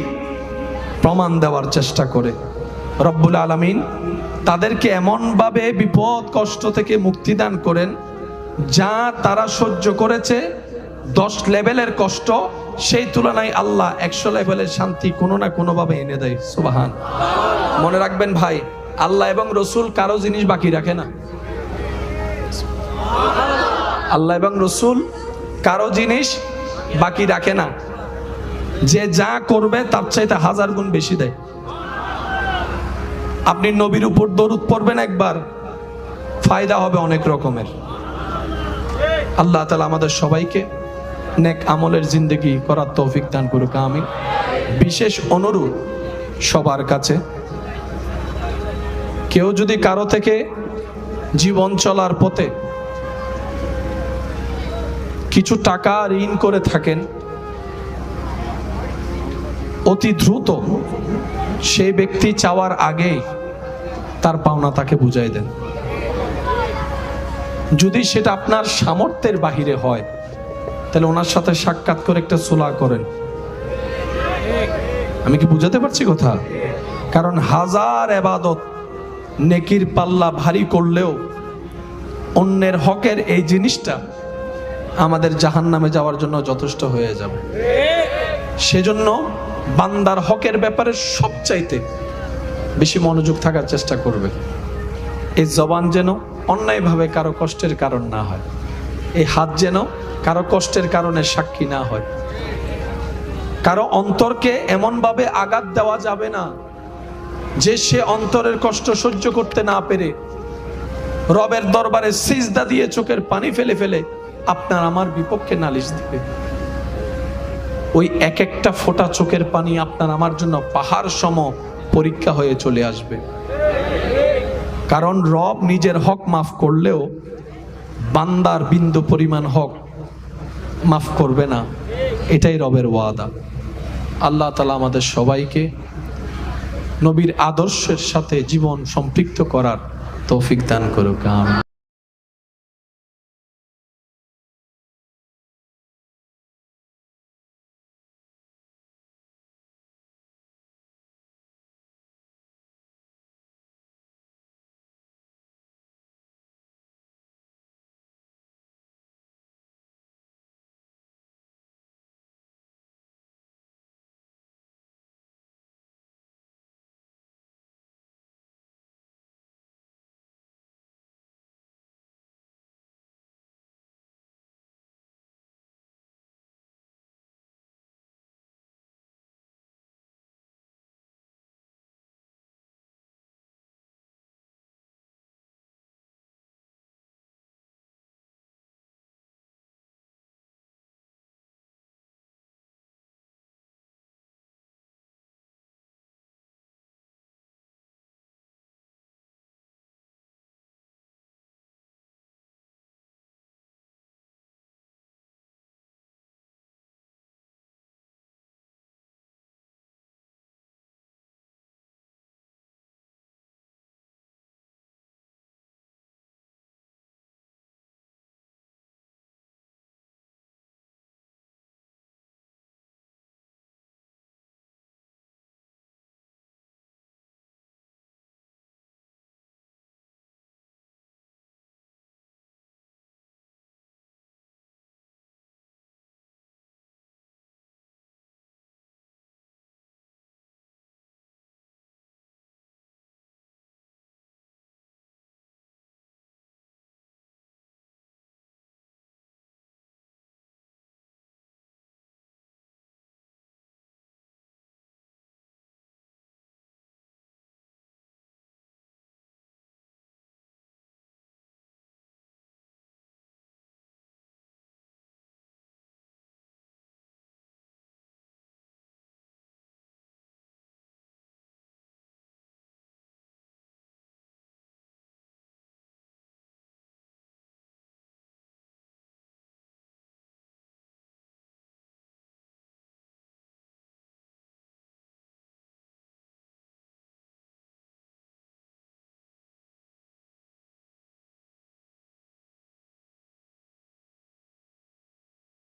প্রমাণ দেওয়ার চেষ্টা করে। রব্বুল আলামিন তাদেরকে এমনভাবে বিপদ কষ্ট থেকে মুক্তি দান করেন, যা তারা সহ্য করেছে 10 লেভেলের কষ্ট, সেই তুলনায় আল্লাহ 100 লেভেলের শান্তি কোনো না কোনোভাবে এনে দেয়। সুবহান। মনে রাখবেন ভাই, আল্লাহ এবং রসুল কারো জিনিস বাকি রাখে না। আল্লাহ এবং রসুল কারো জিনিস বাকি রাখে না। যে যা করবে তার চাইতে 1000 গুণ বেশি দেয়। আপনি নবীর উপর দরুদ পড়বেন একবার, ফায়দা হবে অনেক রকমের। আল্লাহ তাআলা আমাদের সবাইকে নেক আমলের জিন্দেগি করার তৌফিক দান করুক, আমিন। বিশেষ অনুরোধ সবার কাছে, কেউ যদি কারো থেকে জীবন চলার পথে কিছু টাকা ঋণ করে থাকেন, অতি দ্রুত সেই ব্যক্তি চাওয়ার আগেই তার পাওনা তাকে বুঝাই দেন। যদি সেটা আপনার সামর্থ্যের বাহিরে হয়, তাহলে ওনার সাথে সাক্ষাৎ করে একটা সুলাহ করেন। আমি কি বুঝাতে পারছি কথা? কারণ 1000 ইবাদত নেকির পাল্লা ভারী করলেও অন্যের হকের এই জিনিসটা আমাদের জাহান্নামে যাওয়ার জন্য যথেষ্ট হয়ে যাবে। সেজন্য বান্দার হকের ব্যাপারে সবচাইতে বেশি মনোযোগ থাকার চেষ্টা করবে। এই জবান যেন অন্যায়ভাবে কারো কষ্টের কারণ না হয়, এই হাত যেন কারো কষ্টের কারণে সাক্ষী না হয়। কারো অন্তরকে এমনভাবে আঘাত দেওয়া যাবে না যে সে অন্তরের কষ্ট সহ্য করতে না পেরে রবের দরবারে সিজদা দিয়ে চোখের পানি ফেলে ফেলে আপনার আমার বিপক্ষে নালিশ দিবে। ওই এক একটা ফোঁটা চোখের পানি আপনার আমার জন্য পাহাড় সম পরীক্ষা হয়ে চলে আসবে। কারণ রব নিজের হক মাফ করলেও বান্দার বিন্দু পরিমাণ হক মাফ করবে না, এটাই রবের ওয়াদা। আল্লাহ তাআলা আমাদের সবাইকে নবীর আদর্শের সাথে জীবন সম্পৃক্ত করার তৌফিক দান করুক, আমিন।